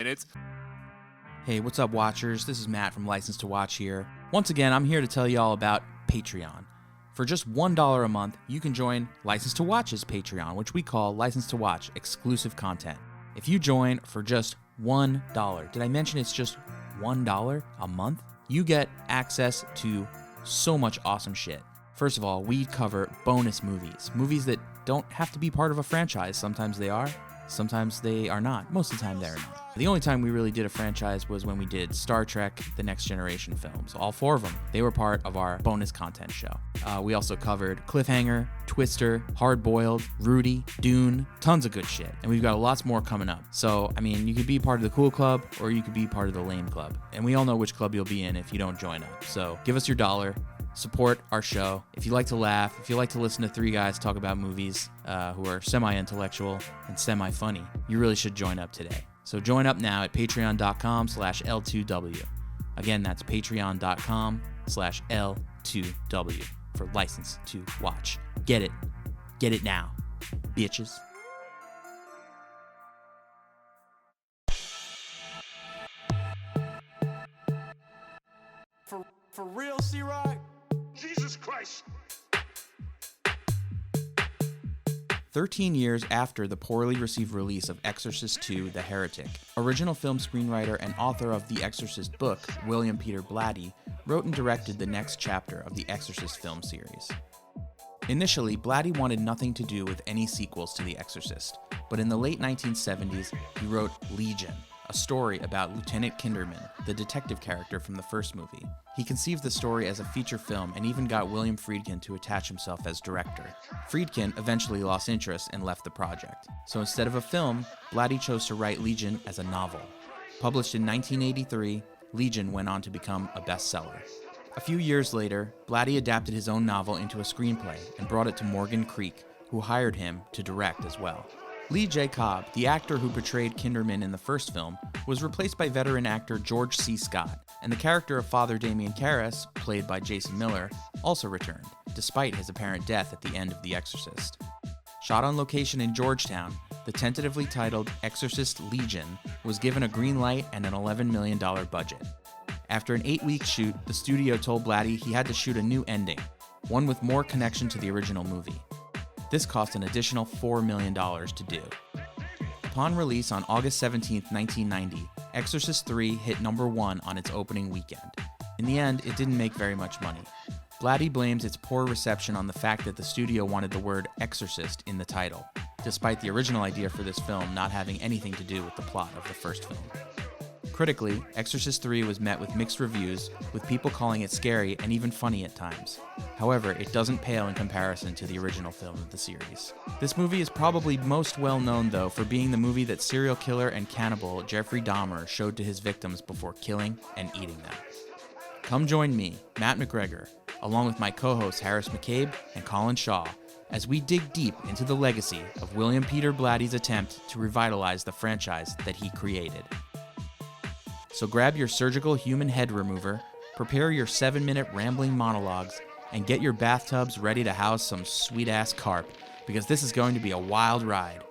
minutes. Hey, what's up, watchers? This is Matt from License to Watch here. Once again, I'm here to tell you all about Patreon. For just $1 a month, you can join License to Watch's Patreon, which we call License to Watch exclusive content. If you join for just $1, did I mention it's just $1 a month? You get access to so much awesome shit. First of all, we cover bonus movies that don't have to be part of a franchise. Sometimes they are, sometimes they are not. Most of the time they're not. The only time we really did a franchise was when we did Star Trek, The Next Generation films. All 4 of them, they were part of our bonus content show. We also covered Cliffhanger, Twister, Hard Boiled, Rudy, Dune, tons of good shit. And we've got lots more coming up. So, I mean, you could be part of the cool club or you could be part of the lame club. And we all know which club you'll be in if you don't join up. So give us your $1. Support our show. If you like to laugh, if you like to listen to 3 guys talk about movies who are semi-intellectual and semi-funny, you really should join up today. So join up now at patreon.com/L2W. Again, that's patreon.com/L2W for License to Watch. Get it. Get it now, bitches. For real, C-Rock? Jesus Christ! 13 years after the poorly received release of Exorcist II: The Heretic, original film screenwriter and author of the Exorcist book, William Peter Blatty, wrote and directed the next chapter of the Exorcist film series. Initially, Blatty wanted nothing to do with any sequels to The Exorcist, but in the late 1970s, he wrote Legion, a story about Lieutenant Kinderman, the detective character from the first movie. He conceived the story as a feature film and even got William Friedkin to attach himself as director. Friedkin eventually lost interest and left the project. So instead of a film, Blatty chose to write Legion as a novel. Published in 1983, Legion went on to become a bestseller. A few years later, Blatty adapted his own novel into a screenplay and brought it to Morgan Creek, who hired him to direct as well. Lee J. Cobb, the actor who portrayed Kinderman in the first film, was replaced by veteran actor George C. Scott, and the character of Father Damien Karras, played by Jason Miller, also returned, despite his apparent death at the end of The Exorcist. Shot on location in Georgetown, the tentatively titled Exorcist Legion was given a green light and an $11 million budget. After an 8-week shoot, the studio told Blatty he had to shoot a new ending, one with more connection to the original movie. This cost an additional $4 million to do. Upon release on August 17, 1990, Exorcist III hit #1 on its opening weekend. In the end, it didn't make very much money. Blatty blames its poor reception on the fact that the studio wanted the word exorcist in the title, despite the original idea for this film not having anything to do with the plot of the first film. Critically, Exorcist III was met with mixed reviews, with people calling it scary and even funny at times. However, it doesn't pale in comparison to the original film of the series. This movie is probably most well known, though, for being the movie that serial killer and cannibal Jeffrey Dahmer showed to his victims before killing and eating them. Come join me, Matt McGregor, along with my co-hosts Harris McCabe and Colin Shaw, as we dig deep into the legacy of William Peter Blatty's attempt to revitalize the franchise that he created. So grab your surgical human head remover, prepare your 7-minute rambling monologues, and get your bathtubs ready to house some sweet-ass carp, because this is going to be a wild ride.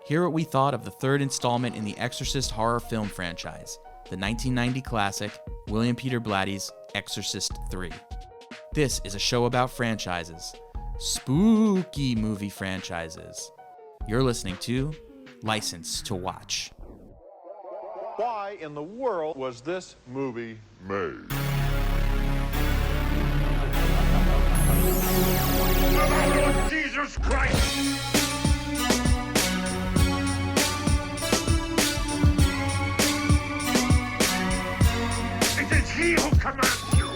Hear what we thought of the 3rd installment in the Exorcist horror film franchise, the 1990 classic, William Peter Blatty's Exorcist III. This is a show about franchises, spooky movie franchises. You're listening to License to Watch. Why in the world was this movie made? Jesus Christ! It is he who commands you!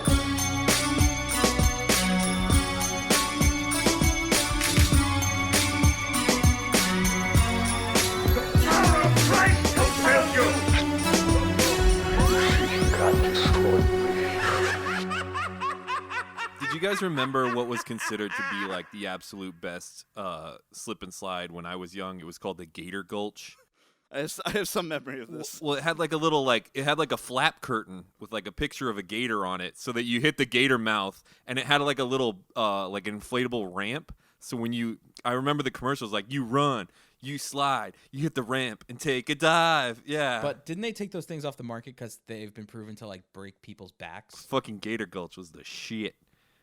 The power of Christ compels you! Did you guys remember what was considered to be like the absolute best slip and slide when I was young? It was called the Gator Gulch. I have some memory of this. Well, it had like a little it had like a flap curtain with like a picture of a gator on it, so that you hit the gator mouth, and it had like a little like inflatable ramp. So when I remember the commercials like you run, You slide, you hit the ramp, and take a dive. Yeah. But didn't they take those things off the market because they've been proven to like break people's backs? Fucking Gator Gulch was the shit.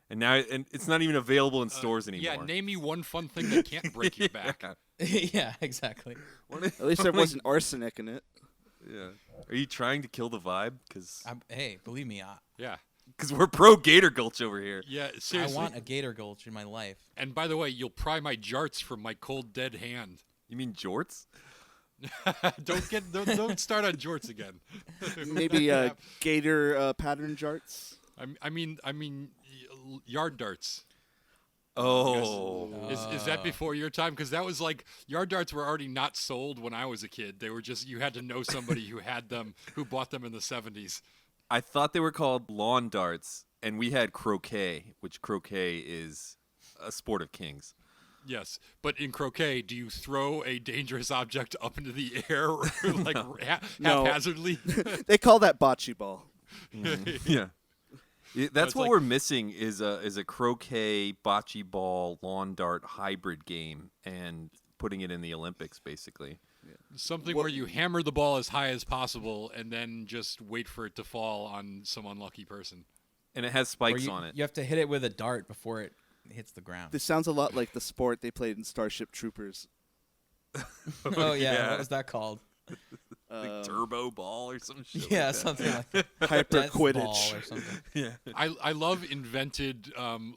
And now it's not even available in stores anymore. Yeah, name me one fun thing that can't break your back. Yeah, exactly. At least there wasn't arsenic in it. Yeah. Are you trying to kill the vibe? Because Hey, believe me, Yeah. we're pro Gator Gulch over here. Yeah, I seriously. want a gator gulch in my life. And by the way, you'll pry my jarts from my cold dead hand. You mean jorts? Don't start on jorts again. Maybe gator pattern jarts. I mean yard darts. Oh. Is that before your time? Because that was like yard darts were already not sold when I was a kid. They were just you had to know somebody who had them, who bought them in the 70s. I thought they were called lawn darts, and we had croquet, which croquet is a sport of kings. Yes, but in croquet, do you throw a dangerous object up into the air like haphazardly? They call that bocce ball. Yeah. That's what like- we're missing is a croquet, bocce ball, lawn dart hybrid game, and putting it in the Olympics, basically. Something where you hammer the ball as high as possible and then just wait for it to fall on some unlucky person. And it has Or spikes on it. You have to hit it with a dart before it hits the ground. This sounds a lot like the sport they played in Starship Troopers. Oh yeah, Yeah. what was that called? Like turbo ball or some shit. Yeah, like that. something like that. Hyper Death ball Quidditch. or something. Yeah. I love invented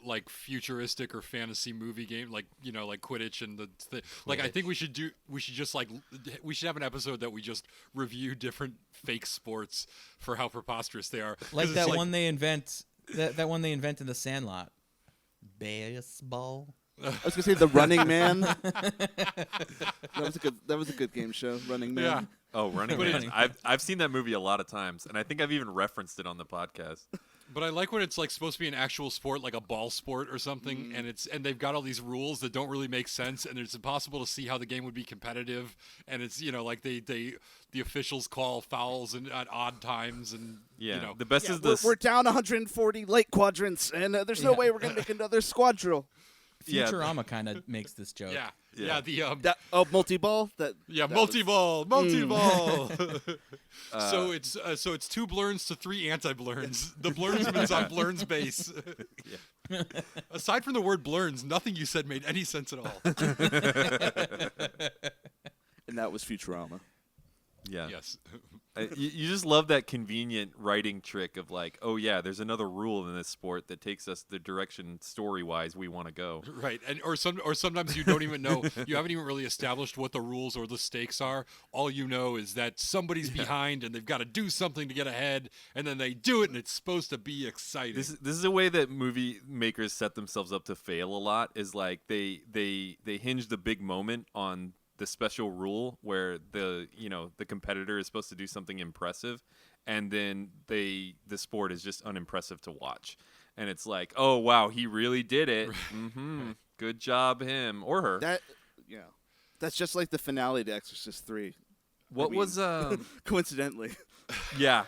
like futuristic or fantasy movie game like like Quidditch and like I think we should have an episode that we just review different fake sports for how preposterous they are. 'Cause Like it's that one they invent. That one they invent in the Sandlot. Baseball. I was gonna say the Running Man. That was a good game show. Running Man. Yeah. Oh, Running Man. I've seen that movie a lot of times, and I think I've even referenced it on the podcast. But I like when it's like supposed to be an actual sport, like a ball sport or something, and they've got all these rules that don't really make sense, and it's impossible to see how the game would be competitive. And it's like the officials call fouls at odd times, and Yeah. The best is We're, this. we're down 140 light quadrants, and there's no way we're gonna make another squadril. Yeah. Futurama kind of makes this joke. yeah, the Multi-ball. That multi-ball. So it's 2 blurns to 3 anti-blurns. The blursman's on blurns base. Aside from the word blurns, nothing you said made any sense at all. and that was Futurama. Yeah. Yes. You just love that convenient writing trick of like, oh yeah, there's another rule in this sport that takes us the direction story-wise we want to go. Right, and or sometimes you don't even know, you haven't even really established what the rules or the stakes are. All you know is that somebody's behind and they've got to do something to get ahead, and then they do it, and it's supposed to be exciting. This is a way that movie makers set themselves up to fail a lot. Is like they hinge the big moment on the special rule where the competitor is supposed to do something impressive, and then the sport is just unimpressive to watch, and it's like, oh wow, he really did it. Good job him or her. That's just like the finale to Exorcist 3. What was coincidentally? Yeah.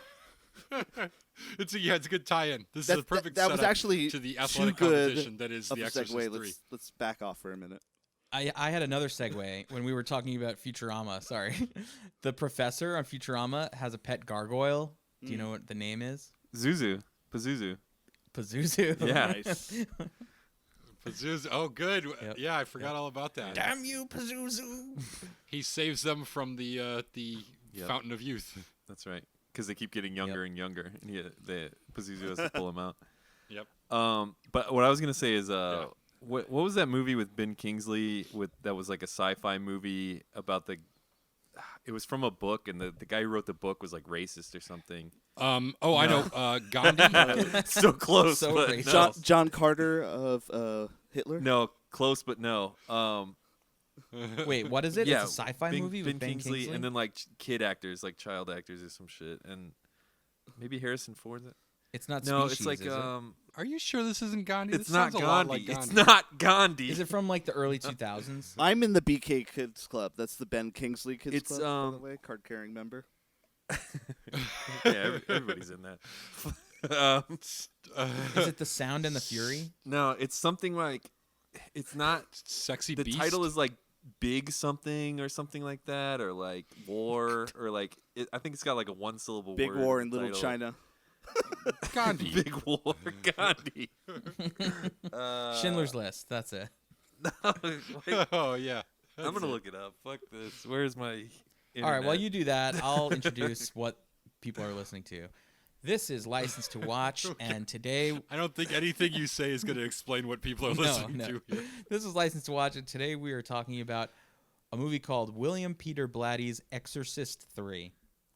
It's a good tie-in. This is That- the perfect that was setup actually to the too athletic good competition that is of the a Exorcist segue. 3. Let's back off for a minute. I had another segue when we were talking about Futurama. Sorry. The professor on Futurama has a pet gargoyle. Do you know what the name is? Pazuzu. Pazuzu. Yeah. Nice. Pazuzu. Oh, good. Yep. Yeah, I forgot all about that. Damn you, Pazuzu. He saves them from the Yep. fountain of youth. That's right. Because they keep getting younger and younger, and Pazuzu has to pull them out. Yep. But what I was gonna say is, what was that movie with Ben Kingsley that was like a sci-fi movie about it was from a book, and the guy who wrote the book was like racist or something. I know. Gandhi. So close, So but racist. no. John Carter of Hitler. No, close, but no. Wait, what is it? Yeah, It's a sci-fi movie with Ben Kingsley? and then like kid actors, like child actors or some shit, and maybe Harrison Ford. It's not No, Species, it's like is it? Are you sure this isn't Gandhi? it's This not sounds a lot Gandhi. like It's Gandhi. not Gandhi. Is it from like the early 2000s? I'm in the BK Kids Club. That's the Ben Kingsley Kids It's, Club, by the way. Card-carrying member. Yeah, everybody's in that. Is it The Sound and the Fury? No, it's something like, it's not. Sexy The Beast? title is like big something or something like that, or like war, or like I think it's got like a one-syllable Big word war in in the Little title. China. Gandhi. Big war, Gandhi. Schindler's List. That's it. Wait, Oh yeah. I'm gonna look it up. Fuck this. Where's my internet? All right, while you do that, I'll introduce what people are listening to. This is License to Watch, and today... I don't think anything you say is going to explain what people are listening to here. This is License to Watch, and today we are talking about a movie called William Peter Blatty's Exorcist 3.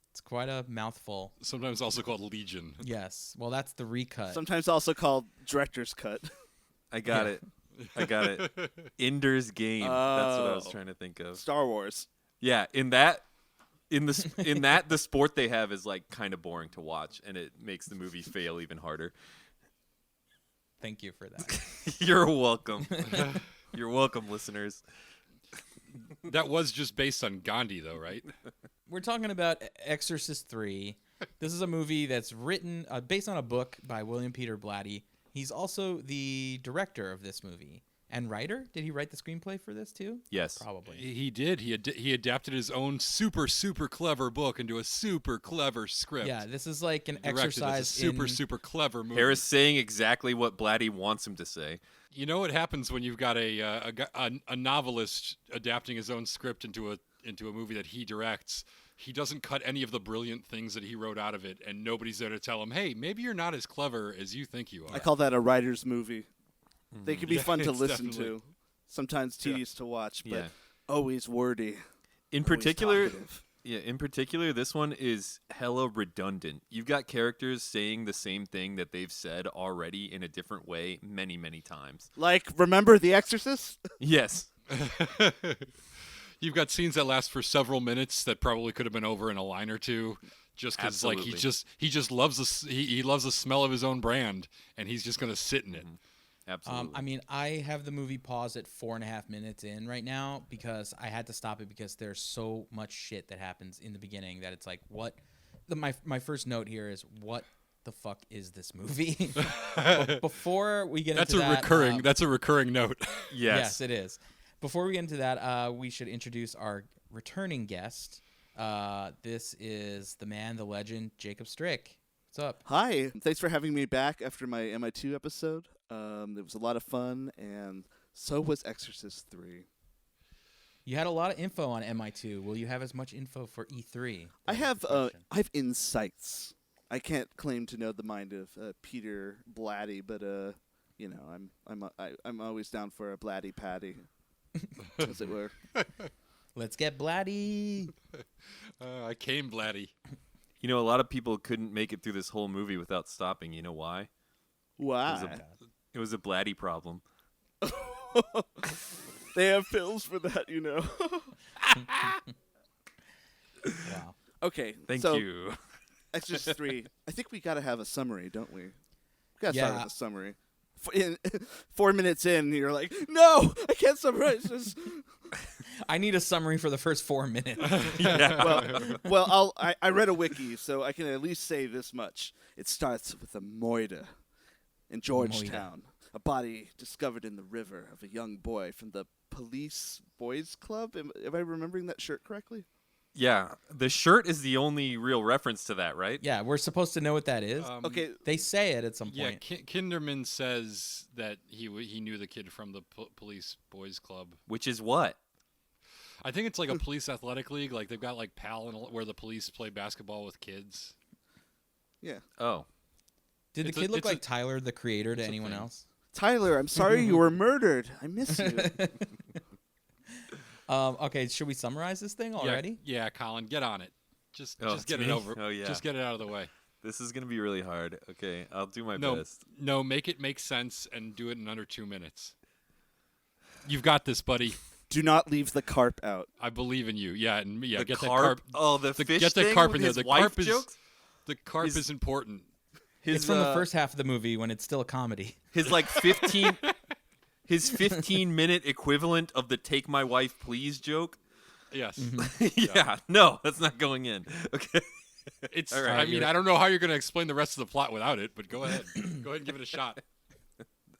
It's quite a mouthful. Sometimes also called Legion. Yes. Well, that's the recut. Sometimes also called director's cut. I got it. Ender's Game. That's what I was trying to think of. Star Wars. Yeah, in that the sport they have is like kind of boring to watch, and it makes the movie fail even harder. Thank you for that. You're welcome. You're welcome, listeners. That was just based on Gandhi, though, right? We're talking about Exorcist 3. This is a movie that's written based on a book by William Peter Blatty. He's also the director of this movie and writer. Did he write the screenplay for this too? Yes. Probably. He did. He adapted his own super clever book into a super clever script. Yeah, this is like an Directed as a exercise super clever movie. Harris saying exactly what Blatty wants him to say. You know what happens when you've got a novelist adapting his own script into a movie that he directs? He doesn't cut any of the brilliant things that he wrote out of it, and nobody's there to tell him, "Hey, maybe you're not as clever as you think you are." I call that a writer's movie. They can be fun to it's listen definitely- to. Sometimes tedious to watch, but Yeah. always wordy. In always particular, talkative. this one is hella redundant. You've got characters saying the same thing that they've said already in a different way many, many times. Like, remember The Exorcist? Yes. You've got scenes that last for several minutes that probably could have been over in a line or two, just because like he Absolutely. just loves he loves the smell of his own brand, and he's just gonna sit in it. Absolutely. I mean, I have the movie paused at 4.5 minutes in right now because I had to stop it because there's so much shit that happens in the beginning that it's like, what? My first note here is, what the fuck is this movie? Before we get into that, That's a recurring note. yes, it is. Before we get into that, we should introduce our returning guest. This is the man, the legend, Jacob Strick. What's up? Hi. Thanks for having me back after my MI2 episode. It was a lot of fun, and so was Exorcist 3. You had a lot of info on MI2. Will you have as much info for E3? I That's the have question. I have insights. I can't claim to know the mind of Peter Blatty, but you know, I'm always down for a Blatty patty, as it were. Let's get Blatty. I came, Blatty. You know, a lot of people couldn't make it through this whole movie without stopping. You know why? Why? It was a Blatty problem. They have pills for that, you know. Wow. Okay. Thank so you. Exorcist 3. I think we got to have a summary, don't we? We got to start Yeah. with a summary. 4 minutes in, you're like, no, I can't summarize this. I need a summary for the first 4 minutes. Well, I read a wiki, so I can at least say this much. It starts with a moida in Georgetown. A body discovered in the river of a young boy from the police boys club. Am I remembering that shirt correctly? Yeah, the shirt is the only real reference to that, right? Yeah, we're supposed to know what that is. Okay. They say it at some Yeah, point. Kinderman says that he knew the kid from the police boys club. Which is what? I think it's like a police athletic league. Like they've got like PAL where the police play basketball with kids. Yeah. Oh. Did the it's a- kid look it's like a- Tyler, the creator, to it's a anyone thing. else? Tyler, I'm sorry you were murdered. I miss you. Okay, should we summarize this thing already? Yeah, Colin, get on it. Just Oh, it's get it me? over. Oh, yeah. Just get it out of the way. This is going to be really hard. Okay, I'll do my No, best. no, make it make sense and do it in under 2 minutes. You've got this, buddy. Do not leave the carp out. I believe in you. Yeah, and The get that carp. carp. Oh, the fish get thing that carp with in there. his The wife carp is jokes? the carp His- is important. His, It's from the first half of the movie when it's still a comedy. His like 15 his 15-minute equivalent of the "take my wife please" joke. Yes. Yeah, no, that's not going in. Okay. It's. All right, I mean, I don't know how you're going to explain the rest of the plot without it, but go ahead. Go ahead and give it a shot.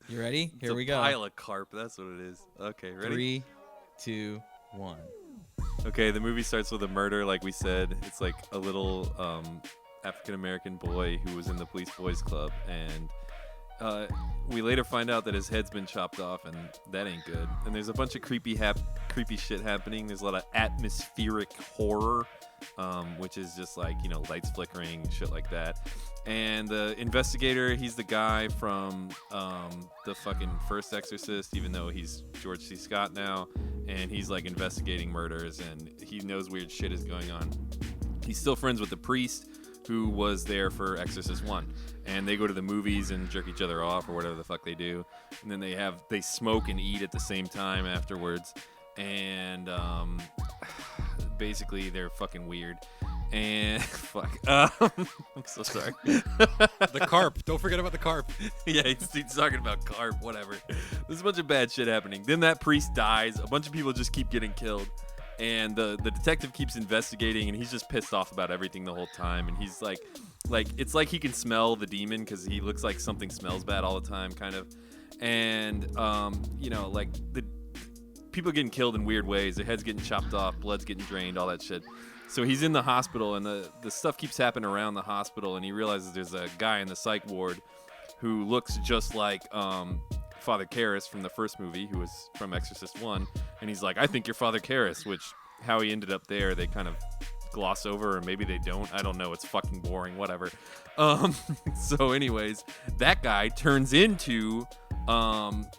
You ready? It's Here a we go. pile of carp, that's what it is. Okay, ready? 3, 2, 1. Okay, the movie starts with a murder, like we said. It's like a little African-American boy who was in the police boys club, and we later find out that his head's been chopped off, and that ain't good. And there's a bunch of creepy shit happening. There's a lot of atmospheric horror, which is just like, lights flickering, shit like that. And the investigator, he's the guy from the fucking first Exorcist, even though he's George C. Scott now, and he's like investigating murders, and he knows weird shit is going on. He's still friends with the priest who was there for Exorcist 1, and they go to the movies and jerk each other off or whatever the fuck they do, and then they smoke and eat at the same time afterwards, and basically they're fucking weird. And fuck, I'm so sorry. The carp. Don't forget about the carp. Yeah, he's talking about carp, whatever. There's a bunch of bad shit happening. Then that priest dies. A bunch of people just keep getting killed. And the detective keeps investigating, and he's just pissed off about everything the whole time. And he's like it's like he can smell the demon because he looks like something smells bad all the time, kind of. And like the people getting killed in weird ways. Their heads getting chopped off, blood's getting drained, all that shit. So he's in the hospital, and the stuff keeps happening around the hospital, and he realizes there's a guy in the psych ward who looks just like Father Karras from the first movie, who was from Exorcist 1, and he's like, I think you're Father Karras, which how he ended up there, they kind of gloss over, or maybe they don't. I don't know. It's fucking boring, whatever. So anyways, that guy turns into,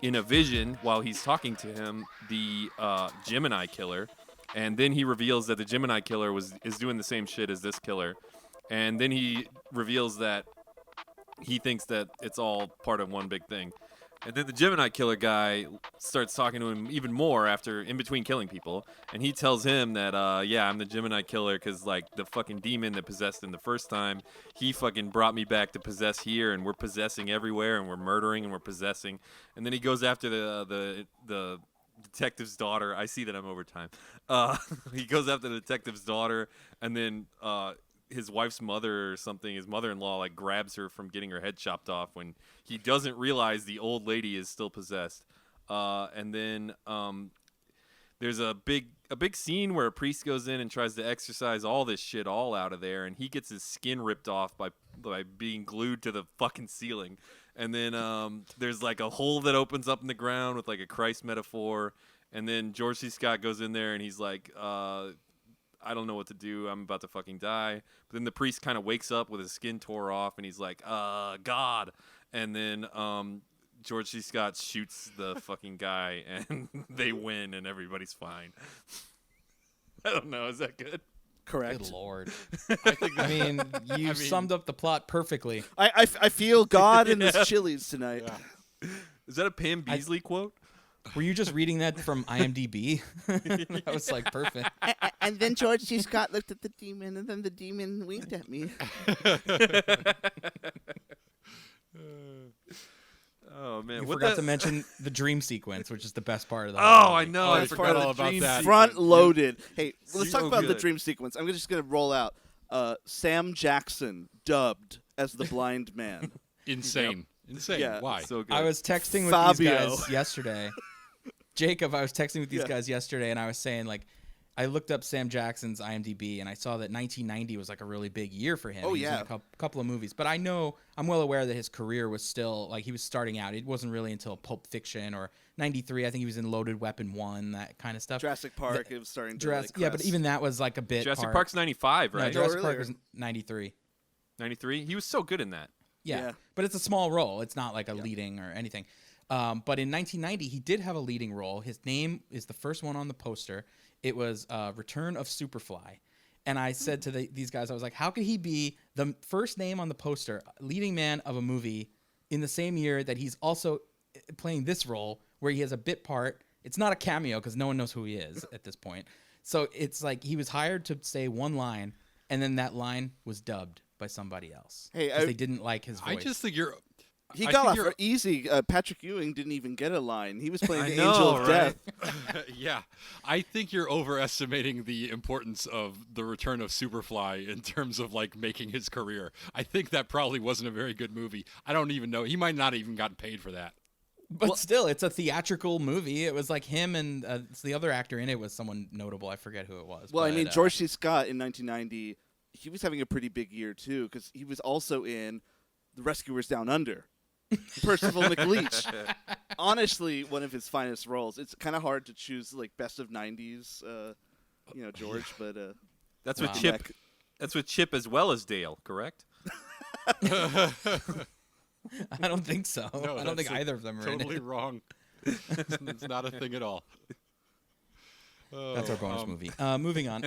in a vision while he's talking to him, the Gemini killer. And then he reveals that the Gemini killer is doing the same shit as this killer. And then he reveals that he thinks that it's all part of one big thing. And then the Gemini killer guy starts talking to him even more after, in between killing people. And he tells him that, I'm the Gemini killer because, like, the fucking demon that possessed him the first time, he fucking brought me back to possess here, and we're possessing everywhere, and we're murdering, and we're possessing. And then he goes after the detective's daughter. I see that I'm over time. He goes after the detective's daughter, and then his wife's mother or something, his mother-in-law, like grabs her from getting her head chopped off when he doesn't realize the old lady is still possessed. And then there's a big scene where a priest goes in and tries to exorcise all this shit all out of there, and he gets his skin ripped off by being glued to the fucking ceiling. And then there's like a hole that opens up in the ground with like a Christ metaphor. And then George C. Scott goes in there and he's like, I don't know what to do. I'm about to fucking die. But then the priest kind of wakes up with his skin tore off and he's like, God. And then George C. Scott shoots the fucking guy and they win and everybody's fine. I don't know. Is that good? Correct. Good Lord. I mean, you summed up the plot perfectly. I feel God in this Chili's tonight. Yeah. Is that a Pam Beasley quote? Were you just reading that from IMDb? That was like perfect. And then George C. Scott looked at the demon, and then the demon winked at me. Oh man, You forgot to mention the dream sequence, which is the best part of the Oh, whole I movie. know. I forgot all about that. Front loaded. Hey, let's talk So about the good. dream sequence. I'm just gonna roll out. Sam Jackson dubbed as the blind man. Insane. Insane. Yeah. Why? So good. I was texting with Fabio. these guys yesterday. Jacob, I was texting with these guys yesterday, and I was saying, like, I looked up Sam Jackson's IMDb, and I saw that 1990 was, like, a really big year for him. Oh, He was yeah. in a couple of movies. But I'm well aware that his career was still, like, he was starting out. It wasn't really until Pulp Fiction or 93. I think he was in Loaded Weapon 1, that kind of stuff. Jurassic Park. It was starting to Jurassic, like, yeah, but crest. even that was, like, a bit Jurassic part. Park's 95, No, right? Jurassic Park earlier. was 93. 93. He was so good in that. Yeah. Yeah. But it's a small role. It's not like a leading or anything. But in 1990, he did have a leading role. His name is the first one on the poster. It was Return of Superfly. And I said to these guys, I was like, how could he be the first name on the poster, leading man of a movie in the same year that he's also playing this role where he has a bit part? It's not a cameo because no one knows who he is at this point. So it's like he was hired to say one line, and then that line was dubbed by somebody else. Hey, 'cause they didn't like his voice. I just think you're. He I got think off easy. Patrick Ewing didn't even get a line. He was playing I the know, Angel of right? Death. Yeah, I think you're overestimating the importance of the return of Superfly in terms of like making his career. I think that probably wasn't a very good movie. I don't even know. He might not even gotten paid for that. But still, it's a theatrical movie. It was like him and the other actor in it was someone notable. I forget who it was. Well, but, I mean, George C. Scott in 1990, he was having a pretty big year, too, because he was also in The Rescuers Down Under. Percival McLeach. Honestly, one of his finest roles. It's kind of hard to choose, like, best of 90s, George, but... That's with Chip. That's with Chip as well as Dale, correct? I don't think so. No, I don't think either of them are totally in it. wrong. It's not a thing at all. That's our bonus movie. Moving on.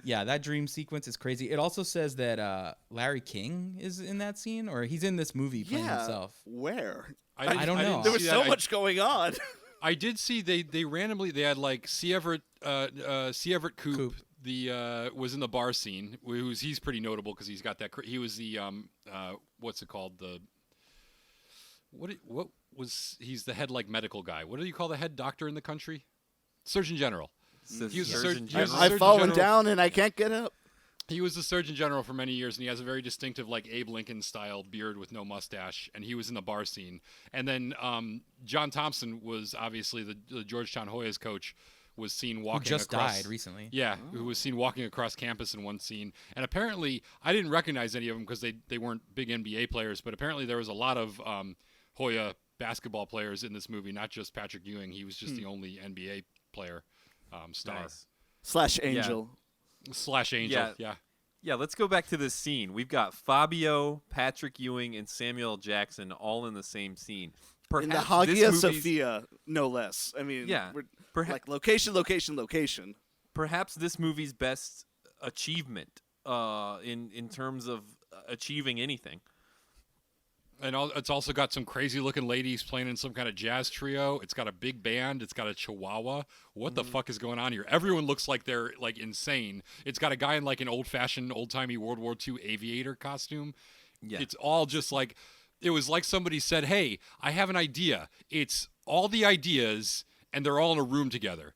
Yeah, that dream sequence is crazy. It also says that Larry King is in that scene, or he's in this movie playing himself. Where? I don't know. There was so much going on. I did see they randomly they had like C. Everett Koop. The was in the bar scene. He's pretty notable because he's got that. He was the what's it called? He's the head like medical guy. What do you call the head doctor in the country? Surgeon General. He was Surgeon General. I've fallen down and I can't get up. He was the Surgeon General for many years, and he has a very distinctive, like Abe Lincoln style beard with no mustache. And he was in the bar scene. And then John Thompson was obviously the Georgetown Hoyas coach. Was seen walking who just across, died recently. Yeah, who was seen walking across campus in one scene. And apparently, I didn't recognize any of them because they weren't big NBA players. But apparently, there was a lot of Hoya basketball players in this movie, not just Patrick Ewing. He was just the only NBA player star. Nice. / Angel. Yeah. Yeah. Yeah, let's go back to this scene. We've got Fabio, Patrick Ewing, and Samuel L. Jackson all in the same scene. Perhaps in the Hagia Sophia, no less. I mean, yeah, we're like location. Perhaps this movie's best achievement in terms of achieving anything. And it's also got some crazy looking ladies playing in some kind of jazz trio. It's got a big band. It's got a chihuahua. What the fuck is going on here? Everyone looks like they're like insane. It's got a guy in like an old-fashioned, old-timey World War II aviator costume. Yeah. It's all just like, it was like somebody said, hey, I have an idea. It's all the ideas, and they're all in a room together.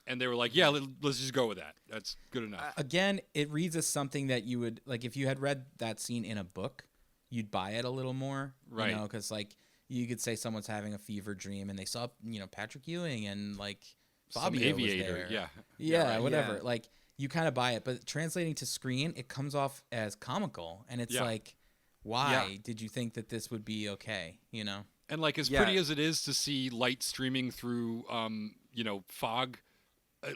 And they were like, yeah, let's just go with that. That's good enough. Again, it reads as something that you would, like, if you had read that scene in a book, you'd buy it a little more, right? You know, because like you could say someone's having a fever dream and they saw, Patrick Ewing and like Fabio aviator, was there. Yeah, right, whatever. Yeah. Like you kind of buy it, but translating to screen, it comes off as comical, and it's like, why did you think that this would be okay? You know, and like as pretty as it is to see light streaming through, fog,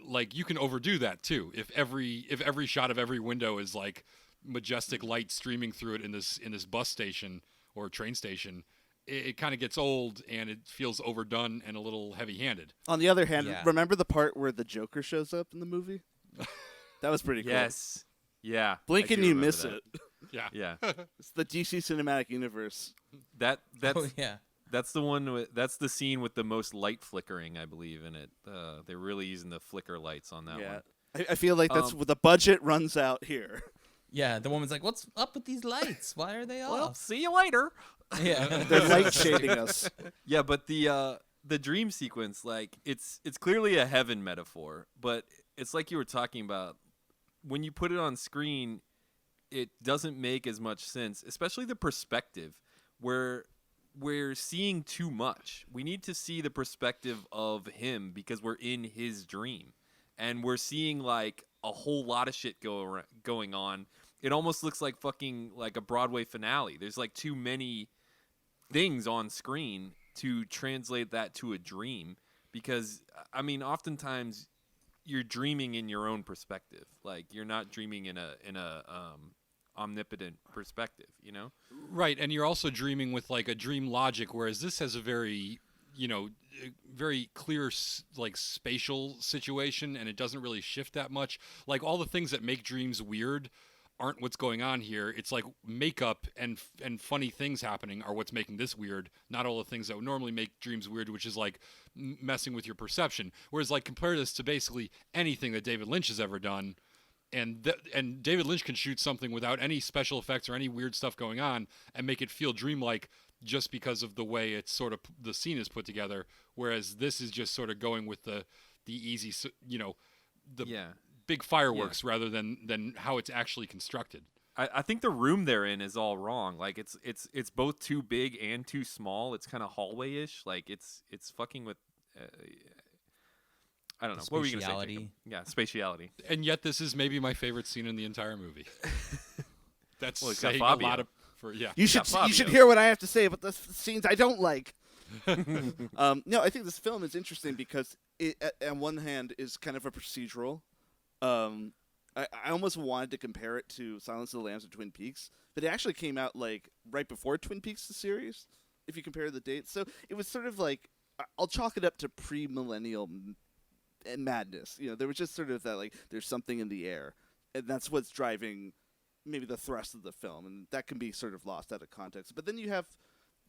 like you can overdo that too. If every shot of every window is like majestic light streaming through it in this bus station or train station, it kind of gets old and it feels overdone and a little heavy-handed. On the other hand, remember the part where the Joker shows up in the movie? That was pretty cool. Yes. Yeah. Blink and you miss it. Yeah. It's the DC Cinematic Universe. That's the one. That's the scene with the most light flickering, I believe, in it. They're really using the flicker lights on that one. I feel like that's what the budget runs out here. Yeah, the woman's like, "What's up with these lights? Why are they off?" Well, see you later. Yeah, they're light shading us. Yeah, but the dream sequence, like it's clearly a heaven metaphor, but it's like you were talking about. When you put it on screen, it doesn't make as much sense, especially the perspective, where we're seeing too much. We need to see the perspective of him because we're in his dream, and we're seeing like a whole lot of shit going on. It almost looks like fucking like a Broadway finale. There's like too many things on screen to translate that to a dream, because I mean, oftentimes you're dreaming in your own perspective. Like you're not dreaming in a omnipotent perspective, you know? Right, and you're also dreaming with like a dream logic, whereas this has a very very clear like spatial situation, and it doesn't really shift that much. Like all the things that make dreams weird aren't what's going on here. It's like makeup and funny things happening are what's making this weird, not all the things that would normally make dreams weird, which is like messing with your perception. Whereas like compare this to basically anything that David Lynch has ever done, and David Lynch can shoot something without any special effects or any weird stuff going on and make it feel dreamlike just because of the way it's sort of the scene is put together. Whereas this is just sort of going with the easy, big fireworks rather than how it's actually constructed. I think the room they're in is all wrong. Like it's both too big and too small. It's kind of hallway-ish. Like it's fucking with. I don't know. What were you gonna say, Jacob? Yeah, spatiality. And yet, this is maybe my favorite scene in the entire movie. That's well, saying a lot of. You should hear what I have to say about the scenes I don't like. No, I think this film is interesting because it, on one hand, is kind of a procedural. I almost wanted to compare it to Silence of the Lambs or Twin Peaks, but it actually came out like right before Twin Peaks, the series, if you compare the dates. So it was sort of like, I'll chalk it up to pre-millennial and madness. There was just sort of that, like, there's something in the air, and that's what's driving maybe the thrust of the film, and that can be sort of lost out of context. But then you have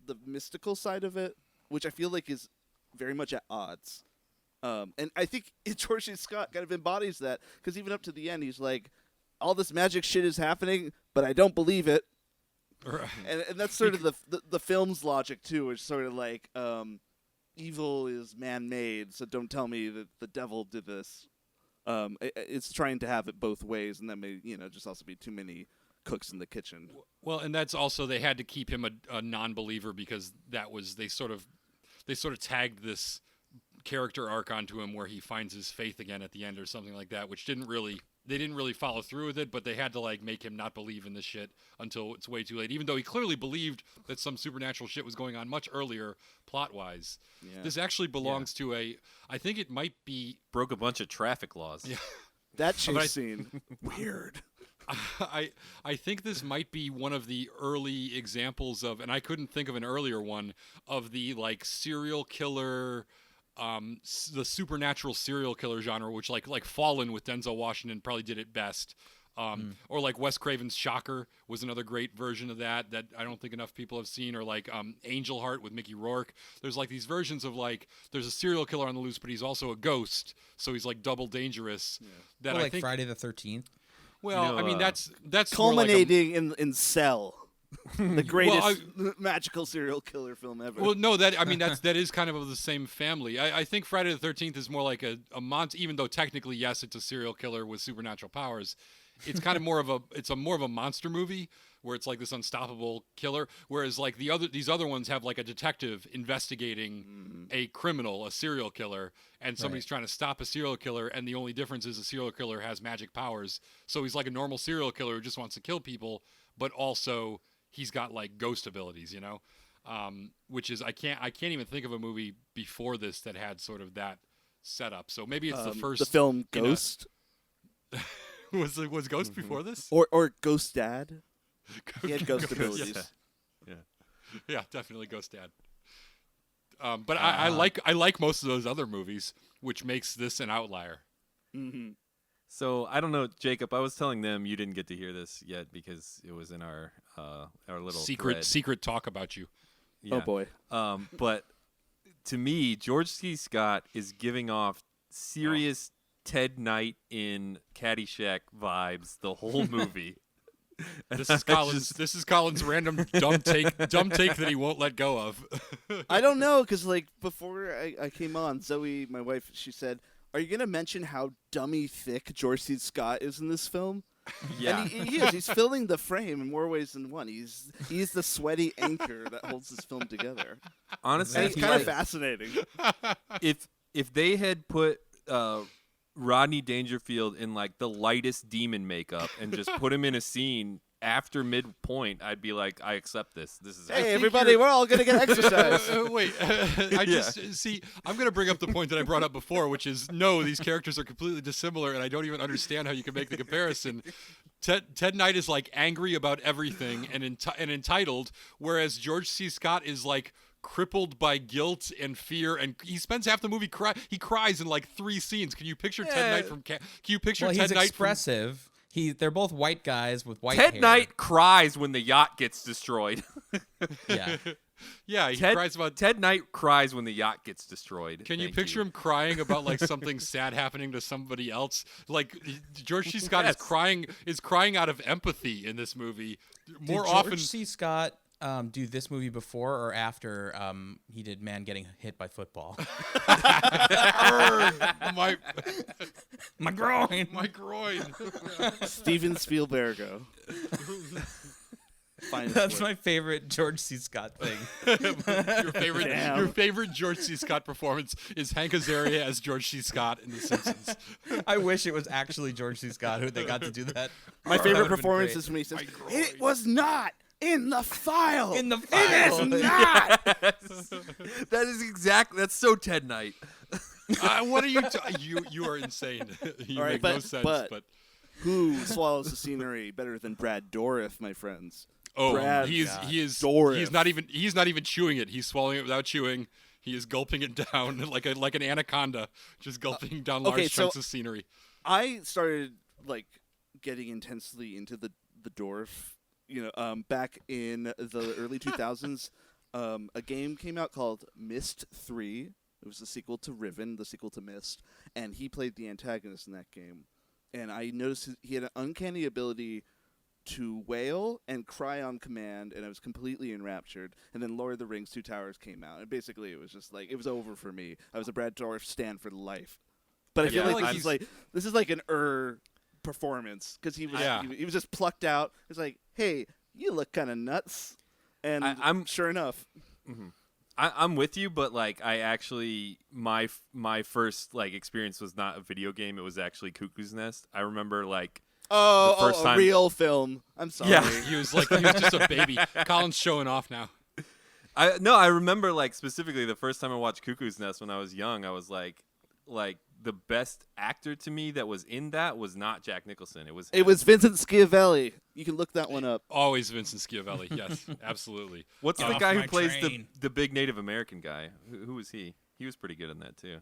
the mystical side of it, which I feel like is very much at odds. And I think George C. Scott kind of embodies that, because even up to the end, he's like, all this magic shit is happening, but I don't believe it. Right. And that's sort of the film's logic, too, is sort of like, evil is man-made, so don't tell me that the devil did this. It's trying to have it both ways, and that may, just also be too many cooks in the kitchen. Well, and that's also, they had to keep him a non-believer because that was, they sort of tagged this character arc onto him where he finds his faith again at the end or something like that, which they didn't really follow through with it, but they had to like make him not believe in this shit until it's way too late, even though he clearly believed that some supernatural shit was going on much earlier plot-wise. Yeah. This actually belongs to I think it might be... Broke a bunch of traffic laws. Yeah. That chase scene. Weird. I think this might be one of the early examples of, and I couldn't think of an earlier one, of the like serial killer... the supernatural serial killer genre, which like Fallen with Denzel Washington probably did it best. Or like Wes Craven's Shocker was another great version of that I don't think enough people have seen, or like Angel Heart with Mickey Rourke. There's like these versions of like, there's a serial killer on the loose, but he's also a ghost, so he's like double dangerous. Yeah. That I think Friday the 13th. Well, I mean that's culminating in Cell. The greatest magical serial killer film ever. Well, no, that is kind of the same family. I think Friday the 13th is more like a monster, even though technically, yes, it's a serial killer with supernatural powers. It's kind of more of a monster movie where it's like this unstoppable killer. Whereas like these other ones have like a detective investigating a criminal, a serial killer, and somebody's trying to stop a serial killer. And the only difference is a serial killer has magic powers. So he's like a normal serial killer who just wants to kill people, but also he's got like ghost abilities, which is I can't even think of a movie before this that had sort of that setup. So maybe it's the first. The film Ghost. Was Ghost before this? Or Ghost Dad. He had ghost abilities. Yeah, definitely Ghost Dad. But I like most of those other movies, which makes this an outlier. Mm-hmm. So I don't know, Jacob. I was telling them you didn't get to hear this yet because it was in our little secret talk about you. Yeah. Oh boy. But to me, George C. Scott is giving off serious Ted Knight in Caddyshack vibes the whole movie. This is Colin's random dumb take that he won't let go of. I don't know, because like before I came on, Zoe, my wife, she said, "Are you gonna mention how dummy thick George C. Scott is in this film?" Yeah, and he is. He's filling the frame in more ways than one. He's the sweaty anchor that holds this film together. Honestly, it's kind of fascinating. If they had put Rodney Dangerfield in like the lightest demon makeup and just put him in a scene after midpoint, I'd be like, I accept this. This is hey everybody, we're all gonna get exercise. Wait, I'm gonna bring up the point that I brought up before, which is no, these characters are completely dissimilar, and I don't even understand how you can make the comparison. Ted Knight is like angry about everything and entitled, whereas George C. Scott is like crippled by guilt and fear, and he spends half the movie he cries in like 3 scenes. Can you picture Ted Knight from? Can you picture Ted Knight? He's expressive. They're both white guys with white hair. Ted Knight cries when the yacht gets destroyed. Yeah. Yeah, cries about. Ted Knight cries when the yacht gets destroyed. Can you picture him crying about like something sad happening to somebody else? Like George C. Scott is crying out of empathy in this movie more often. George C. Scott do this movie before or after he did Man Getting Hit by Football? my My groin. my groin. Steven Spielbergo. That's my favorite George C. Scott thing. Damn. Your favorite George C. Scott performance is Hank Azaria as George C. Scott in The Simpsons. I wish it was actually George C. Scott who they got to do that. My That favorite would've been performance great. is when he says, My groin. "It was not in the file. In the It file." is not." That is exactly. That's so Ted Knight. What are you? You are insane. You All right, make but- no sense. but- But Who swallows the scenery better than Brad Dourif, my friends? oh, Brad he is Dourif. he's not even chewing it. He's swallowing it without chewing. He is gulping it down like an anaconda, just gulping down large okay, so- chunks of scenery. I started like getting intensely into the Dorf, back in the early 2000s. A game came out called Myst 3. It was the sequel to Riven, the sequel to Myst, and he played the antagonist in that game. And I noticed he had an uncanny ability to wail and cry on command, and I was completely enraptured. And then Lord of the Rings: Two Towers came out, and basically it was just like it was over for me. I was a Brad Dourif stan for life. But I feel Yeah, like like this is like an performance because he was Yeah. he was just plucked out. It's like, hey, you look kind of nuts, and I'm- sure enough. I'm with you, but like I actually my first like experience was not a video game. It was actually Cuckoo's Nest. I remember like Oh, first a time- real film. I'm sorry. Yeah. He was just a baby. Colin's showing off now. I remember like specifically the first time I watched Cuckoo's Nest when I was young. I was like the best actor to me that was in that was not Jack Nicholson. It was It him. was Vincent Schiavelli. You can look that one up. Always Vincent Schiavelli. Yes, absolutely. What's the Off guy who my plays train. the big Native American guy? Who was he? He was pretty good in that too.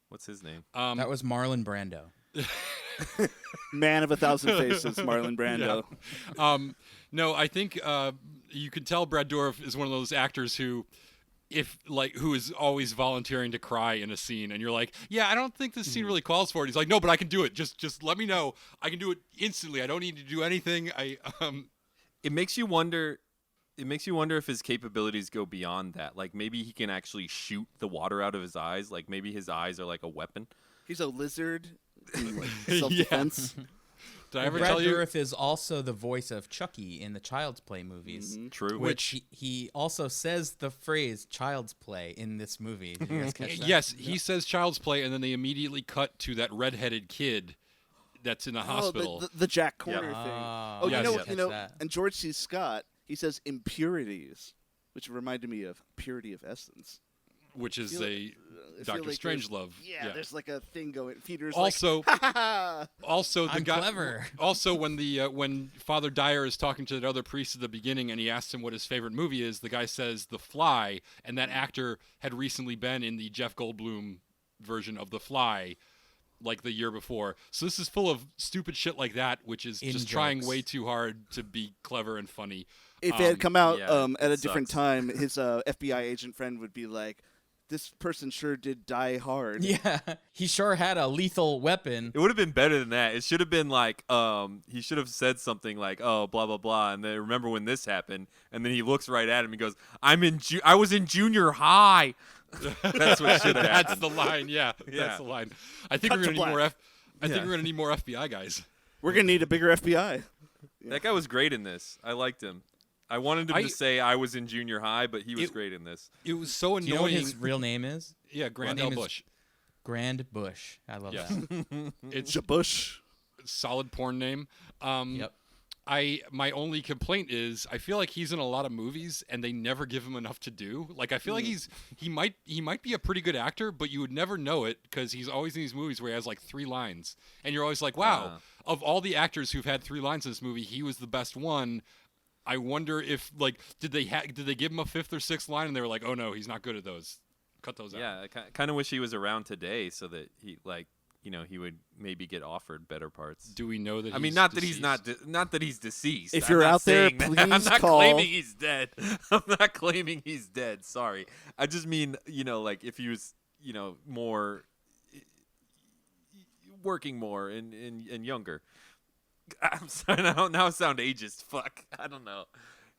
What's his name? That was Marlon Brando. Man of a Thousand Faces, Marlon Brando. No, I think you can tell Brad Dourif is one of those actors who is always volunteering to cry in a scene, and you're like, yeah, I don't think this scene really calls for it. He's like, no, but I can do it. Just let me know. I can do it instantly. I don't need to do anything. It makes you wonder. It makes you wonder if his capabilities go beyond that. Like maybe he can actually shoot the water out of his eyes. Like maybe his eyes are like a weapon. He's a lizard in like, self-defense. Did I ever Brad tell you? Dourif is also the voice of Chucky in the Child's Play movies. True. Which he also says the phrase "Child's Play" in this movie. Did you guys catch that? Yes, he says Child's Play, and then they immediately cut to that redheaded kid that's in the hospital. The Jack Corner thing. Oh, Oh, yes, you yes. know, Catch that. and George C. Scott, he says impurities, which reminded me of Purity of Essence. which is feel- a I feel Doctor like Strangelove. Yeah, there's like a thing going. Peter's Also, like, ha ha ha. also the I'm guy. clever. Also, when Father Dyer is talking to the other priest at the beginning, and he asks him what his favorite movie is, the guy says The Fly, and that actor had recently been in the Jeff Goldblum version of The Fly, like the year before. So this is full of stupid shit like that, which is In just trying jokes. way too hard to be clever and funny. If it had come out yeah, at a it different sucks. time, his FBI agent friend would be like, "This person sure did die hard." Yeah, he sure had a lethal weapon. It would have been better than that. It should have been like, he should have said something like, "Oh, blah blah blah," and then remember when this happened, and then he looks right at him. and goes, I was in junior high." That's what should have That's happened. the line. Yeah, Yeah. that's the line. I think Cut we're to gonna need more. black. I think Yeah. we're gonna need more FBI guys. We're gonna need a bigger FBI. That guy was great in this. I liked him. I wanted him I- to say I was in junior high, but he was It- great in this. It was so Do you know what annoying. his real name is? Yeah, Grand name L. is- Bush. Grand Bush. I love Yes. that. It's Jabush. solid porn name. Yep. My only complaint is I feel like he's in a lot of movies and they never give him enough to do. Like I feel like he might be a pretty good actor, but you would never know it because he's always in these movies where he has like 3 lines, and you're always like, wow, of all the actors who've had 3 lines in this movie, he was the best one. I wonder if like did they give him a 5th or 6th line and they were like, oh no, he's not good at those. Cut those out. Yeah, I kind of wish he was around today so that he would maybe get offered better parts. Do we know that? I mean, he's not deceased? that he's deceased. If I'm you're not out there, saying that. please I'm not call. claiming he's dead. I'm not claiming he's dead. Sorry. I just mean, like if he was, more working more and younger. I'm sorry. Now I sound ageist. Fuck. I don't know.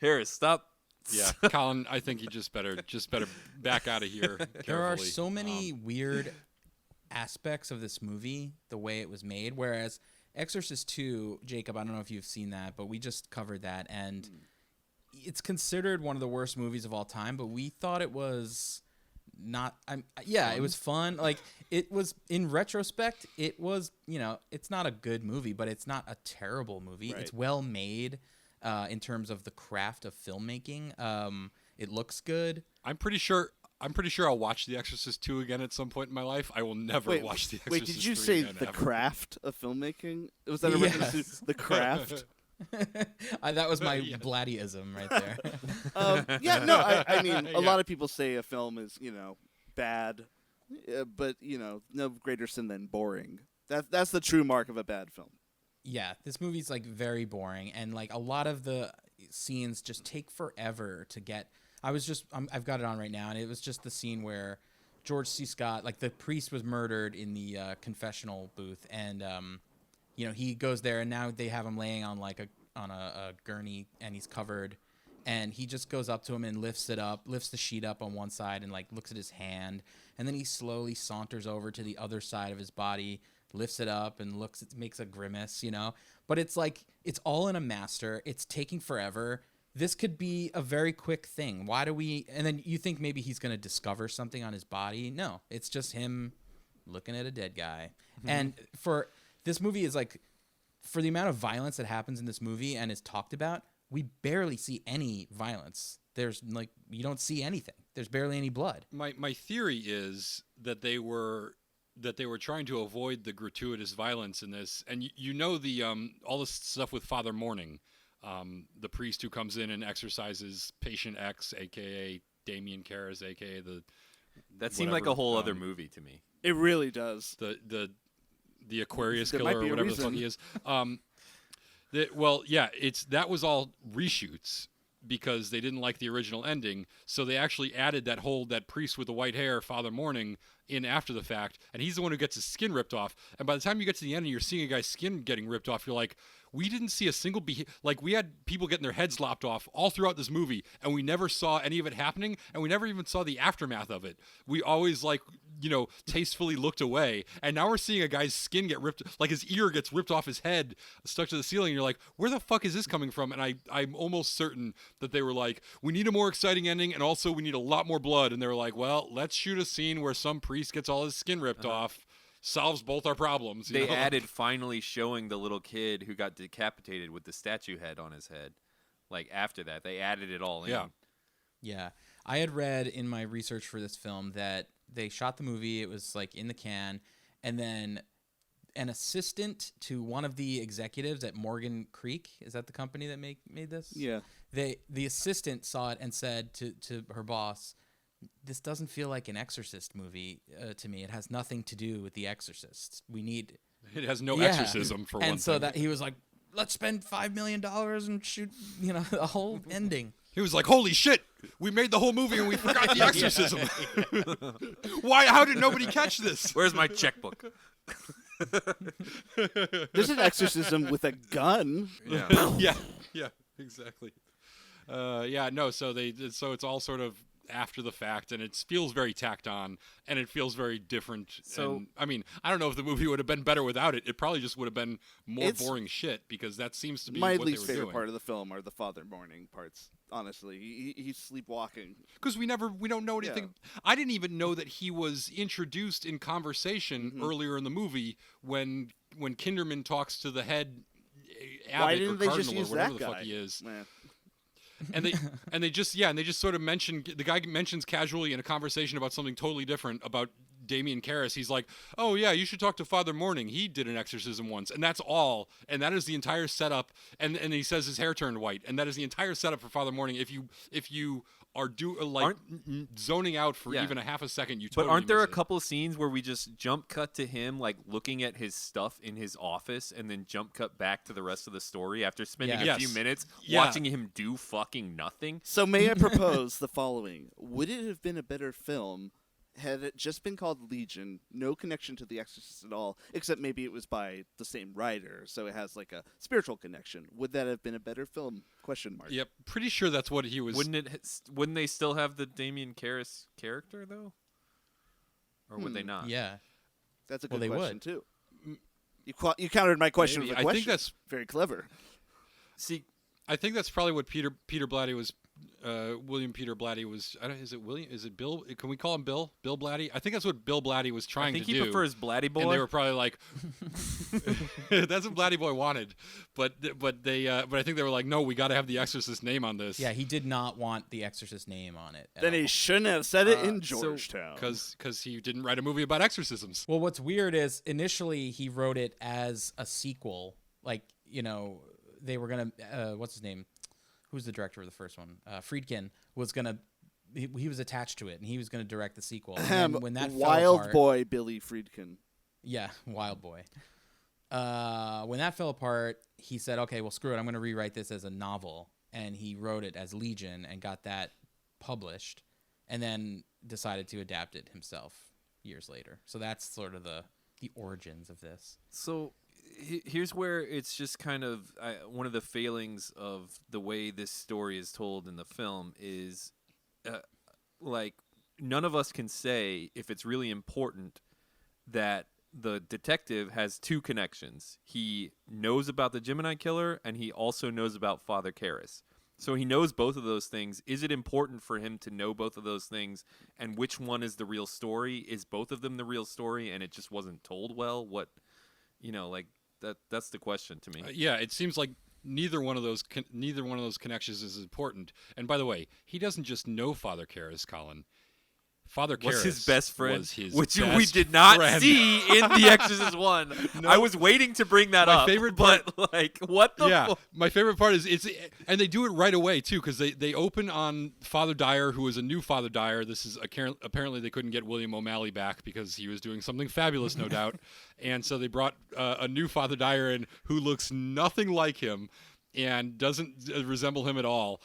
Harris, stop Yeah, Colin, I think you just better back out of here carefully. There are so many weird aspects of this movie, the way it was made, whereas Exorcist 2, Jacob, I don't know if you've seen that, but we just covered that, and it's considered one of the worst movies of all time, but we thought it was not it was fun. Like, it was, in retrospect, it was, it's not a good movie, but it's not a terrible movie. Right. It's well made in terms of the craft of filmmaking. It looks good. I'm pretty sure I'll watch The Exorcist 2 again at some point in my life. I will never watch The Exorcist 3 Wait, did you 3 say again, the ever. craft of filmmaking? Was that a reference to the craft? That was my Blattyism right there. I mean, a lot of people say a film is, bad, but, no greater sin than boring. That's the true mark of a bad film. Yeah, this movie's like very boring, and like a lot of the scenes just take forever to get. I've got it on right now, and it was just the scene where George C. Scott, like the priest, was murdered in the confessional booth, and he goes there, and now they have him laying on a gurney, and he's covered, and he just goes up to him and lifts the sheet up on one side, and like looks at his hand, and then he slowly saunters over to the other side of his body, lifts it up and makes a grimace, but it's like, it's all in a master. It's taking forever. This could be a very quick thing. And then you think maybe he's going to discover something on his body. No, it's just him looking at a dead guy. Mm-hmm. And this movie is like, for the amount of violence that happens in this movie and is talked about, we barely see any violence. There's you don't see anything. There's barely any blood. My theory is that they were trying to avoid the gratuitous violence in this, and the all this stuff with Father Mourning, the priest who comes in and exorcises patient X, aka Damien Karras, aka that seemed like a whole other movie to me. It really does. The Aquarius There killer, might be or a whatever the fuck he is. That was all reshoots because they didn't like the original ending, so they actually added that priest with the white hair, Father Mourning, in after the fact, and he's the one who gets his skin ripped off. And by the time you get to the end and you're seeing a guy's skin getting ripped off, you're like, we didn't see a single we had people getting their heads lopped off all throughout this movie, and we never saw any of it happening, and we never even saw the aftermath of it. We always tastefully looked away, and now we're seeing a guy's skin get ripped, like his ear gets ripped off his head, stuck to the ceiling, and you're like, where the fuck is this coming from? And I'm almost certain that they were like, we need a more exciting ending, and also we need a lot more blood, and they were like, well, let's shoot a scene where some priest gets all his skin ripped off. Solves both our problems. They added finally showing the little kid who got decapitated with the statue head on his head. Like, after that, they added it all in. Yeah. I had read in my research for this film that they shot the movie, it was like in the can, and then an assistant to one of the executives at Morgan Creek, is that the company that made this? Yeah. The assistant saw it and said to her boss, this doesn't feel like an Exorcist movie to me. It has nothing to do with The Exorcist. It has no exorcism for one thing. And so that he was like, let's spend $5 million and shoot, the whole ending. He was like, holy shit, we made the whole movie and we forgot the exorcism. Why? How did nobody catch this? Where's my checkbook? There's an exorcism with a gun. Yeah, exactly. So it's all sort of after the fact, and it feels very tacked on, and it feels very different. So, I don't know if the movie would have been better without it. It probably just would have been more boring shit, because that seems to be my what least they were favorite doing. part of the film are the Father Mourning parts. Honestly, he's sleepwalking. Because we don't know anything. Yeah. I didn't even know that he was introduced in conversation earlier in the movie when Kinderman talks to the head abbot Why didn't or they cardinal just or use whatever that the guy? fuck he is. Man. And they just sort of mention, the guy mentions casually in a conversation about something totally different about Damien Karras. He's like, oh yeah, you should talk to Father Mourning. He did an exorcism once. And that's all. And that is the entire setup. And he says his hair turned white. And that is the entire setup for Father Mourning. If you are zoning out for even a half a second, you totally But aren't there miss a couple of scenes where we just jump cut to him like looking at his stuff in his office, and then jump cut back to the rest of the story after spending a few minutes watching him do fucking nothing? So may I propose the following? Would it have been a better film had it just been called Legion, no connection to The Exorcist at all, except maybe it was by the same writer, so it has like a spiritual connection, would that have been a better film? Question mark. Yep, pretty sure that's what he was. Wouldn't they still have the Damien Karras character though? Or would they not? Yeah. That's a good they question would. too. You countered my question Maybe. with a I question. think that's very clever. See, I think that's probably what Peter Blatty was. William Peter Blatty was. I don't. Is it William? Is it Bill? Can we call him Bill? Bill Blatty? I think that's what Bill Blatty was trying I think to he do. prefers Blatty Boy. And they were probably like, "That's what Blatty Boy wanted," but I think they were like, "No, we got to have the Exorcist name on this." Yeah, he did not want the Exorcist name on it. Then he shouldn't have said it in so- Georgetown. because he didn't write a movie about exorcisms. Well, what's weird is initially he wrote it as a sequel. Like, they were going to, what's his name? Who's the director of the first one? Friedkin was going to, he was attached to it, and he was going to direct the sequel. And then when that Wild fell apart, boy Billy Friedkin. Yeah, Wild Boy. When that fell apart, he said, okay, well, screw it. I'm going to rewrite this as a novel. And he wrote it as Legion and got that published, and then decided to adapt it himself years later. So that's sort of the origins of this. So here's where it's just kind of one of the failings of the way this story is told in the film is like none of us can say if it's really important that the detective has two connections. He knows about the Gemini killer, and he also knows about Father Karras. So he knows both of those things. Is it important for him to know both of those things? And which one is the real story? Is both of them the real story, and it just wasn't told well? What, like that's the question to me. Yeah, it seems like neither one of those connections is important. And by the way, he doesn't just know Father Karras, Colin. Father Karras was his best friend, was his which best we did not friend. see in The Exorcist 1. I was waiting to bring that My up. favorite but like, what the? Yeah, fu- my favorite part is and they do it right away too, because they open on Father Dyer, who is a new Father Dyer. This is apparently they couldn't get William O'Malley back because he was doing something fabulous, no doubt, and so they brought a new Father Dyer in who looks nothing like him and doesn't resemble him at all.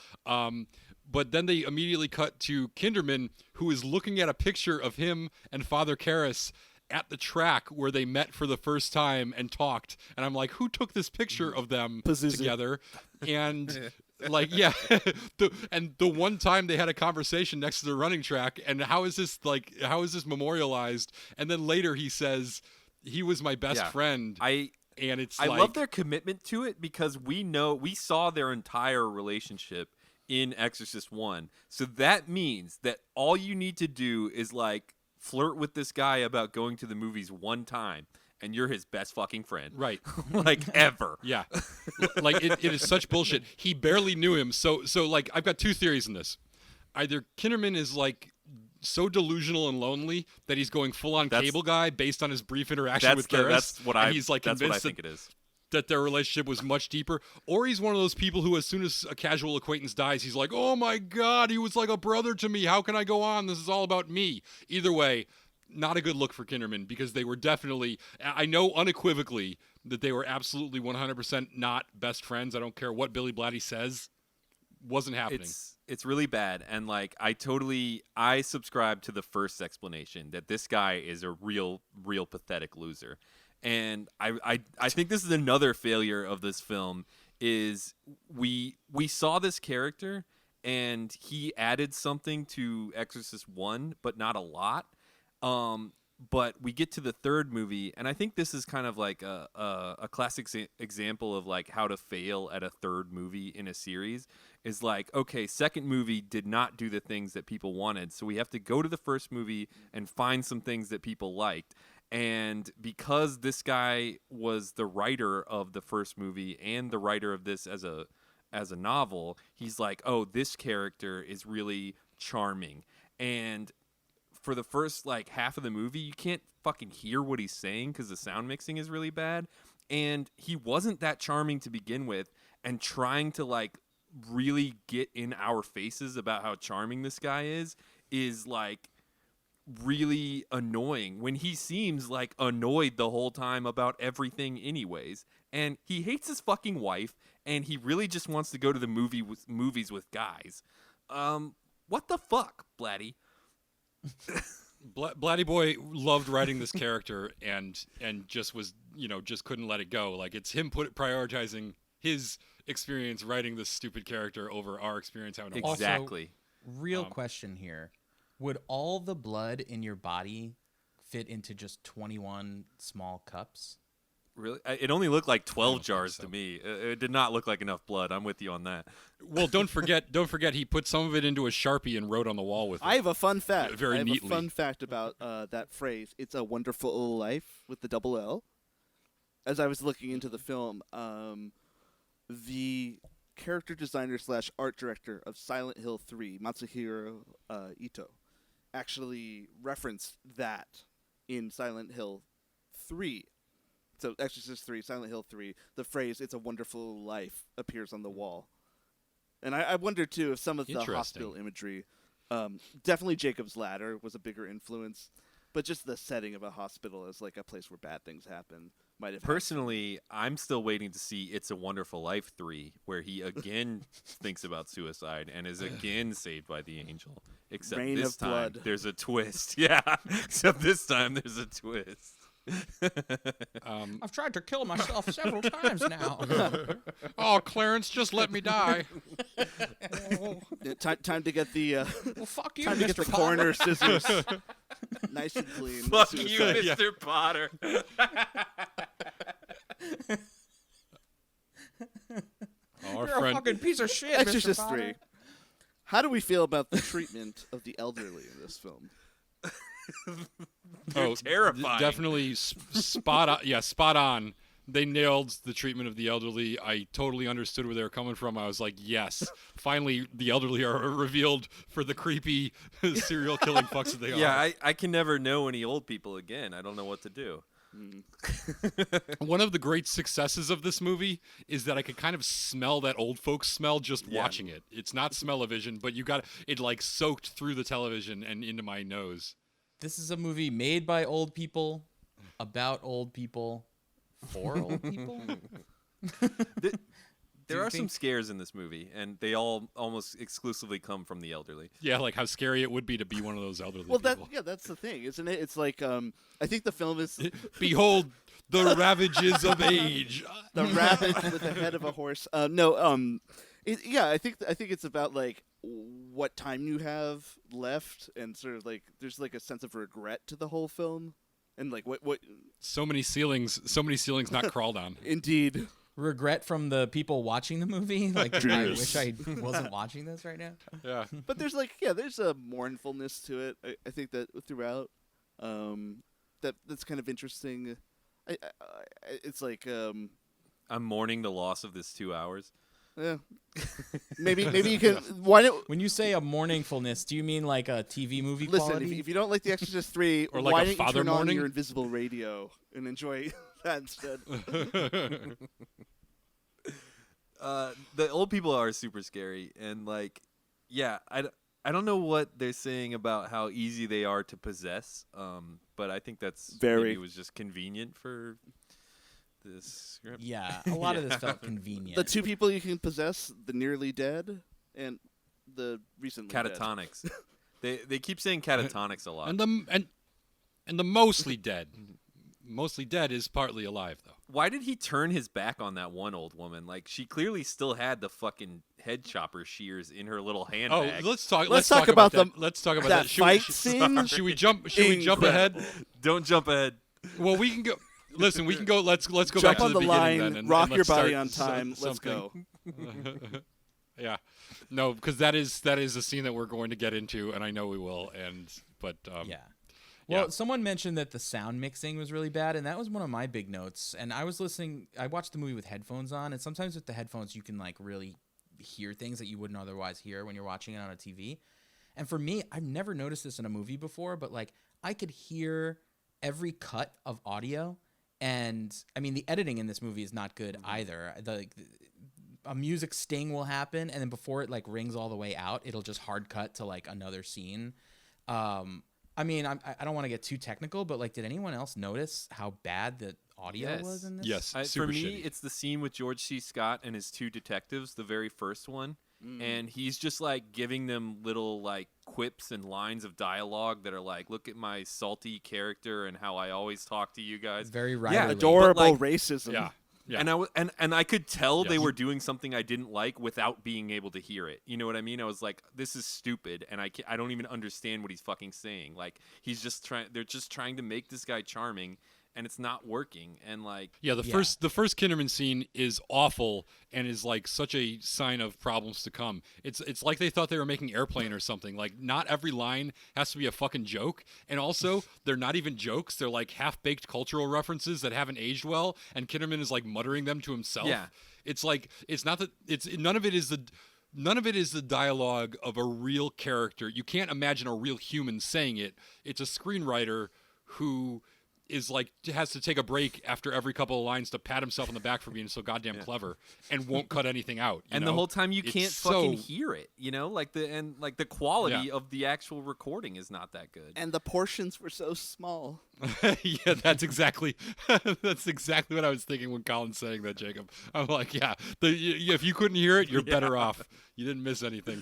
But then they immediately cut to Kinderman, who is looking at a picture of him and Father Karras at the track where they met for the first time and talked. And I'm like, who took this picture of them together? And like, yeah. the one time they had a conversation next to the running track, and how is this memorialized? And then later he says, he was my best friend. I love their commitment to it, because we saw their entire relationship in Exorcist 1. So that means that all you need to do is like flirt with this guy about going to the movies one time, and you're his best fucking friend. Right. Like ever. Yeah. Like it is such bullshit. He barely knew him. So like I've got two theories in this. Either Kinderman is like so delusional and lonely that he's going full on cable guy based on his brief interaction with Karras. That's what I convinced think it is. That their relationship was much deeper, or he's one of those people who, as soon as a casual acquaintance dies, he's like, oh my God, he was like a brother to me. How can I go on? This is all about me. Either way, not a good look for Kinderman, because they were definitely, I know unequivocally that they were absolutely 100% not best friends. I don't care what Billy Blatty says. Wasn't happening. It's really bad, and like I subscribe to the first explanation that this guy is a real pathetic loser. And I think this is another failure of this film is we saw this character, and he added something to Exorcist 1, but not a lot. But we get to the third movie, and I think this is kind of like a classic example of like how to fail at a third movie in a series. Is like, okay, second movie did not do the things that people wanted, so we have to go to the first movie and find some things that people liked. And because this guy was the writer of the first movie and the writer of this as a novel, he's like, oh, this character is really charming. And for the first like half of the movie, you can't fucking hear what he's saying because the sound mixing is really bad. And he wasn't that charming to begin with, and trying to like really get in our faces about how charming this guy is like really annoying when he seems like annoyed the whole time about everything anyways, and he hates his fucking wife, and he really just wants to go to the movies with guys. What the fuck, Blatty? Blatty Boy loved writing this character and just was, just couldn't let it go. Like, it's him prioritizing his experience writing this stupid character over our experience having to watch it. Exactly. Real question here. Would all the blood in your body fit into just 21 small cups? Really? It only looked like 12 think jars so. to me. It did not look like enough blood. I'm with you on that. Well, don't forget, he put some of it into a Sharpie and wrote on the wall with it. I have a fun fact. Very I have neatly. a fun fact about that phrase. It's a wonderful life with the double L. As I was looking into the film, the character designer / art director of Silent Hill 3, Matsuhiro Ito, actually referenced that in Silent Hill 3. So Exorcist 3, Silent Hill 3, the phrase "It's a wonderful life" appears on the wall. And I wonder, too, if some of the Interesting. hospital imagery, definitely Jacob's Ladder was a bigger influence, but just the setting of a hospital as like a place where bad things happen might have. Personally, I'm still waiting to see It's a Wonderful Life 3, where he again thinks about suicide and is again saved by the angel. Except Rain this of time, blood. there's a twist. Yeah, except this time, there's a twist. I've tried to kill myself several times now. Oh, Clarence, just let me die. Time to get the Well, fuck you, time to get Mr. the Potter. coroner scissors nice and clean. Fuck you, Suicide. Mr. Potter. Our You're a friend, fucking piece of shit, Mr. Exorcist Potter. 3. How do we feel about the treatment of the elderly in this film? Terrifying. Definitely spot on. Yeah, spot on. They nailed the treatment of the elderly. I totally understood where they were coming from. I was like, yes, finally the elderly are revealed for the creepy serial killing fucks that they are. Yeah, I can never know any old people again. I don't know what to do. One of the great successes of this movie is that I could kind of smell that old folks smell just watching it. It's not smell-o-vision, but you got it like soaked through the television and into my nose. This is a movie made by old people, about old people, for old people. There you are some think- scares in this movie, and they all almost exclusively come from the elderly. Yeah, like how scary it would be to be one of those elderly Well, people. that's the thing, isn't it? It's like I think the film is Behold the ravages of age. the rabbit with the head of a horse. I think it's about like what time you have left, and sort of like there's like a sense of regret to the whole film, and like what So many ceilings not crawled on. indeed. Regret from the people watching the movie. Like, I wish I wasn't watching this right now. Yeah. But there's there's a mournfulness to it. I think that throughout, that's kind of interesting. It's like I'm mourning the loss of this 2 hours. yeah. maybe you can. Why don't When you say a mourningfulness, do you mean like a TV movie listen? quality? If you don't like The Exorcist 3, Or like why a don't you father turn on mourning? your invisible radio and enjoy that instead? The old people are super scary, and like, yeah, I don't know what they're saying about how easy they are to possess, but I think that's Very. maybe it was just convenient for this script. Yeah, a lot of this felt convenient. The two people you can possess: the nearly dead and the recently dead. Catatonics. They keep saying catatonics a lot. And the mostly dead. Mostly dead is partly alive though. Why did he turn his back on that one old woman? Like, she clearly still had the fucking head chopper shears in her little handbag. Oh, let's talk about that. the- Let's talk about that that. fight scene. Should we jump ahead? Don't jump ahead. Well, we can go. Listen, we can go. Let's go Jump back to on the beginning line, then. And, rock and your let's body start on time. Let's something. go. Yeah, no, because that is a scene that we're going to get into, and I know we will. But Yeah. Well, Yeah. someone mentioned that the sound mixing was really bad, and that was one of my big notes. And I watched the movie with headphones on, and sometimes with the headphones you can like really hear things that you wouldn't otherwise hear when you're watching it on a TV. And for me, I've never noticed this in a movie before, but like I could hear every cut of audio, and I mean the editing in this movie is not good either. A music sting will happen, and then before it like rings all the way out, it'll just hard cut to like another scene. I mean, I don't want to get too technical, but like, did anyone else notice how bad the audio Yes. was in this? yes, For super me, shitty. it's the scene with George C. Scott and his two detectives, the very first one. And he's just like giving them little like quips and lines of dialogue that are like, look at my salty character and how I always talk to you guys. Very Yeah, writerly. Adorable like, racism. Yeah. Yeah. And I could tell they Yes. were doing something I didn't like without being able to hear it. You know what I mean? I was like, this is stupid, and I don't even understand what he's fucking saying. Like they're just trying to make this guy charming, and it's not working. And like, Yeah, the first Kinderman scene is awful and is like such a sign of problems to come. It's like they thought they were making Airplane or something. Like not every line has to be a fucking joke, and also they're not even jokes. They're like half-baked cultural references that haven't aged well, and Kinderman is like muttering them to himself. Yeah. It's like it's not that it's none of it is the dialogue of a real character. You can't imagine a real human saying it. It's a screenwriter who is like has to take a break after every couple of lines to pat himself on the back for being so goddamn clever and won't cut anything out. And know? the whole time you It's can't so- fucking hear it, you know? Like the quality Yeah. of the actual recording is not that good. And the portions were so small. Yeah, that's exactly what I was thinking when Colin's saying that, Jacob. I'm like, yeah, if you couldn't hear it, you're better off. You didn't miss anything.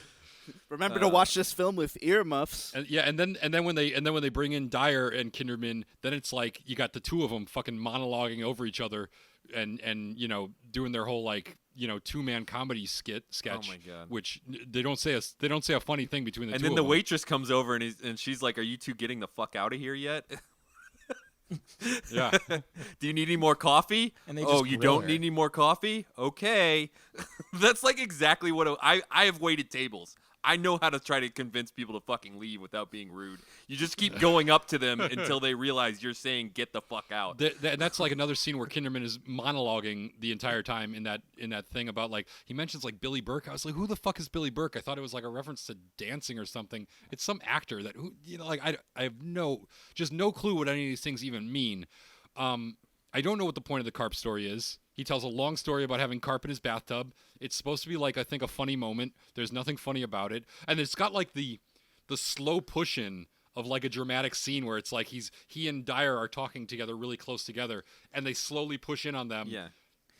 Remember to watch this film with earmuffs. And then when they bring in Dyer and Kinderman, then it's like you got the two of them fucking monologuing over each other and you know doing their whole like you know 2-man comedy sketch. Oh my God. Which they don't say a funny thing between the And two. then of the them. waitress comes over and she's like, "Are you two getting the fuck out of here yet?" Yeah. Do you need any more coffee? And they oh, just you grill don't her. need any more coffee? Okay. That's like exactly what I have waited tables. I know how to try to convince people to fucking leave without being rude. You just keep going up to them until they realize you're saying get the fuck out. That's like another scene where Kinderman is monologuing the entire time in that thing about like he mentions like Billy Burke. I was like, who the fuck is Billy Burke? I thought it was like a reference to dancing or something. It's some actor that who you know like I have no clue what any of these things even mean. I don't know what the point of the carp story is. He tells a long story about having carp in his bathtub. It's supposed to be like I think a funny moment. There's nothing funny about it, and it's got like the slow push in of like a dramatic scene where it's like he and Dyer are talking together really close together, and they slowly push in on them. Yeah.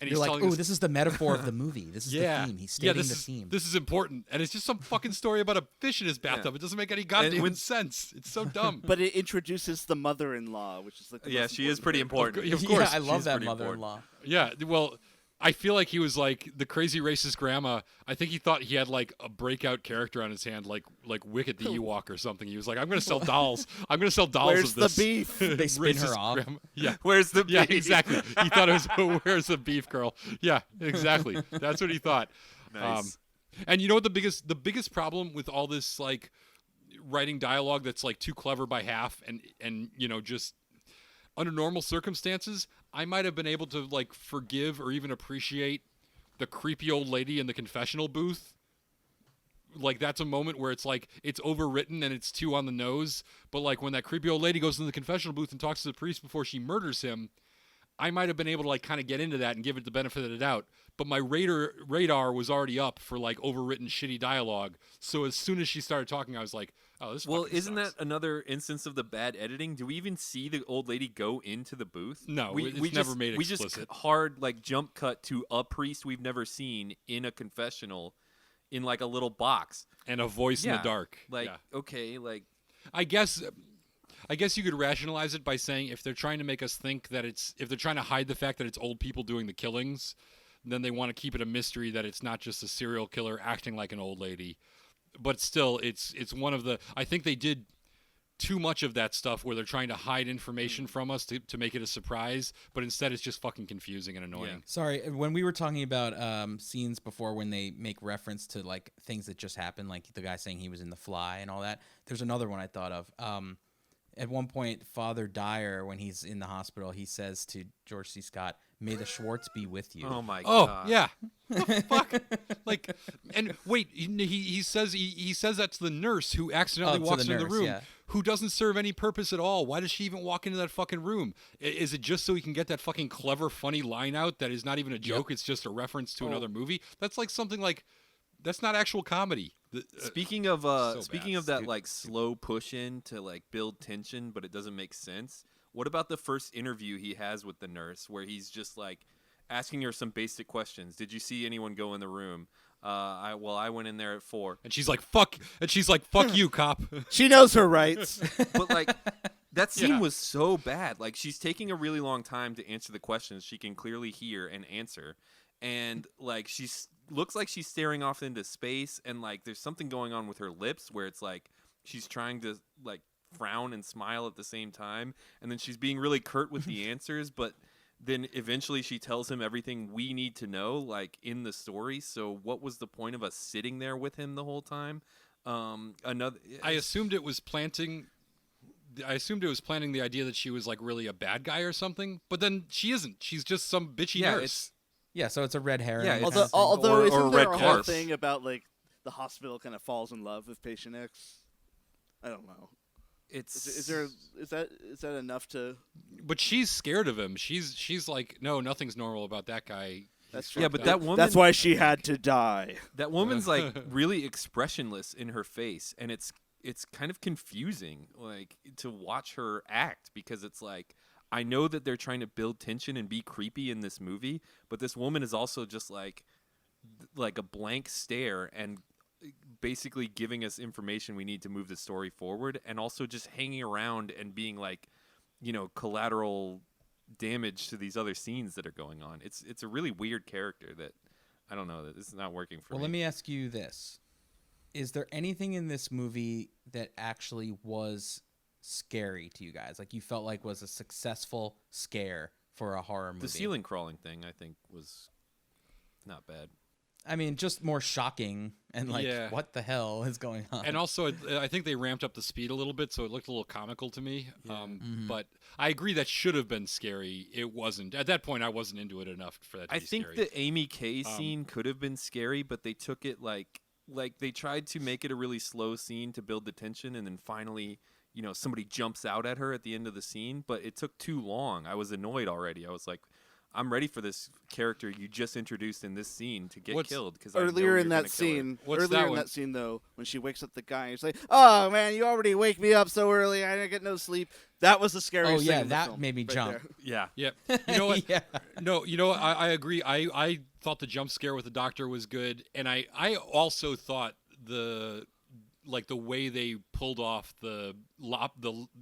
And You're he's like, telling oh, us, this is the metaphor of the movie. This is the theme. He's stating the theme. This is important, and it's just some fucking story about a fish in his bathtub. It doesn't make any goddamn sense. It's so dumb. But it introduces the mother-in-law, which is like the Yeah, most she is important pretty thing. important. Of course, yeah, I love she's that pretty important. mother-in-law. Yeah, well, I feel like he was like the crazy racist grandma. I think he thought he had like a breakout character on his hand, like Wicket the Ewok or something. He was like, I'm going to sell dolls. I'm going to sell dolls Where's of this. the beef? They spin her racist off. grandma. Yeah. Where's the Yeah, beef? exactly. He thought it was, where's the beef, girl? Yeah, exactly. That's what he thought. Nice. And you know what the biggest problem with all this like writing dialogue that's like too clever by half and you know just under normal circumstances, I might have been able to like forgive or even appreciate the creepy old lady in the confessional booth. Like that's a moment where it's like it's overwritten and it's too on the nose, but like when that creepy old lady goes in the confessional booth and talks to the priest before she murders him, I might have been able to like kind of get into that and give it the benefit of the doubt. But my radar was already up for like overwritten shitty dialogue. So as soon as she started talking, I was like, oh, this Well, fucking isn't sucks. that another instance of the bad editing? Do we even see the old lady go into the booth? No, it's we never just, made We just explicit. hard like jump cut to a priest we've never seen in a confessional, in like a little box. And a voice in Yeah, the dark. Like Yeah. okay, like I guess you could rationalize it by saying if they're trying to make us think that if they're trying to hide the fact that it's old people doing the killings, then they want to keep it a mystery that it's not just a serial killer acting like an old lady. But still, it's one of the. I think they did too much of that stuff where they're trying to hide information from us to make it a surprise, but instead it's just fucking confusing and annoying. Yeah. Sorry, when we were talking about scenes before when they make reference to like things that just happened, like the guy saying he was in The Fly and all that, there's another one I thought of. At one point, Father Dyer, when he's in the hospital, he says to George C. Scott, "May the Schwartz be with you." oh my Oh god. yeah, what the fuck? Like, and wait, he says that to the nurse who accidentally to walks the into the nurse, room, yeah. who doesn't serve any purpose at all. Why does she even walk into that fucking room? Is it just so he can get that fucking clever, funny line out that is not even a joke? It's just a reference to another movie. That's like something like that's not actual comedy. Speaking of so speaking bad. of that Dude. like slow push in to like build tension, but it doesn't make sense. What about the first interview he has with the nurse, where he's just like asking her some basic questions? Did you see anyone go in the room? I went in there at 4. And she's like, fuck. And she's like, fuck you, cop. She knows her rights. But like that scene Yeah. was so bad. Like she's taking a really long time to answer the questions she can clearly hear and answer. And like looks like she's staring off into space, and like there's something going on with her lips where it's like she's trying to like frown and smile at the same time, and then she's being really curt with the answers, but then eventually she tells him everything we need to know, like in the story. So what was the point of us sitting there with him the whole time? I assumed it was planting the idea that she was like really a bad guy or something, but then she isn't. She's just some bitchy nurse. Yeah, so it's a red herring. Yeah, kind of thing. Although Or isn't red there a whole carp. thing about like the hospital kind of falls in love with patient X? I don't know. Is that enough to? But she's scared of him. She's like, no, nothing's normal about that guy. That's true. Yeah, but that woman. That's why she had to die. That woman's like really expressionless in her face, and it's kind of confusing, like to watch her act, because it's like I know that they're trying to build tension and be creepy in this movie, but this woman is also just like a blank stare and basically giving us information we need to move the story forward, and also just hanging around and being like, collateral damage to these other scenes that are going on. It's a really weird character that I don't know, that this is not working for me. Well, let me ask you this. Is there anything in this movie that actually was scary to you guys? Like you felt like was a successful scare for a horror movie? The ceiling crawling thing, I think, was not bad. I mean, just more shocking and like, Yeah. what the hell is going on? And also, I think they ramped up the speed a little bit, so it looked a little comical to me. But I agree that should have been scary. It wasn't. At that point, I wasn't into it enough for that to I be think scary. the Amy Kay scene could have been scary, but they took it like they tried to make it a really slow scene to build the tension, and then finally, somebody jumps out at her at the end of the scene, but it took too long. I was annoyed already. I was like, I'm ready for this character you just introduced in this scene to get killed. Because Earlier in that scene, though, when she wakes up the guy, and she's like, "Oh man, you already wake me up so early. I didn't get no sleep." That was the scariest. Oh thing yeah, in the that film, made me right jump. there. Yeah. Yeah. You know what? Yeah. No, I agree. I thought the jump scare with the doctor was good, and I also thought the way they pulled off the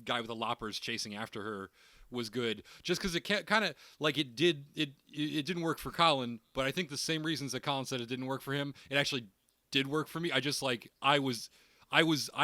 guy with the loppers chasing after her was good, just because it kind of like it didn't work for Colin, but I think the same reasons that Colin said it didn't work for him, it actually did work for me. I just I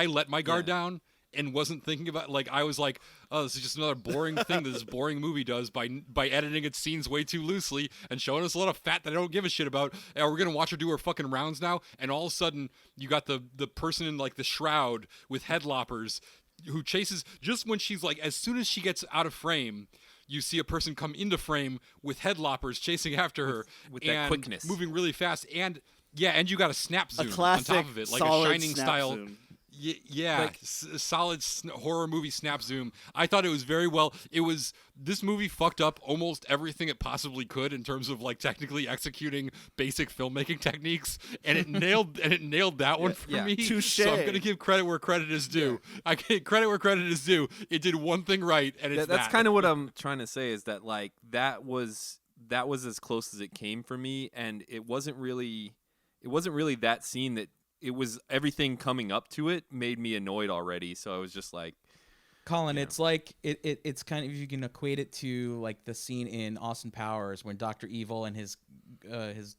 let my guard down and wasn't thinking about, like, I was like, oh, this is just another boring thing that this boring movie does by editing its scenes way too loosely and showing us a lot of fat that I don't give a shit about. And we're gonna watch her do her fucking rounds now, and all of a sudden you got the person in like the shroud with headloppers who chases just when she's like, as soon as she gets out of frame, you see a person come into frame with headloppers chasing after her with that and quickness, moving really fast, and you got a snap zoom A classic, on top of it, like a solid Shining snap style. zoom. Solid horror movie snap zoom. I thought it was very well. This movie fucked up almost everything it possibly could in terms of like technically executing basic filmmaking techniques, and it nailed that one for me. Touche. So I'm gonna give credit where credit is due. I give credit where credit is due. It did one thing right, and it's that's kind of what I'm trying to say, is that like that was as close as it came for me, and it wasn't really that scene that. It was everything coming up to it made me annoyed already, so I was just like, Colin, it's like it's kind of, if you can equate it to like the scene in Austin Powers when Dr. Evil and his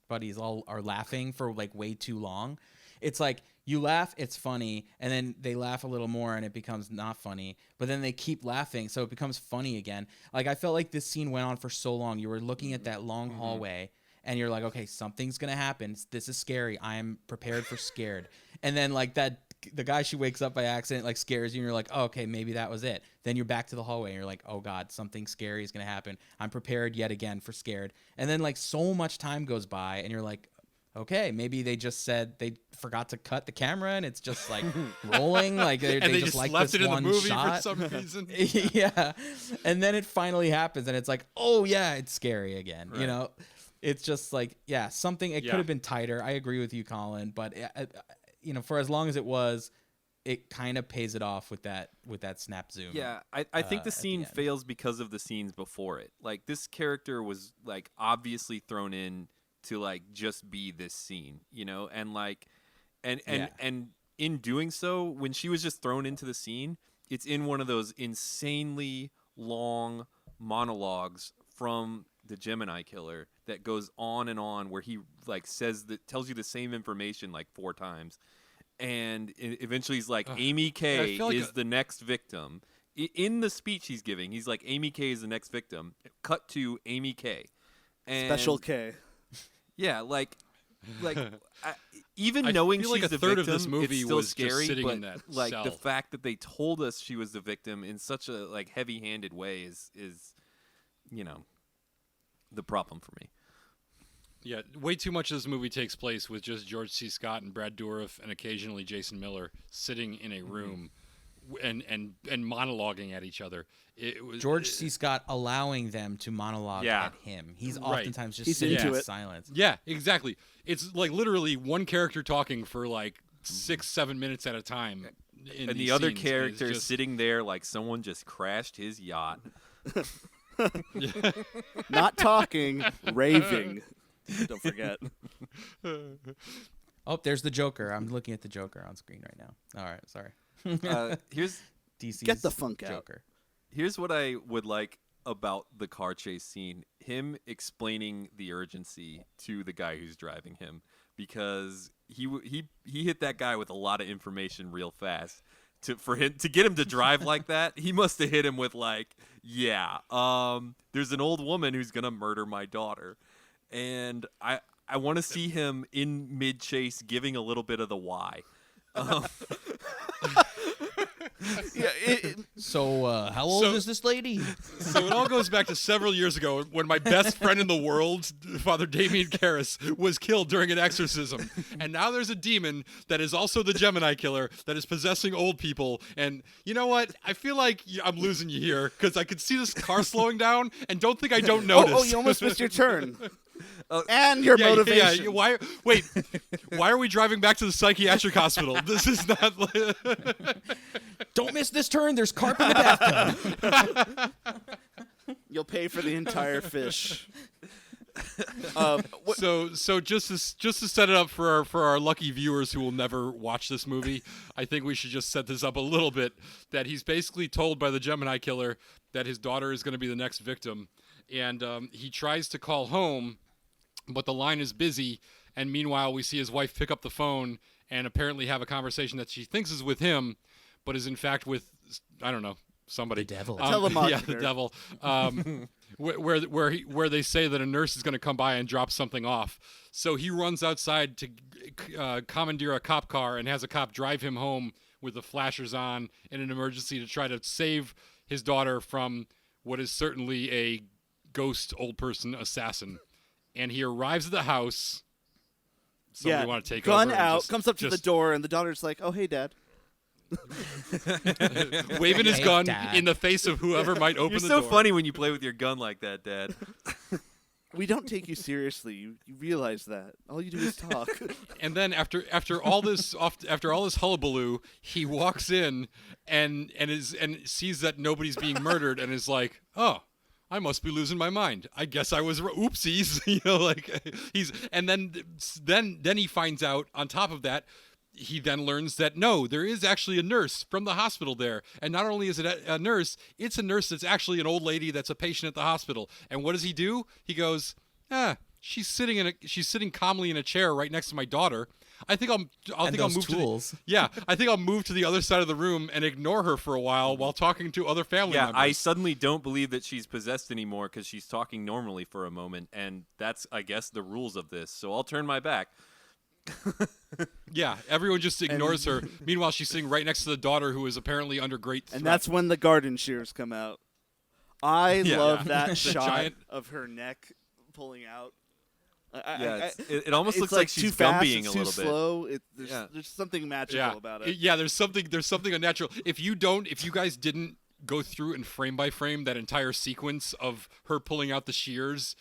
buddies all are laughing for like way too long. It's like you laugh, it's funny, and then they laugh a little more and it becomes not funny, but then they keep laughing, so it becomes funny again. Like I felt like this scene went on for so long. You were looking at that long hallway. And you're like, okay, something's going to happen. This is scary. I am prepared for scared. And then like the guy she wakes up by accident like scares you, and you're like, oh, okay, maybe that was it. Then you're back to the hallway and you're like, oh God, something scary is going to happen. I'm prepared yet again for scared. And then like so much time goes by and you're like, okay, maybe they just said they forgot to cut the camera and it's just like rolling. Like they just like left this it in one the movie shot for some reason. Yeah. And then it finally happens and it's like, oh yeah, it's scary again. Right. You know? It's just like, yeah, something. It could have been tighter. I agree with you, Colin. But for as long as it was, it kind of pays it off with that snap zoom. yeah, I think the scene fails because of the scenes before it. Like this character was like obviously thrown in to like just be this scene, you know, and like, and Yeah. and in doing so, when she was just thrown into the scene, it's in one of those insanely long monologues from the Gemini killer that goes on and on, where he like tells you the same information like 4 times, and eventually he's like, Amy K feel like is the next victim. In the speech he's giving, he's like, Amy K is the next victim. Cut to Amy K. And Special K. yeah, even I knowing feel she's like a the third victim, of this movie it's still was just scary. sitting but in that like the cell. fact that they told us she was the victim in such a like heavy-handed way is you know, the problem for me. Yeah, way too much of this movie takes place with just George C. Scott and Brad Dourif and occasionally Jason Miller sitting in a room and monologuing at each other. It was George C. Scott allowing them to monologue Yeah. at him. He's Right. oftentimes just He's sitting into in it. silence. Yeah, exactly. It's like literally one character talking for like 6-7 minutes at a time. In And these the other scenes, and it's character just- sitting there like someone just crashed his yacht. Not talking, raving. Don't forget. Oh, there's the Joker. I'm looking at the Joker on screen right now. All right, sorry. Here's DC's Get the funk out. Joker. Here's what I would like about the car chase scene: him explaining the urgency to the guy who's driving him, because he hit that guy with a lot of information real fast. To get him to drive like that, he must have hit him with like, yeah, there's an old woman who's gonna murder my daughter, and I want to see him in mid chase giving a little bit of the why. Yeah, So, how old So- is this lady? So it all goes back to several years ago when my best friend in the world, Father Damien Karras, was killed during an exorcism. And now there's a demon that is also the Gemini killer that is possessing old people. And you know what? I feel like I'm losing you here because I could see this car slowing down and don't think I don't notice. Oh, you almost missed your turn. And your motivation. Yeah, why? Wait, why are we driving back to the psychiatric hospital? This is not. Don't miss this turn. There's carp in the bathtub. You'll pay for the entire fish. So just to set it up for our lucky viewers who will never watch this movie, I think we should just set this up a little bit. That he's basically told by the Gemini killer that his daughter is going to be the next victim, and he tries to call home, but the line is busy. And meanwhile, we see his wife pick up the phone and apparently have a conversation that she thinks is with him, but is in fact with, I don't know, somebody. The devil. Telemarketer. Yeah, the devil. Where they say that a nurse is going to come by and drop something off. So he runs outside to commandeer a cop car and has a cop drive him home with the flashers on in an emergency to try to save his daughter from what is certainly a ghost old person assassin. And he arrives at the house. Somebody want to take gun over and out, just- comes up to the just door, and the daughter's like, "Oh, hey, Dad." waving his Hey, gun Dad. in the face of whoever might open You're the so door. funny when you play with your gun like that, Dad. We don't take you seriously. You realize that. All you do is talk. And then after all this hullabaloo, he walks in and sees that nobody's being murdered and is like, "Oh, I must be losing my mind. I guess I was oopsies." Then he finds out on top of that. He then learns that no, there is actually a nurse from the hospital there. And not only is it a nurse, it's a nurse that's actually an old lady that's a patient at the hospital. And what does he do? He goes, she's sitting calmly in a chair right next to my daughter. I think I'll those move tools. I think I'll move to the other side of the room and ignore her for a while talking to other family Yeah, members. I suddenly don't believe that she's possessed anymore because she's talking normally for a moment, and that's, I guess, the rules of this. So I'll turn my back. Yeah, everyone just ignores her. Meanwhile, she's sitting right next to the daughter who is apparently under great threat. And that's when the garden shears come out. I love that The shot giant- of her neck pulling out. It almost it's looks like like she's too fast, Gumbying it's a too little bit. slow. There's, Yeah. there's something magical about it. Yeah, there's something unnatural. If you guys didn't go through and frame by frame that entire sequence of her pulling out the shears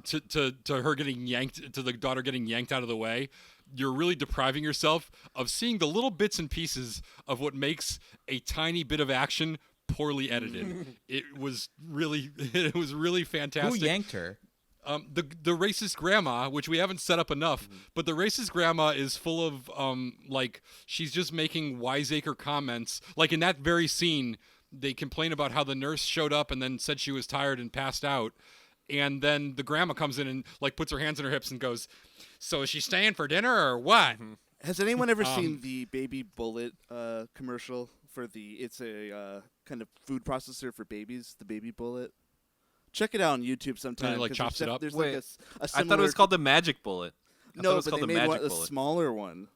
to her getting yanked, to the daughter getting yanked out of the way, you're really depriving yourself of seeing the little bits and pieces of what makes a tiny bit of action poorly edited. It was really fantastic. Who yanked her? the racist grandma, which we haven't set up enough, but the racist grandma is full of like she's just making wiseacre comments. Like in that very scene, they complain about how the nurse showed up and then said she was tired and passed out, and then the grandma comes in and like puts her hands on her hips and goes, "So is she staying for dinner or what?" Has anyone ever seen the Baby Bullet commercial for it's a kind of food processor for babies, the Baby Bullet? Check it out on YouTube sometime. And it, like, chops it up? There's Wait, like a I similar... thought it was called the Magic Bullet. I thought it No, was but called they the made Magic a Bullet. smaller one.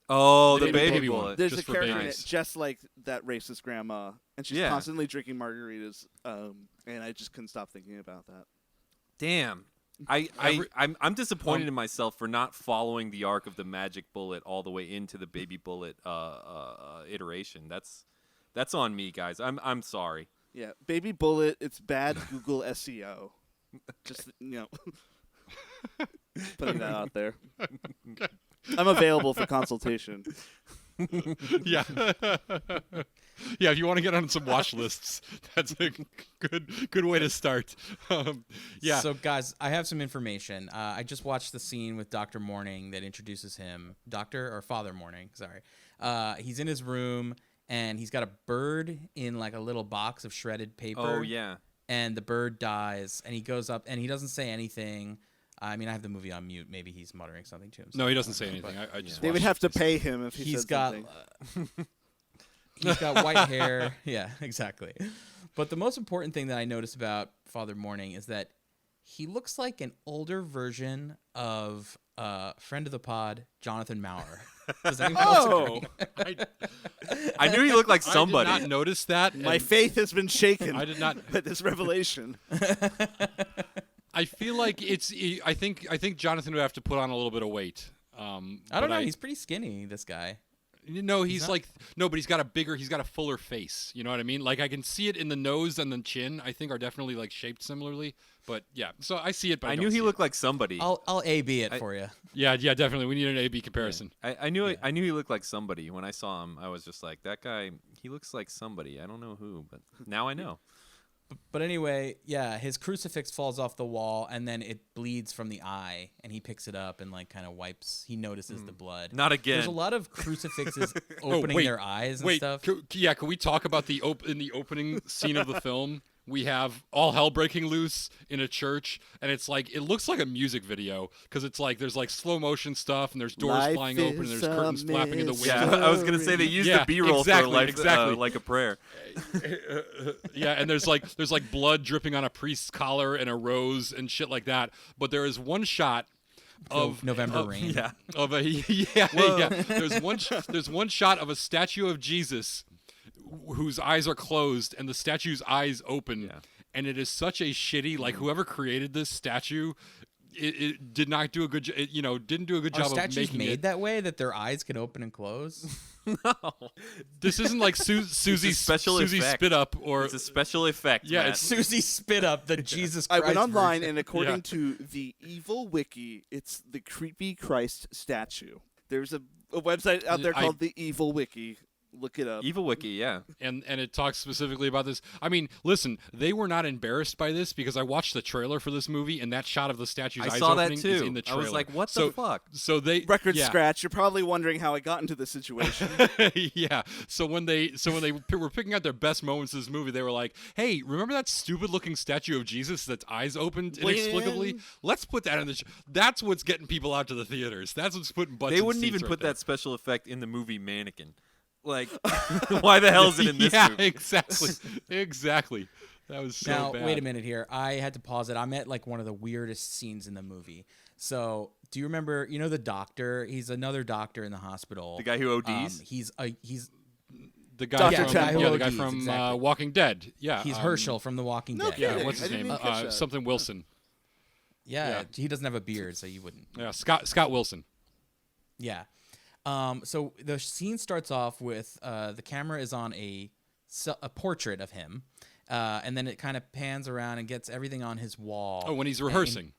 Oh, The the baby baby one. bullet. There's Just a for character in babies. it just like that racist grandma, and she's Yeah. constantly drinking margaritas. And I just couldn't stop thinking about that. Damn. I'm disappointed in myself for not following the arc of the Magic Bullet all the way into the Baby Bullet iteration. That's on me, guys. I'm sorry. Yeah, Baby Bullet. It's bad Google SEO. Just putting that out there. I'm available for consultation. Yeah. Yeah, if you want to get on some watch lists, that's a good way to start. Yeah. So, guys, I have some information. I just watched the scene with Dr. Morning that introduces him. Father Morning, sorry. He's in his room, and he's got a bird in, like, a little box of shredded paper. Oh, yeah. And the bird dies, and he goes up, and he doesn't say anything. I mean, I have the movie on mute. Maybe he's muttering something to himself. No, he doesn't say anything. I just They would watched have to it. pay him if he He's said got something. he's got white hair. Yeah, exactly. But the most important thing that I noticed about Father Morning is that he looks like an older version of friend of the pod, Jonathan Maurer. Does anyone else agree? I knew he looked like I somebody. did not notice that. My and faith has been shaken. I did not. At this revelation. I feel like I think Jonathan would have to put on a little bit of weight. I don't know. He's pretty skinny, this guy. No, he's like but he's got a fuller face. You know what I mean? Like I can see it in the nose and the chin. I think are definitely like shaped similarly. But yeah, so I see it. But I I knew don't he see looked it. like somebody. I'll A/B it for you. Yeah, definitely. We need an A/B comparison. I knew it. I knew he looked like somebody. When I saw him, I was just like, that guy. He looks like somebody. I don't know who, but now I know. But anyway, yeah, his crucifix falls off the wall, and then it bleeds from the eye, and he picks it up and like kind of wipes. He notices the blood. Not again. There's a lot of crucifixes opening wait, their eyes and Wait, stuff. can we talk about in the opening scene of the film? We have all hell breaking loose in a church, and it looks like a music video because it's like there's like slow motion stuff, and there's doors Life flying open, and is there's curtains a flapping in the wind. Yeah, I was gonna say they used Yeah, the B-roll exactly, for life, exactly. like a prayer. Yeah, and there's like blood dripping on a priest's collar and a rose and shit like that. But there is one shot of November Rain. Yeah. of a yeah. There's one shot of a statue of Jesus whose eyes are closed and the statue's eyes open. Yeah. And it is such a shitty, like whoever created this statue, it did not do a good, didn't do a good Are job of statues making made it. that way that their eyes can open and close? This isn't like Susie's special effect. spit up or It's a special effect. Yeah, Matt. it's Susie spit up the Jesus I Christ went online, version. and according Yeah. to the Evil Wiki, it's the creepy Christ statue. There's a website out there called the Evil Wiki. Look it up. Evil Wiki, yeah. and it talks specifically about this. I mean, listen, they were not embarrassed by this because I watched the trailer for this movie, and that shot of the statue's I eyes saw that opening is too. in the I trailer. was like, what so, the fuck? So they Record yeah. scratch. You're probably wondering how I got into this situation. Yeah. So when they were picking out their best moments of this movie, they were like, "Hey, remember that stupid-looking statue of Jesus that's eyes opened inexplicably? Let's put that in the." That's what's getting people out to the theaters. That's what's putting butts. They in wouldn't seats even right put there. that special effect in the movie Mannequin. Like, why the hell is it in this yeah, movie? exactly. That was so Now, bad. wait a minute here. I had to pause it. I'm at like one of the weirdest scenes in the movie. So, do you remember, the doctor? He's another doctor in the hospital. The guy who ODs? He's The guy Dr. from Temple. the guy ODs, from exactly. Walking Dead. Yeah, he's Herschel from The Walking no Dead. kidding. Yeah, what's his I didn't name? even catch that. Something Wilson. Yeah, he doesn't have a beard, so you wouldn't. Yeah, Scott Wilson. Yeah. So the scene starts off with the camera is on a portrait of him, and then it kind of pans around and gets everything on his wall. Oh, when he's And- rehearsing.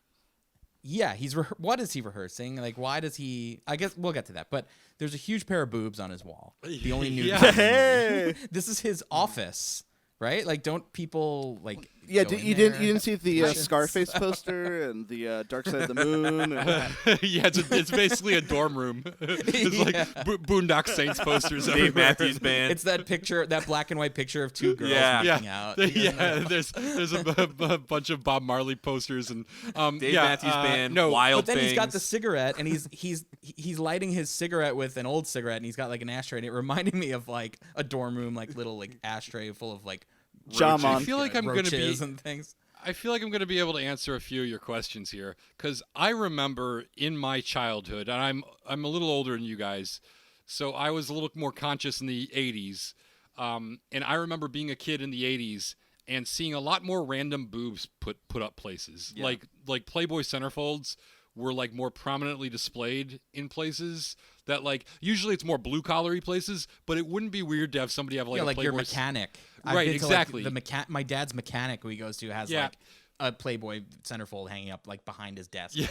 Yeah, what is he rehearsing? Like, why does he? I guess we'll get to that. But there's a huge pair of boobs on his wall. The only new. Yeah. Hey! This is his office. right? Like, don't people like? Yeah, go in you there? didn't see the Questions? Scarface poster and the Dark Side of the Moon. And Yeah, it's basically a dorm room. It's like Boondock Saints posters Dave everywhere. Matthews Band. It's that picture, that black and white picture of two girls Yeah. making out. Yeah, there's a bunch of Bob Marley posters and Dave Matthews Band, No, Wild But then he's got the Things. cigarette, and he's lighting his cigarette with an old cigarette, and he's got like an ashtray, and it reminded me of like a dorm room, like little like ashtray full of like Jamon. I feel like I'm gonna roaches be. and things. I feel like I'm going to be able to answer a few of your questions here because I remember in my childhood, and I'm a little older than you guys, so I was a little more conscious in the 80s, and I remember being a kid in the 80s and seeing a lot more random boobs put up places, Yeah. like Playboy centerfolds were like more prominently displayed in places that like usually it's more blue collary places, but it wouldn't be weird to have somebody have like Yeah, a like your Playboy mechanic. Right, I've been exactly. To, like, my dad's mechanic who he goes to has Yeah. like a Playboy centerfold hanging up like behind his desk. Yeah.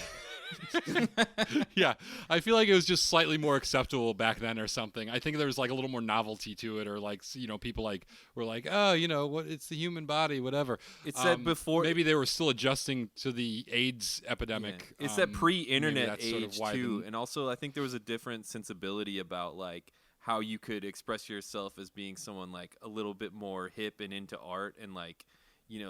Yeah, I feel like it was just slightly more acceptable back then or something. I think there was like a little more novelty to it, or like people like were like, oh, what, it's the human body, whatever. It said before maybe they were still adjusting to the AIDS epidemic. It's that maybe pre-internet that's sort of age why too, the- and also I think there was a different sensibility about like how you could express yourself as being someone like a little bit more hip and into art, and like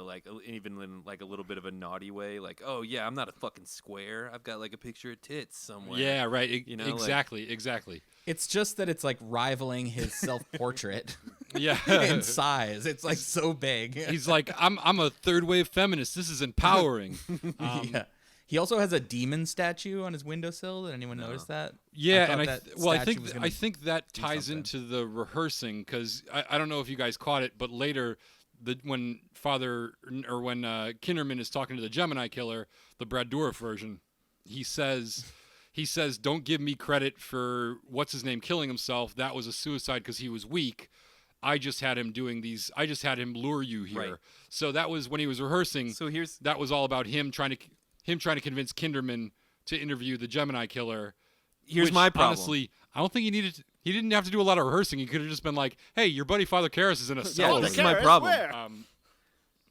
like even in like a little bit of a naughty way, like, oh yeah, I'm not a fucking square. I've got like a picture of tits somewhere. Yeah, right. Like- Exactly. It's just that it's like rivaling his self-portrait Yeah. in size. It's like so big. He's like, I'm a third wave feminist. This is empowering. Yeah. He also has a demon statue on his windowsill. Did anyone notice that? Yeah, thought and that I statue was gonna think that ties something. into the rehearsing because I don't know if you guys caught it, but later when Kinderman is talking to the Gemini killer, the Brad Dourif version, he says, don't give me credit for what's his name killing himself. That was a suicide because he was weak. I just had him lure you here. Right. So that was when he was rehearsing. So here's That was all about him trying to convince Kinderman to interview the Gemini killer. Here's which, my problem. Honestly, I don't think he didn't have to do a lot of rehearsing. He could have just been like, "Hey, your buddy Father Karras is in a cell." this with is me." my Karras, problem. where?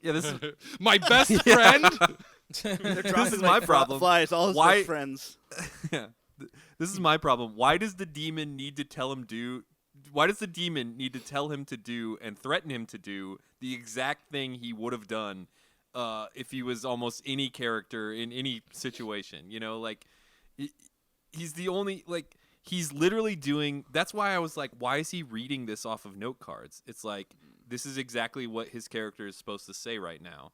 Yeah, this is My best friend. They're dropping is my like problem. flies, all his Why- best friends. yeah. This is my problem. Why does the demon need to tell him Why does the demon need to tell him to do and threaten him to do the exact thing he would have done if he was almost any character in any situation? Like he's the only like he's literally doing. That's why I was like, why is he reading this off of note cards? It's like this is exactly what his character is supposed to say right now.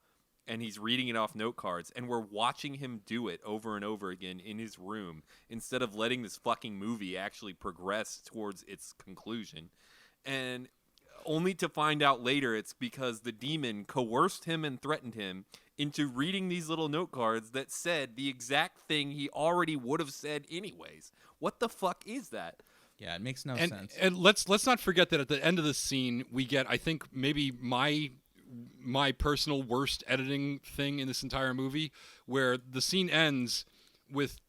And he's reading it off note cards, and we're watching him do it over and over again in his room instead of letting this fucking movie actually progress towards its conclusion. And only to find out later it's because the demon coerced him and threatened him into reading these little note cards that said the exact thing he already would have said anyways. What the fuck is that? Yeah, it makes no and sense. and let's not forget that at the end of the scene we get, I think, maybe my personal worst editing thing in this entire movie, where the scene ends with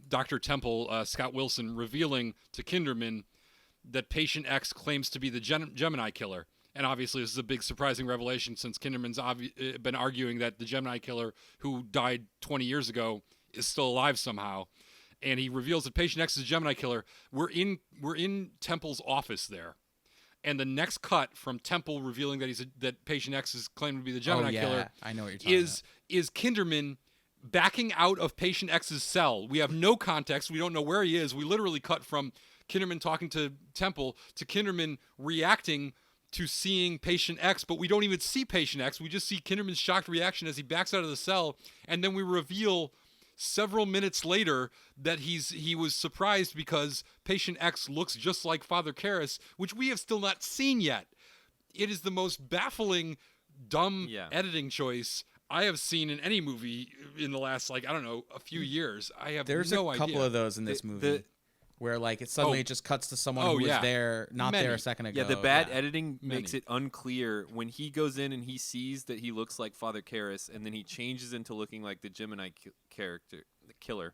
Dr. Temple, Scott Wilson, revealing to Kinderman that Patient X claims to be the Gemini killer. And obviously this is a big surprising revelation since Kinderman's been arguing that the Gemini killer who died 20 years ago is still alive somehow. And he reveals that Patient X is the Gemini killer. We're in Temple's office there. And the next cut from Temple revealing that Patient X is claimed to be the Gemini killer I know what you're talking about. is Kinderman backing out of Patient X's cell. We have no context. We don't know where he is. We literally cut from Kinderman talking to Temple to Kinderman reacting to seeing Patient X, but we don't even see Patient X. We just see Kinderman's shocked reaction as he backs out of the cell, and then we reveal several minutes later that he was surprised because Patient X looks just like Father Karras, which we have still not seen yet. It is the most baffling, dumb editing choice I have seen in any movie in the last, a few years. I have There's no a idea. couple of those in this movie where it suddenly just cuts to someone who was there, not there a second ago. Yeah, the bad editing makes it unclear when he goes in and he sees that he looks like Father Karras, and then he changes into looking like the Gemini killer.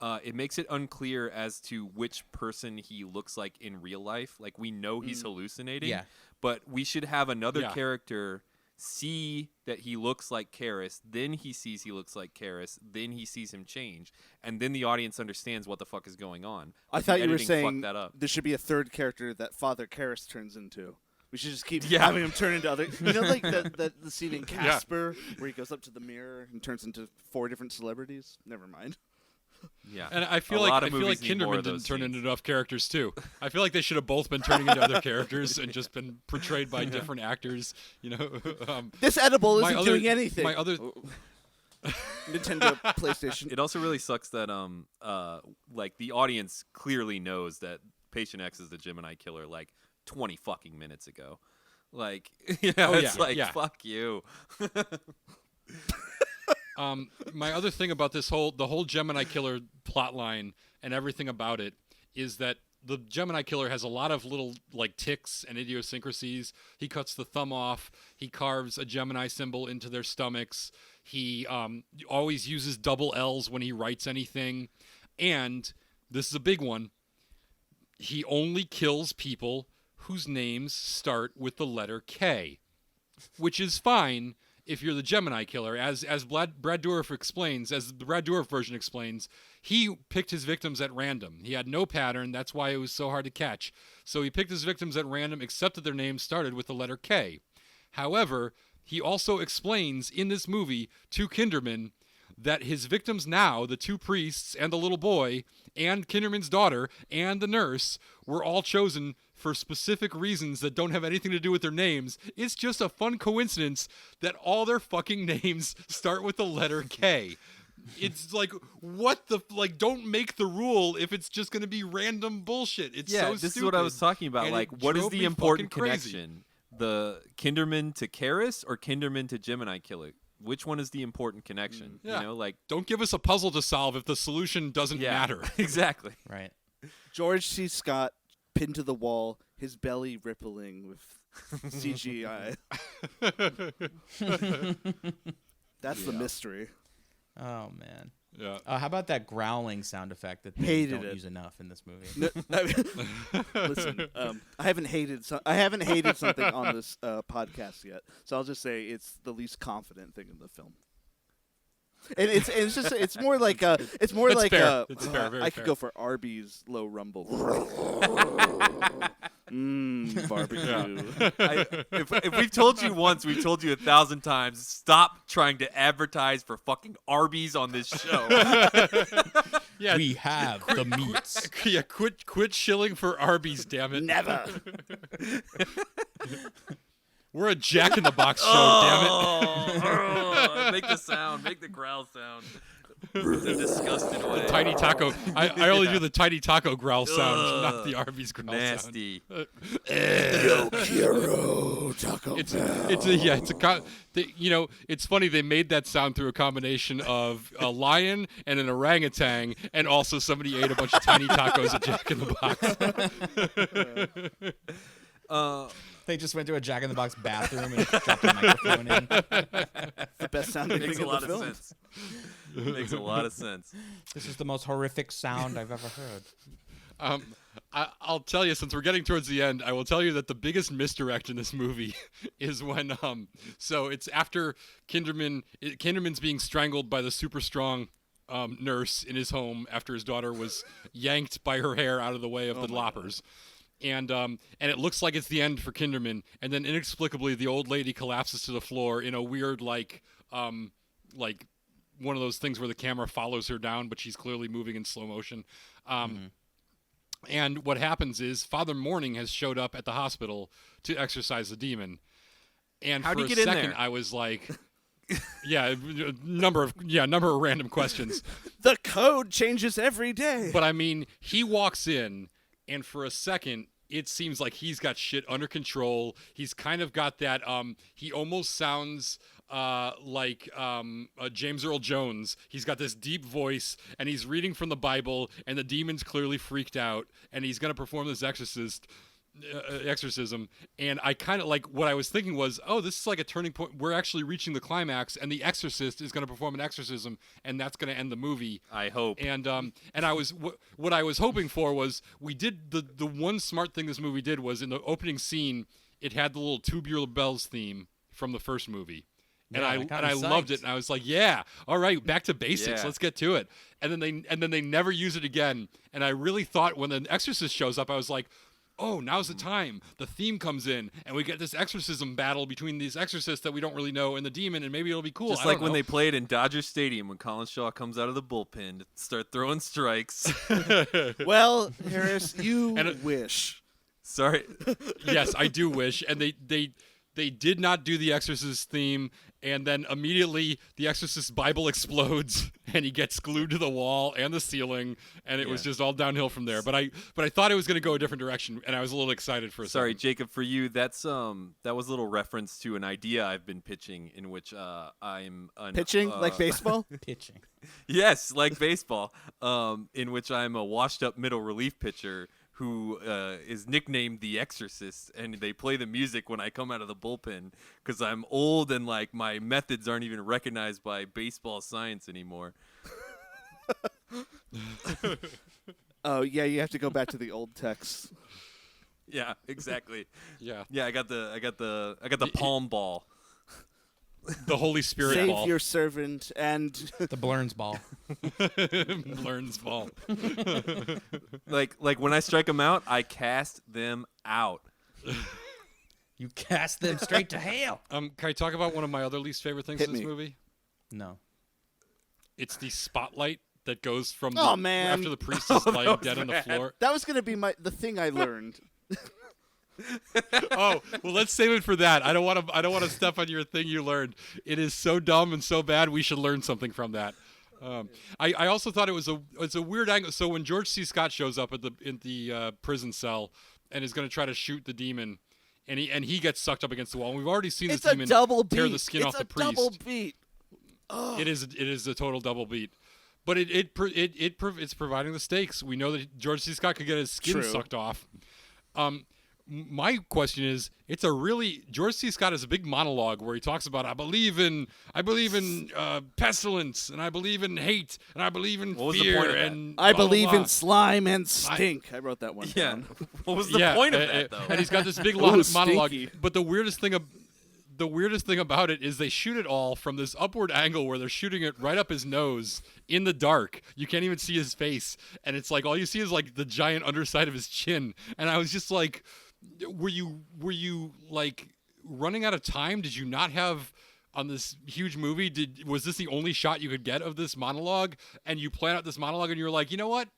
it makes it unclear as to which person he looks like in real life. Like, we know he's hallucinating, but we should have another character see that he looks like Karras, then he sees he looks like Karras, then he sees him change, and then the audience understands what the fuck is going on. I thought you were saying that up. there should be a third character that Father Karras turns into. We should just keep having him turn into other... You know, like the scene in Casper where he goes up to the mirror and turns into 4 different celebrities? Never mind. Yeah, and I feel like Kinderman didn't turn into enough characters too. I feel like they should have both been turning into other characters and just been portrayed by different actors. You know, this edible isn't doing anything. My other Nintendo, PlayStation. It also really sucks that like the audience clearly knows that Patient X is the Gemini killer like 20 fucking minutes ago. Like, fuck you. My other thing about the whole Gemini killer plot line and everything about it is that the Gemini killer has a lot of little like tics and idiosyncrasies. He cuts the thumb off. He carves a Gemini symbol into their stomachs. He always uses double L's when he writes anything. And this is a big one. He only kills people whose names start with the letter K, which is fine if you're the Gemini killer. As Brad Dourif explains, as the Brad Dourif version explains, he picked his victims at random. He had no pattern. That's why it was so hard to catch. So he picked his victims at random, except that their names started with the letter K. However, he also explains in this movie to Kinderman that his victims now, the 2 priests and the little boy, and Kinderman's daughter, and the nurse, were all chosen for specific reasons that don't have anything to do with their names. It's just a fun coincidence that all their fucking names start with the letter K. It's like, what the... Like, don't make the rule if it's just going to be random bullshit. It's so stupid. This is what I was talking about. And like, what is the important connection? The Kinderman to Karras or Kinderman to Gemini killer? Which one is the important connection? Yeah. You know, like... Don't give us a puzzle to solve if the solution doesn't matter. Exactly. Right. George C. Scott pinned to the wall, his belly rippling with CGI. That's the mystery. Oh, man. Yeah. How about that growling sound effect that they Hated don't it. use enough in this movie? Listen, I haven't hated something on this podcast yet, so I'll just say it's the least confident thing in the film. And it's more like It's fair. It's fair, very I could fair. go for Arby's low rumble. Barbecue. If we've told you once, we've told you 1,000 times. Stop trying to advertise for fucking Arby's on this show. Yeah, we have the meats. Yeah, quit shilling for Arby's, damn it. Never. We're a Jack in the Box show, damn it. Make the sound. Make the growl sound. In a disgusted way. Tiny taco. I only do the tiny taco growl sound, not the Arby's growl Nasty. sound. Yo quiero Taco Bell. It's funny they made that sound through a combination of a lion and an orangutan, and also somebody ate a bunch of tiny tacos at Jack in the Box. They just went to a Jack in the Box bathroom and dropped a microphone in. The best sounding Makes thing a in lot the of film. sense. Makes a lot of sense. This is the most horrific sound I've ever heard. I'll tell you, since we're getting towards the end, I will tell you that the biggest misdirect in this movie is when so it's after Kinderman's being strangled by the super strong nurse in his home after his daughter was yanked by her hair out of the way of the loppers. And it looks like it's the end for Kinderman, and then inexplicably the old lady collapses to the floor in a weird like one of those things where the camera follows her down, but she's clearly moving in slow motion. And what happens is Father Morning has showed up at the hospital to exorcise the demon. And How'd for he a get in second, there? I was like, a number of random questions. The code changes every day. But I mean, he walks in, and for a second, it seems like he's got shit under control. He's kind of got that. He almost sounds like James Earl Jones. He's got this deep voice, and he's reading from the Bible, and the demon's clearly freaked out, and he's going to perform this exorcist. exorcism, and I kind of like what I was thinking was, oh, this is like a turning point. We're actually reaching the climax, and the exorcist is going to perform an exorcism, and that's going to end the movie. I hope. And I was what I was hoping for was we did the one smart thing this movie did was in the opening scene it had the little Tubular Bells theme from the first movie. And I loved it, and I was like, "Yeah, all right, back to basics. Yeah. Let's get to it." And then they never use it again. And I really thought when the Exorcist shows up, I was like, "Oh, now's the time. The theme comes in, and we get this exorcism battle between these exorcists that we don't really know and the demon, and maybe it'll be cool." Just like when they played in Dodger Stadium when Colin Shaw comes out of the bullpen to start throwing strikes. Well, Harris, you wish. Sorry. Yes, I do wish. And they did not do the Exorcist theme, and then immediately the Exorcist Bible explodes, and he gets glued to the wall and the ceiling, and it was just all downhill from there. But I thought it was going to go a different direction, and I was a little excited for a Sorry, second. Jacob, for you, that was a little reference to an idea I've been pitching in which I'm Pitching like baseball? Pitching. Yes, like baseball. In which I'm a washed-up middle relief pitcher who is nicknamed the Exorcist, and they play the music when I come out of the bullpen because I'm old and like my methods aren't even recognized by baseball science anymore. Oh yeah, you have to go back to the old text. Yeah, exactly. Yeah. Yeah, I got the palm ball. The Holy Spirit Save ball. your servant and The Blurns ball. Learns ball. Like when I strike them out, I cast them out. You cast them straight to hell. Can I talk about one of my other least favorite things Hit in this me. movie? No. It's the spotlight that goes from Oh, man. after the priest is lying dead on the floor. that was gonna be the thing I learned. Oh, well, let's save it for that. I don't want to step on your thing you learned. It is so dumb and so bad. We should learn something from that. I also thought it's a weird angle. So when George C. Scott shows up in the prison cell and is going to try to shoot the demon, and he gets sucked up against the wall. And we've already seen It's this a demon double beat. tear the skin off the priest. It's a double beat. It is a total double beat. But it's providing the stakes. We know that George C. Scott could get his skin True. sucked off. My question is, George C. Scott has a big monologue where he talks about I believe in pestilence, and I believe in hate, and I believe in What was the fear, point of that? and I blah, blah, believe blah. in slime and stink. I wrote that one Yeah. down. What was the point of that, though? And he's got this big Ooh, monologue. stinky. But the weirdest thing about it is they shoot it all from this upward angle where they're shooting it right up his nose in the dark. You can't even see his face, and it's like all you see is like the giant underside of his chin. And I was just like, were you like running out of time? Did you not have on this huge movie? Was this the only shot you could get of this monologue? And you plan out this monologue, and you're like, you know what?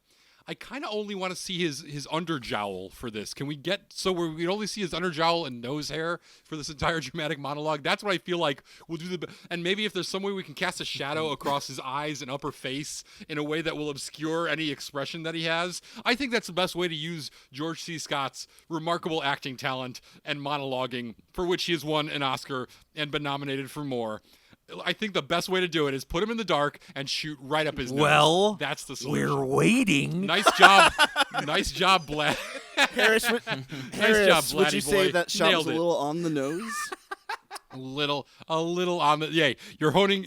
I kind of only want to see his underjowl for this. Can we get so we only see his underjowl and nose hair for this entire dramatic monologue? That's what I feel like we'll do and maybe if there's some way we can cast a shadow across his eyes and upper face in a way that will obscure any expression that he has. I think that's the best way to use George C. Scott's remarkable acting talent and monologuing, for which he has won an Oscar and been nominated for more. I think the best way to do it is put him in the dark and shoot right up his nose. Well, That's the solution. we're waiting. Nice job. Nice job, Blatty. Harris, would job, would you Blatty say boy. that shot was Nailed a it. little on the nose? A little on the. Yeah, you're honing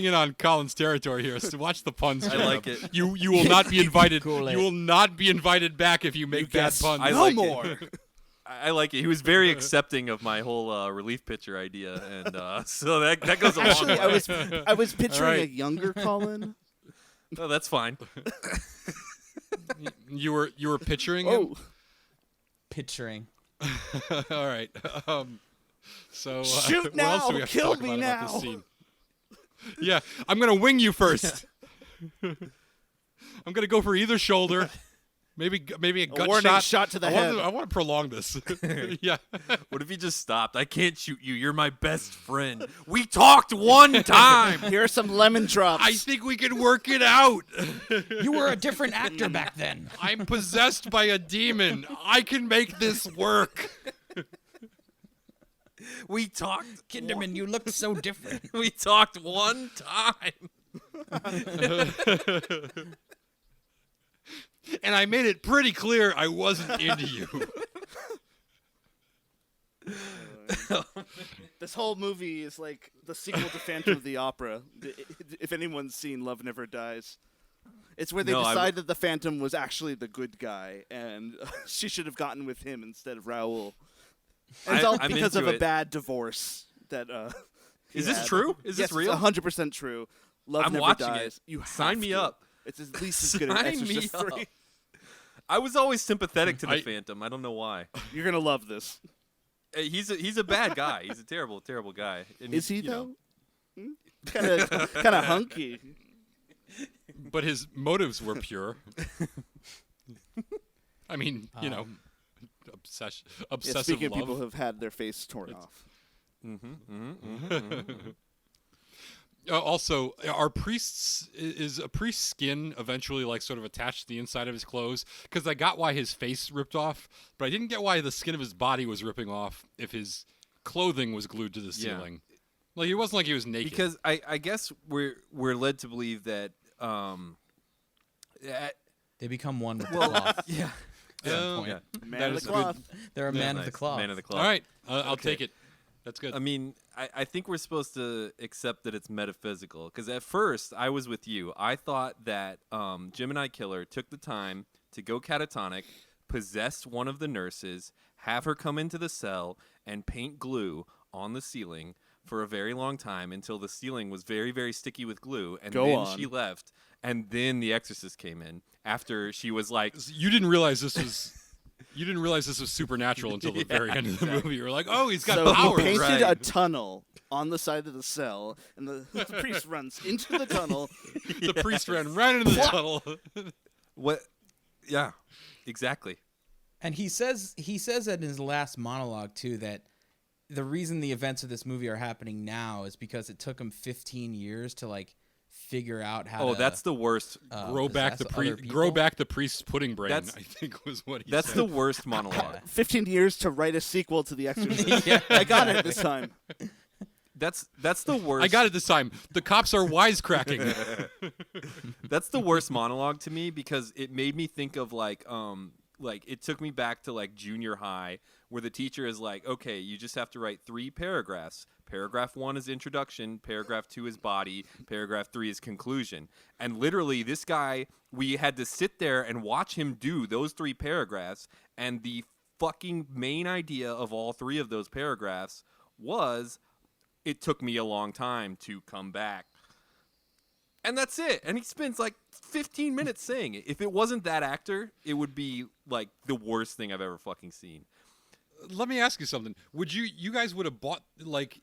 in on Colin's territory here. So watch the puns. I Jacob. like it. You will not be invited. Cool it. You will not be invited back if you make bad guess puns. I no like it. more. I like it. He was very accepting of my whole relief pitcher idea, and so that goes a long Actually, way. I was picturing All a right. younger Colin. No, that's fine. You were picturing him. Oh, Picturing. All right. So Shoot what now, else do we have to kill talk me about now. this scene? Yeah, I'm gonna wing you first. I'm gonna go for either shoulder. Maybe a gut warning shot to the head. I want to prolong this. Yeah. What if he just stopped? I can't shoot you. You're my best friend. We talked one time. here are some lemon drops. I think we can work it out. You were a different actor back then. I'm possessed by a demon. I can make this work. We talked. Kinderman, you looked so different. We talked one time. And I made it pretty clear I wasn't into you. This whole movie is like the sequel to Phantom of the Opera. If anyone's seen Love Never Dies. It's where they decide that the Phantom was actually the good guy, and she should have gotten with him instead of Raoul. And it's all because of a bad divorce. That is this true? Is this real? It's 100% true. Love Never Dies. It. You sign me up. It's at least as good as Exorcist 3. I was always sympathetic to the Phantom. I don't know why. You're gonna love this. He's a bad guy. He's a terrible guy. And is he though? Kind of hunky. But his motives were pure. I mean, obsessive speaking love. of people who have had their face torn off. Also, is a priest's skin eventually like sort of attached to the inside of his clothes? Because I got why his face ripped off, but I didn't get why the skin of his body was ripping off if his clothing was glued to the ceiling. Like it wasn't like he was naked. Because I guess we're led to believe that they become one with the cloth. Yeah. Man of the cloth. They're a man of the cloth. Man of the cloth. All right, I'll take it. That's good. I mean, I think we're supposed to accept that it's metaphysical. Because at first, I was with you. I thought that Gemini Killer took the time to go catatonic, possess one of the nurses, have her come into the cell, and paint glue on the ceiling for a very long time until the ceiling was very, very sticky with glue. And she left. And then the Exorcist came in after she was like... You didn't realize this was... You didn't realize this was supernatural until the very end of the movie. You were like, "Oh, he's got powers." He painted a tunnel on the side of the cell, and the priest runs into the tunnel. The priest ran right into the tunnel. What? Yeah, exactly. And he says that in his last monologue too, that the reason the events of this movie are happening now is because it took him 15 years to like figure out how. Oh, that's the worst. Grow back the priest's pudding brain. I think was what he said. That's the worst monologue. 15 years to write a sequel to The Exorcist. I got it this time. That's the worst. I got it this time. The cops are wisecracking. That's the worst monologue to me because it made me think of like it took me back to like junior high where the teacher is like, okay, you just have to write 3 paragraphs. Paragraph 1 is introduction, paragraph 2 is body, paragraph 3 is conclusion. And literally this guy, we had to sit there and watch him do those 3 paragraphs, and the fucking main idea of all 3 of those paragraphs was it took me a long time to come back. And that's it. And he spends like 15 minutes saying it. If it wasn't that actor, it would be like the worst thing I've ever fucking seen. Let me ask you something. Would you guys would have bought like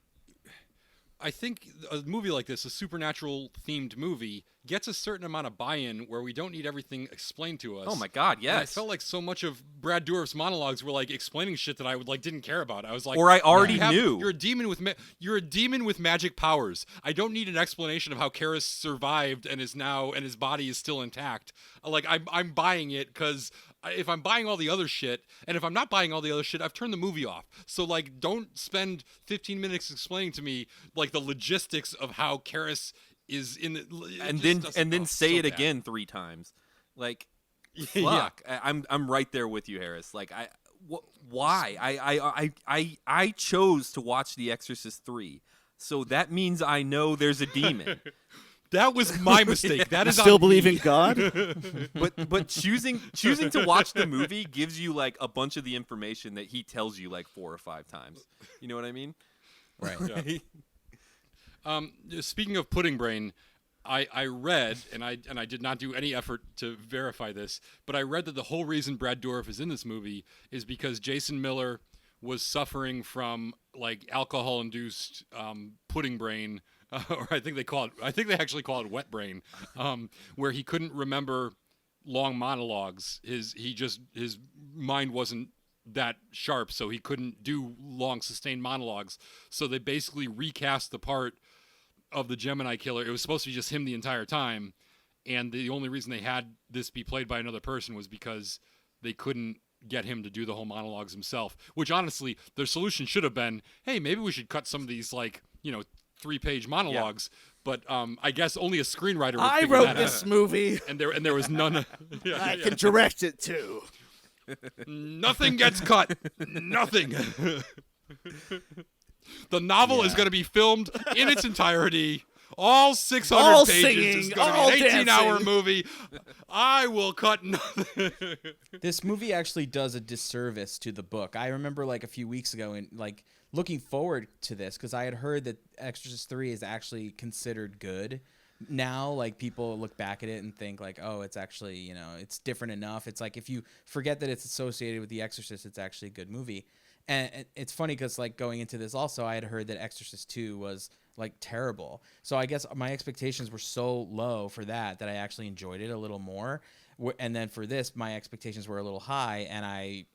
I think a movie like this, a supernatural themed movie, gets a certain amount of buy-in where we don't need everything explained to us. Oh my God, yes. And I felt like so much of Brad Dourif's monologues were like explaining shit that I didn't care about. I was like, or I already knew. You're a demon with magic powers. I don't need an explanation of how Karras survived and his body is still intact. Like I'm buying it because if I'm buying all the other shit, and if I'm not buying all the other shit, I've turned the movie off. So like, don't spend 15 minutes explaining to me like the logistics of how Karras is in the, and then say it again 3 times. Like, fuck. Yeah. I'm right there with you, Harris. Like, why? I chose to watch The Exorcist 3, so that means I know there's a demon. That was my mistake. That is still believe in God. but choosing to watch the movie gives you like a bunch of the information that he tells you like 4 or 5 times. You know what I mean? Right. Yeah. Speaking of pudding brain, I read, and I did not do any effort to verify this, but I read that the whole reason Brad Dourif is in this movie is because Jason Miller was suffering from like alcohol-induced pudding brain. Or I think they actually call it wet brain, where he couldn't remember long monologues. His mind wasn't that sharp, so he couldn't do long sustained monologues. So they basically recast the part of the Gemini Killer. It was supposed to be just him the entire time, and the only reason they had this be played by another person was because they couldn't get him to do the whole monologues himself. Which honestly, their solution should have been, hey, maybe we should cut some of these 3-page monologues, but I guess only a screenwriter would I figure wrote that this out. movie. And there was none. I can direct it too. Nothing gets cut. Nothing. The novel is Yeah. going to be filmed in its entirety. All 600 All pages. singing, It's going to all be an 18-hour dancing. movie. I will cut nothing. This movie actually does a disservice to the book. I remember like a few weeks ago and like looking forward to this because I had heard that Exorcist 3 is actually considered good. Now, like, people look back at it and think like, oh, it's actually, you know, it's different enough. It's like if you forget that it's associated with The Exorcist, it's actually a good movie. And it's funny because like going into this also, I had heard that Exorcist 2 was like terrible. So I guess my expectations were so low for that I actually enjoyed it a little more. And then for this, my expectations were a little high and I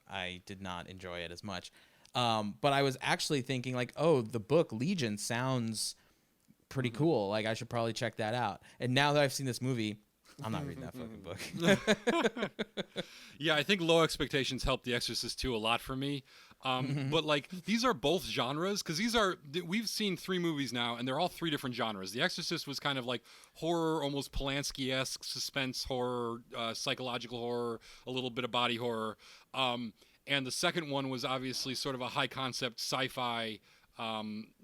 did not enjoy it as much. But I was actually thinking like, oh, the book Legion sounds pretty cool. Like I should probably check that out. And now that I've seen this movie, I'm not reading that fucking book. Yeah, I think low expectations helped The Exorcist 2 a lot for me. But like these are both genres because we've seen 3 movies now and they're all 3 different genres. The Exorcist was kind of like horror, almost Polanski-esque suspense horror, psychological horror, a little bit of body horror. And the second one was obviously sort of a high concept sci-fi.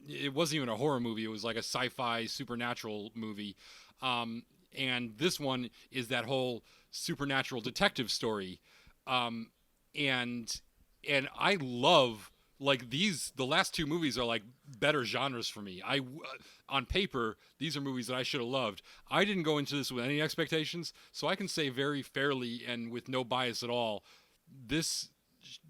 It wasn't even a horror movie. It was like a sci-fi supernatural movie. And this one is that whole supernatural detective story. And I love like the last 2 movies are like better genres for me. On paper, these are movies that I should have loved. I didn't go into this with any expectations, so I can say very fairly and with no bias at all, this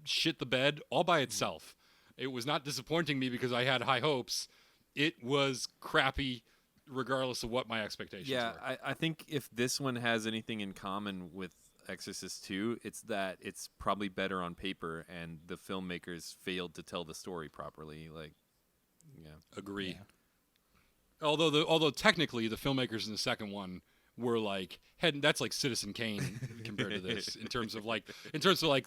shit the bed all by itself. It was not disappointing me because I had high hopes. It was crappy regardless of what my expectations were. I think if this one has anything in common with Exorcist 2, it's that it's probably better on paper and the filmmakers failed to tell the story properly. Like, yeah. Agree. Yeah. Although technically the filmmakers in the second one were like that's like Citizen Kane compared to this in terms of like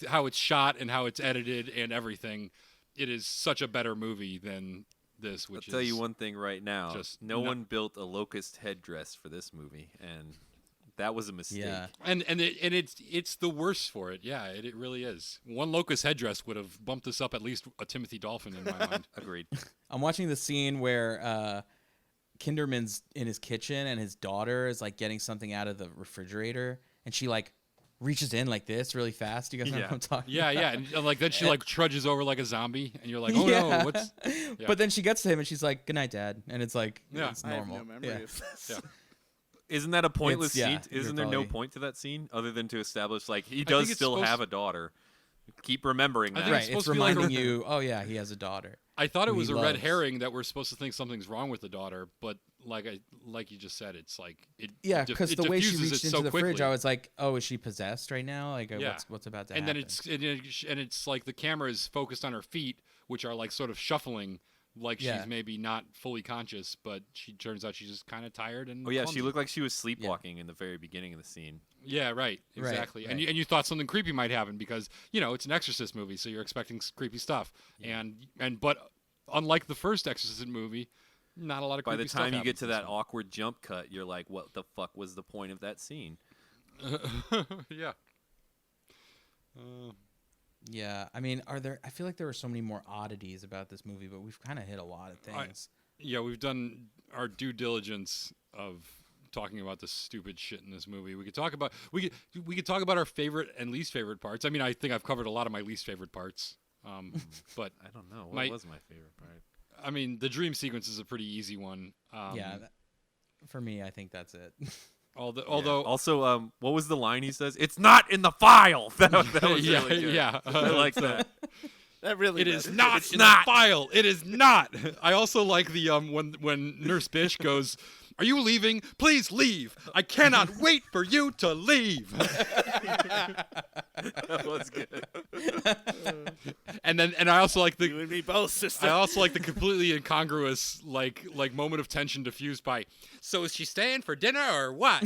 how it's shot and how it's edited and everything. It is such a better movie than this. Which I'll tell you one thing right now: just no one built a locust headdress for this movie, and that was a mistake. Yeah. And it's the worst for it. Yeah, it really is. One locust headdress would have bumped this up at least a Timothy Dolphin in my mind. Agreed. I'm watching the scene where Kinderman's in his kitchen and his daughter is like getting something out of the refrigerator and she like reaches in like this really fast. Do you guys know what I'm talking about? Yeah. And like then she like trudges over like a zombie and you're like, oh no, what's... Yeah. But then she gets to him and she's like, good night, Dad. And it's like, it's I have normal. no memory of this. Yeah. Isn't that a pointless scene? you're Isn't there no probably- point to that scene other than to establish like he think does it's still supposed- have a daughter? Keep remembering I that. think Right, supposed it's to be like reminding you, oh yeah, he has a daughter. I thought it who was he a red loves. herring that we're supposed to think something's wrong with the daughter, but like you just said, it's like it. Yeah, because because the way she diffuses reached it into so the quickly. fridge, I was like, oh, is she possessed right now? Like, Yeah. what's about to and happen? then it's like the camera is focused on her feet, which are like sort of shuffling, like Yeah. she's maybe not fully conscious, but she turns out she's just kind of tired and. Oh yeah, clumsy. she looked like she was sleepwalking in the very beginning of the scene. Yeah, right, exactly. And right. you thought something creepy might happen because it's an Exorcist movie, so you're expecting creepy stuff. But unlike the first Exorcist movie, not a lot of By creepy the stuff time you get happens to in this that awkward jump cut, you're like, what the fuck was the point of that scene? one. Yeah. Yeah, I mean, I feel like there were so many more oddities about this movie, but we've kind of hit a lot of things. Yeah, we've done our due diligence of talking about the stupid shit in this movie. We could talk about our favorite and least favorite parts. I mean, I think I've covered a lot of my least favorite parts. But I don't know. What was my favorite part? I mean, the dream sequence is a pretty easy one. For me, I think that's it. Although Also, what was the line he says? It's not in the file. That was yeah, really good. yeah. I like that. That really It is matters. not It's in not. the file. It is not. I also like the when Nurse Bitch goes, "Are you leaving? Please leave. I cannot wait for you to leave." That was good. And I also like You the and me both, sister. I also like the completely incongruous like moment of tension diffused by, "So is she staying for dinner or what?"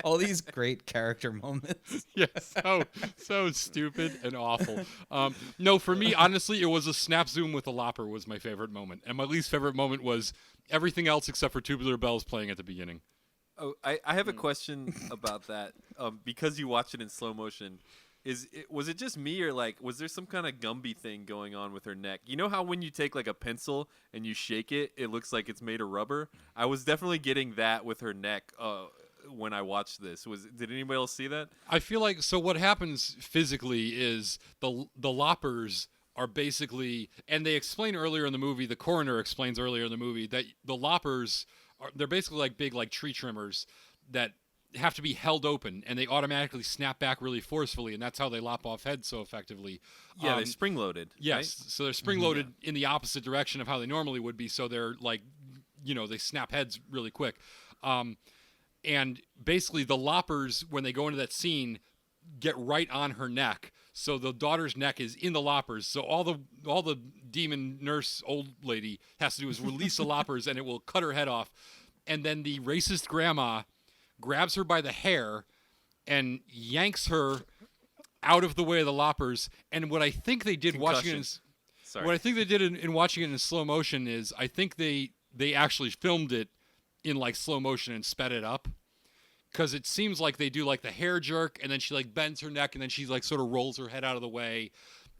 All these great character moments. Yeah, so stupid and awful. No, for me, honestly, it was a snap zoom with a lopper was my favorite moment, and my least favorite moment was everything else except for Tubular Bells playing at the beginning. Oh, I have a question about that. Because you watch it in slow motion, Was it just me, or like was there some kind of Gumby thing going on with her neck? You know how when you take like a pencil and you shake it, it looks like it's made of rubber? I was definitely getting that with her neck when I watched this. Did anybody else see that? I feel like, so what happens physically is the loppers are basically, and they explain earlier in the movie, the coroner explains earlier in the movie that the loppers they're basically like big like tree trimmers that have to be held open, and they automatically snap back really forcefully, and that's how they lop off heads so effectively. Yeah, they're spring loaded. Yes, right? so they're spring loaded in the opposite direction of how they normally would be. So they're like, they snap heads really quick. And basically, the loppers, when they go into that scene, get right on her neck. So the daughter's neck is in the loppers. So all the demon nurse old lady has to do is release the loppers, and it will cut her head off. And then the racist grandma grabs her by the hair and yanks her out of the way of the loppers. And what I think they did watching it in watching it in slow motion is I think they actually filmed it in like slow motion and sped it up, because it seems like they do like the hair jerk, and then she like bends her neck, and then she like sort of rolls her head out of the way.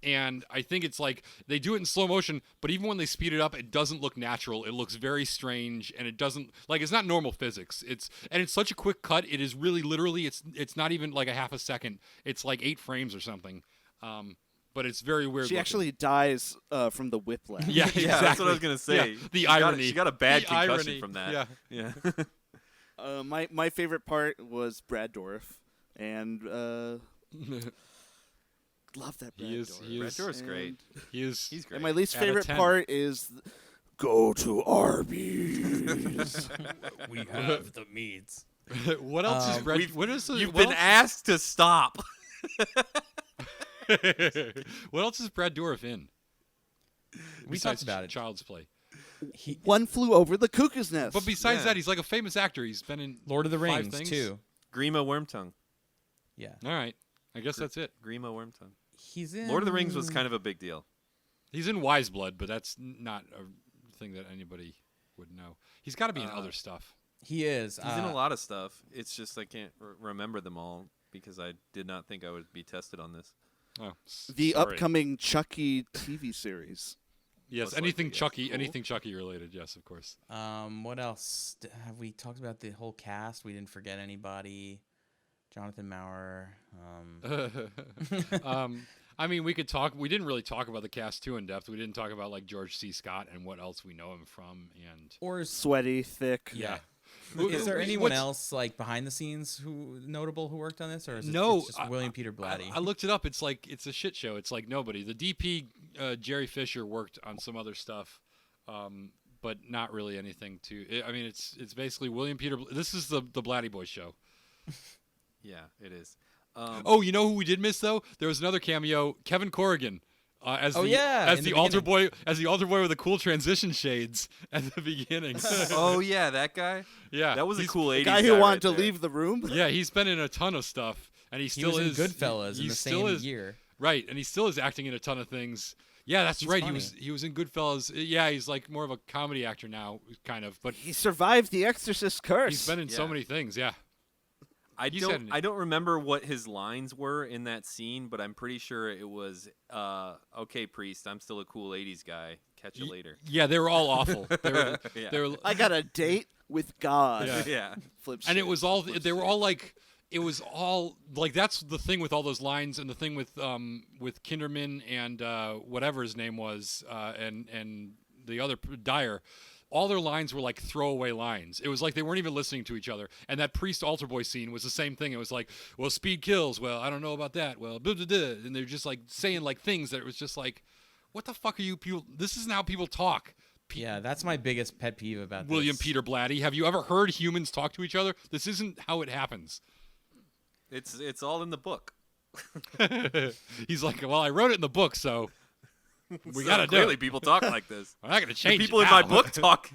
And I think it's like they do it in slow motion, but even when they speed it up, it doesn't look natural. It looks very strange, and it doesn't like, it's not normal physics. It's such a quick cut. It is really literally it's not even like a half a second. It's like 8 frames or something. But it's very weird. She looking. actually dies from the whiplash. Yeah, exactly. Yeah, that's what I was gonna say. Yeah, the irony. She got a bad concussion irony. from that. Yeah. My favorite part was Brad Dourif, and love that Brad Dourif. Brad Dourif's great. He's great. And my least Out of favorite 10. part is go to Arby's. We have the meats. What else is Brad? What is the, You've what been asked to stop. what else is Brad Dourif in? We Besides talked about it. Child's Play. One Flew Over the Cuckoo's Nest. But besides Yeah. that, he's like a famous actor. He's been in Lord of the 5 Rings things. too. Grima Wormtongue. Yeah, All right, I guess that's it. Grima Wormtongue. he's in Lord of the Rings was kind of a big deal. He's in Wise Blood, but that's not a thing that anybody would know. He's got to be in other stuff. He is. He's in a lot of stuff. It's just I can't remember them all because I did not think I would be tested on this. Oh, the sorry. upcoming Chucky TV series. Yes, Most anything likely, yes. Chucky, Cool. anything Chucky related. Yes, of course. What else? Have we talked about the whole cast? We didn't forget anybody. Jonathan Maurer. I mean, we could talk. We didn't really talk about the cast too in depth. We didn't talk about like George C. Scott and what else we know him from. And Or is, Sweaty, thick. yeah. is there anyone What's- else like behind the scenes who worked on this, or is it No, it's just William Peter Blatty? I looked it up. It's like it's a shit show. It's like nobody. The DP Jerry Fisher worked on some other stuff, but not really anything to. I mean, it's basically William Peter. This is the Blatty Boy show. Yeah, it is. Oh, you know who we did miss though? There was another cameo, Kevin Corrigan. As Oh, the, yeah, as in the, the altar beginning. boy, as the altar boy with the cool transition shades at the beginning. Oh yeah, that guy. Yeah, That was a he's- cool 80s Guy who guy wanted right to there. leave the room. Yeah, he's been in a ton of stuff, and he he still was in is. Goodfellas he in the still same is, year. right? And he still is acting in a ton of things. Yeah, that's He's right. funny. He was in Goodfellas. Yeah, he's like more of a comedy actor now, kind of. But He survived the Exorcist curse. he's been in so Yeah. many things. Yeah. I You said don't remember what his lines were in that scene, but I'm pretty sure it was okay, priest, I'm still a cool 80s guy. Catch you later. Yeah, they were all awful. They were. Yeah. They were. I got a date with God. Yeah. Yeah. Flip And it shit. was all. They were all like. It was all like that's the thing with all those lines, and the thing with Kinderman and whatever his name was, and the other Dyer. All their lines were like throwaway lines. It was like they weren't even listening to each other. And that priest altar boy scene was the same thing. It was like, well, speed kills. Well, I don't know about that. Well, blah, blah, blah. And they're just like saying like things that it was just like, what the fuck are you people? This isn't how people talk. Yeah, that's my biggest pet peeve about William this. Peter Blatty. Have you ever heard humans talk to each other? This isn't how it happens. It's all in the book. He's like, well, I wrote it in the book, so we So gotta do clearly it. people talk like this. I'm not gonna The change people it in my now. book talk.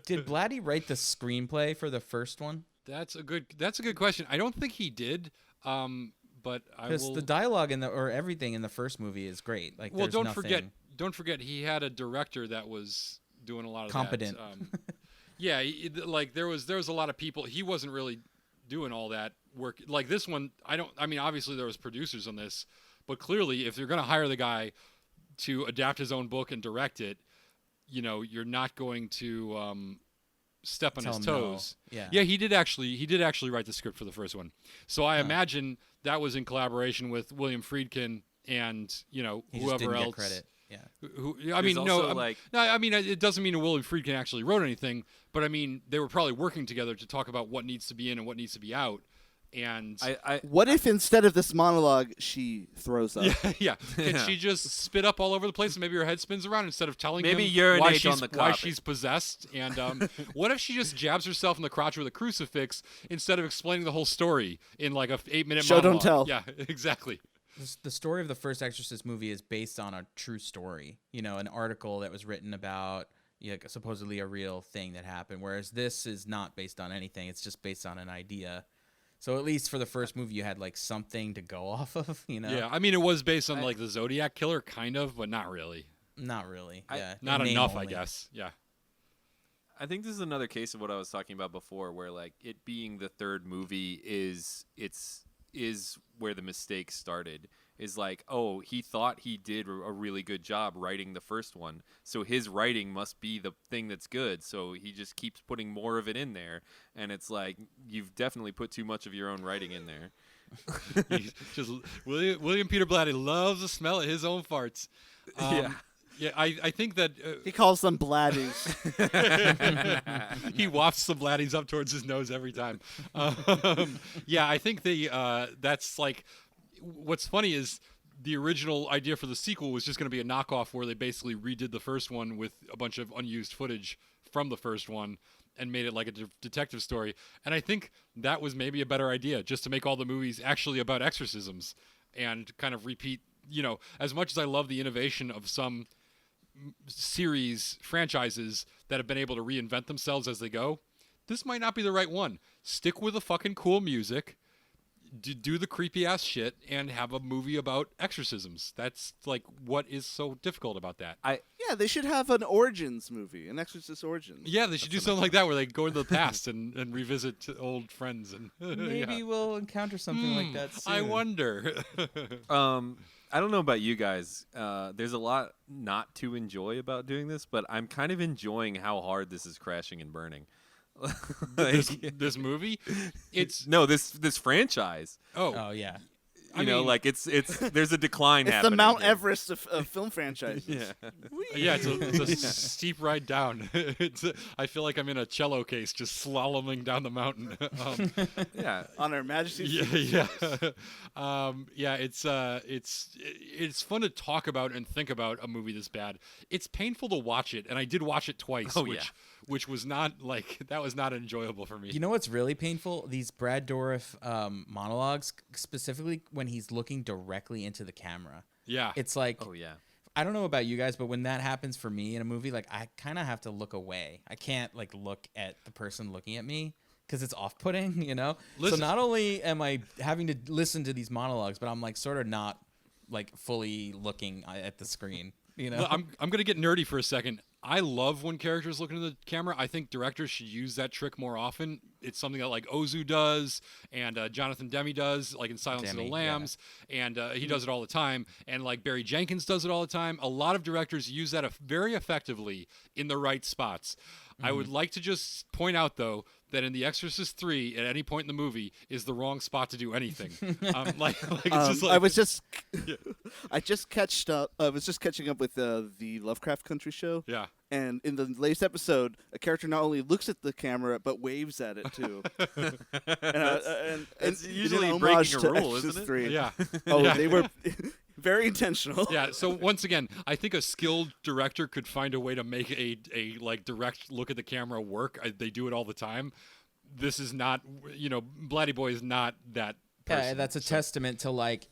Did Blatty write the screenplay for the first one? That's a good question. I don't think he did. But I Because will. the dialogue or everything in the first movie is great. Like, Well, there's don't nothing... forget, he had a director that was doing a lot of Competent. That. Yeah, like there was a lot of people. He wasn't really doing all that work. Like this one, I mean, obviously there was producers on this, but clearly if they're going to hire the guy to adapt his own book and direct it, you know, you're not going to step on his toes. No. Yeah, he did actually write the script for the first one. So I imagine that was in collaboration with William Friedkin and, you know, He whoever just didn't else. get credit. Yeah. I mean, also, no, like- no, I mean, it doesn't mean William Friedkin actually wrote anything, but I mean, they were probably working together to talk about what needs to be in and what needs to be out. And What if instead of this monologue, she throws up? yeah, can she just spit up all over the place and maybe her head spins around instead of telling Maybe him urinate on the why carpet. she's possessed? And what if she just jabs herself in the crotch with a crucifix instead of explaining the whole story in like a 8-minute Show, monologue? don't tell. Yeah, exactly. The story of the first Exorcist movie is based on a true story. You know, an article that was written about supposedly a real thing that happened. Whereas this is not based on anything. It's just based on an idea. So at least for the first movie, you had like something to go off of. You know. Yeah, I mean, it was based on like the Zodiac Killer, kind of, but not really. Not really. Yeah. Not In name enough, only. I guess. Yeah. I think this is another case of what I was talking about before, where like it being the third movie is where the mistake started. Is like, oh, he thought he did a really good job writing the first one, so his writing must be the thing that's good. So he just keeps putting more of it in there, and it's like you've definitely put too much of your own writing in there. Just William Peter Blatty loves the smell of his own farts. Yeah. Yeah, I think that He calls them bladdies. he wafts the bladdies up towards his nose every time. Yeah, I think that's like what's funny is the original idea for the sequel was just going to be a knockoff where they basically redid the first one with a bunch of unused footage from the first one and made it like a detective story. And I think that was maybe a better idea, just to make all the movies actually about exorcisms and kind of repeat, you know, as much as I love the innovation of some series franchises that have been able to reinvent themselves as they go, this might not be the right one. Stick with the fucking cool music, do the creepy ass shit, and have a movie about exorcisms. That's like what is so difficult about that. Yeah, they should have an Origins movie, an Exorcist Origins. Yeah, they should do something like that where they go into the past and revisit old friends. And Maybe yeah. we'll encounter something like that soon. I wonder. I don't know about you guys. There's a lot not to enjoy about doing this, but I'm kind of enjoying how hard this is crashing and burning. this movie, it's No, this franchise. Oh yeah. You know, mean- like it's there's a decline It's the happening. Mount here. Everest of film franchises. Yeah. yeah, it's a steep ride down. I feel like I'm in a cello case, just slaloming down the mountain. Yeah. On Her Majesty's Yeah. Yeah. It's fun to talk about and think about a movie this bad. It's painful to watch it, and I did watch it twice, Oh, yeah. which was not like that was not enjoyable for me. You know what's really painful? These Brad Dourif monologues, specifically when he's looking directly into the camera. Yeah. It's like, Oh yeah. I don't know about you guys, but when that happens for me in a movie, like I kind of have to look away. I can't like look at the person looking at me because it's off-putting, you know? Listen- So not only am I having to listen to these monologues, but I'm like sort of not like fully looking at the screen, you know? Well, I'm gonna get nerdy for a second. I love when characters look into the camera. I think directors should use that trick more often. It's something that like Ozu does and Jonathan Demme does, like in Silence of the Demme, Lambs, and he does it all the time. And like Barry Jenkins does it all the time. A lot of directors use that very effectively in the right spots. I would like to just point out, though, that in The Exorcist 3, at any point in the movie, is the wrong spot to do anything. Like it's just like I was just, I just catched up. I was just catching up with the Lovecraft Country show. yeah. And in the latest episode, a character not only looks at the camera but waves at it too. and It's in usually an breaking homage a to rule, Exorcist isn't it? 3. Yeah. Oh, Yeah. they were very intentional. Yeah, so once again, I think a skilled director could find a way to make a like direct look at the camera work. They do it all the time. This is not, you know, Blatty Boy is not that person. Yeah, that's a testament to like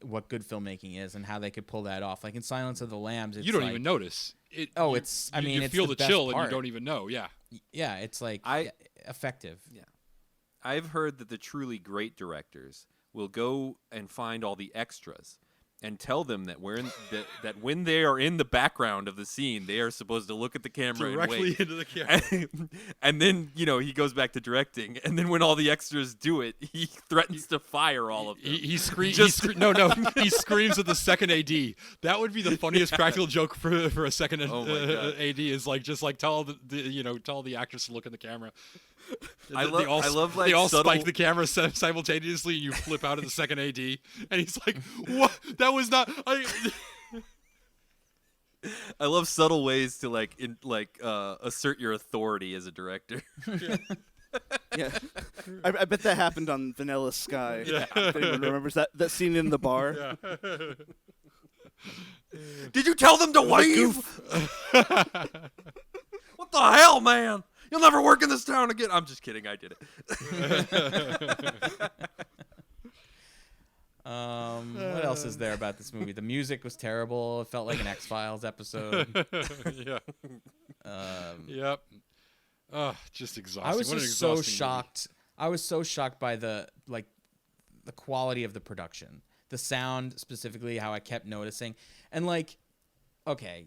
what good filmmaking is and how they could pull that off. Like in Silence of the Lambs, it's You don't like, even notice. It, Oh, you- it's- I you- mean, you it's feel the the best chill and part. you don't even know. Yeah. yeah, it's like effective. I've heard that the truly great directors will go and find all the extras and tell them that that when they are in the background of the scene, they are supposed to look at the camera Directly and wait. into the camera. And then, he goes back to directing. And then when all the extras do it, he threatens to fire all of them. He screams. He screams at the second AD. That would be the funniest practical joke for a second AD. Is tell the actress to look in the camera. I love they all subtle... spike the camera simultaneously, and you flip out of the second AD, and he's like, "What? That was not." I love subtle ways to assert your authority as a director. Yeah, I bet that happened on Vanilla Sky. Yeah. If anyone remembers that scene in the bar. Yeah. Did you tell them to leave? What the hell, man? You'll never work in this town again. I'm just kidding. I did it. What else is there about this movie? The music was terrible. It felt like an X-Files episode. Yeah. Yep. Just exhausting. I was What an just so exhausting shocked. I was so shocked by the quality of the production, the sound specifically, how I kept noticing, and okay.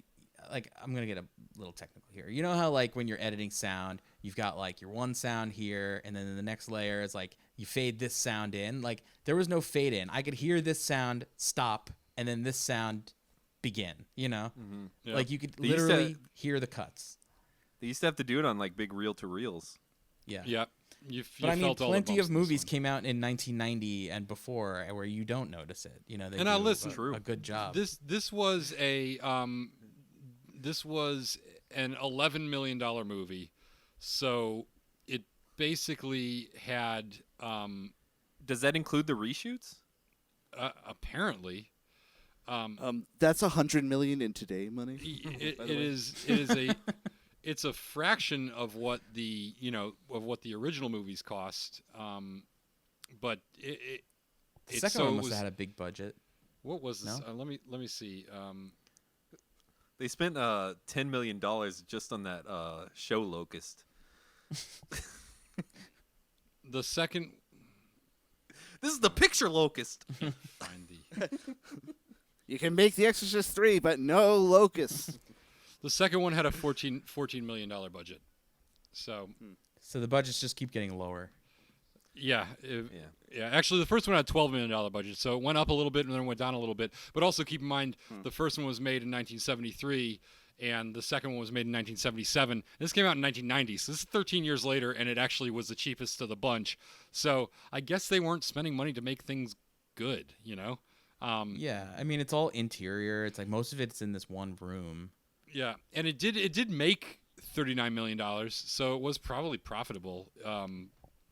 I'm going to get a little technical here. You know how when you're editing sound, you've got your one sound here, and then in the next layer is you fade this sound in. There was no fade in. I could hear this sound stop and then this sound begin, Mm-hmm. Yeah. You could literally hear the cuts. They used to have to do it on big reel-to-reels. Yeah. Yeah. You but I mean, felt all the plenty bumps of in this movies one. came out in 1990 and before where you don't notice it. They And do now listen, a good job. This was an $11 million movie, so it basically had. Does that include the reshoots? Apparently, That's $100 million in today money. It's a fraction of what the original movies cost. But the second one must have had a big budget. What was this? No? Let me see. They spent $10 million just on that show Locust. The second. This is the picture Locust. Find the. You can make The Exorcist 3, but no locusts. The second one had a $14 million budget. So the budgets just keep getting lower. Yeah. Actually, the first one had a $12 million budget, so it went up a little bit and then went down a little bit. But also keep in mind, the first one was made in 1973, and the second one was made in 1977. This came out in 1990, so this is 13 years later, and it actually was the cheapest of the bunch. So I guess they weren't spending money to make things good, Yeah, I mean, it's all interior. It's most of it's in this one room. Yeah, and it did make $39 million, so it was probably profitable.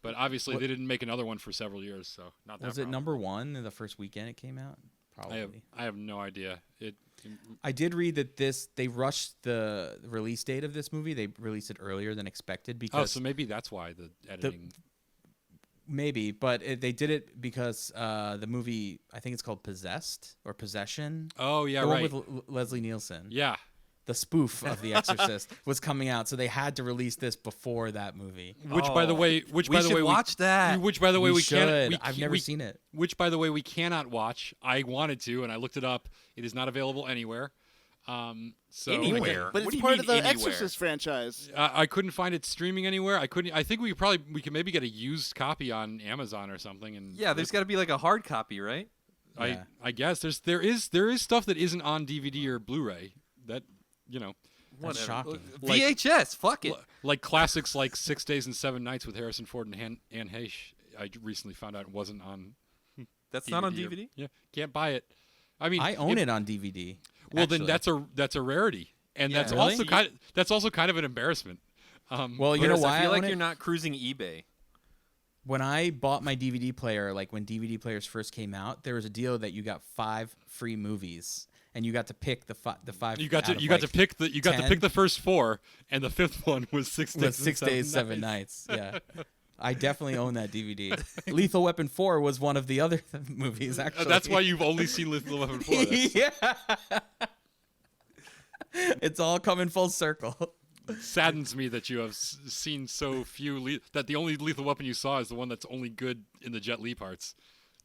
But obviously they didn't make another one for several years, so not that. Was it number one in the first weekend it came out? Probably. I have no idea. I did read that they rushed the release date of this movie. They released it earlier than expected because. So maybe that's why the editing. Maybe, but they did it because the movie, I think it's called Possessed or Possession. Oh yeah, the right. one with Leslie Nielsen. Yeah. The spoof of The Exorcist was coming out, so they had to release this before that movie. Which, by the way, we watch that. Which, by the way, we should. can't. I've never seen it. Which, by the way, we cannot watch. I wanted to, and I looked it up. It is not available anywhere. Anywhere, but it's part of the Exorcist franchise. I couldn't find it streaming anywhere. I think we could maybe get a used copy on Amazon or something. And yeah, there's got to be a hard copy, right? Yeah. I guess there is stuff that isn't on DVD or Blu-ray that. That's shocking. VHS, fuck it. Like classics like 6 Days and 7 Nights with Harrison Ford and Anne Heche. I recently found out it wasn't on. That's DVD not on DVD. Yeah, can't buy it. I mean, I own it on DVD. Well, actually. then that's a rarity, and Yeah. that's also kind of an embarrassment. Well, you know why I feel I like own you're it? not cruising eBay. When I bought my DVD player, when DVD players first came out, there was a deal that you got 5 free movies. And you got to pick the 5. You got to pick the first 4, and the 5th one was 6 days. 6 days, 7 nights. Yeah, I definitely own that DVD. Lethal Weapon 4 was one of the other movies. Actually, That's why you've only seen Lethal Weapon 4. Yeah, it's all coming full circle. It saddens me that you have seen so few. That the only Lethal Weapon you saw is the one that's only good in the Jet Li parts.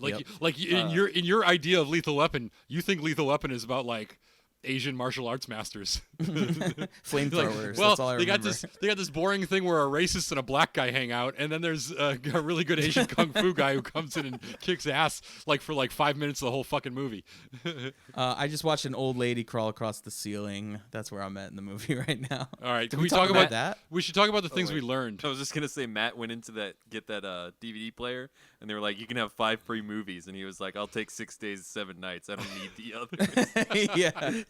Like Yep. in your idea of Lethal Weapon, you think Lethal Weapon is about like Asian martial arts masters. Flamethrowers. Well, that's all I they remember. got this boring thing where a racist and a black guy hang out, and then there's a really good Asian kung fu guy who comes in and kicks ass like for like 5 minutes of the whole fucking movie. I just watched an old lady crawl across the ceiling. That's where I'm at in the movie right now. All right, can we we talk talk about about that? We should talk about the things we learned. I was just gonna say Matt went into get that DVD player, and they were like, "You can have 5 free movies," and he was like, "I'll take 6 days, 7 nights. I don't need the others." Yeah.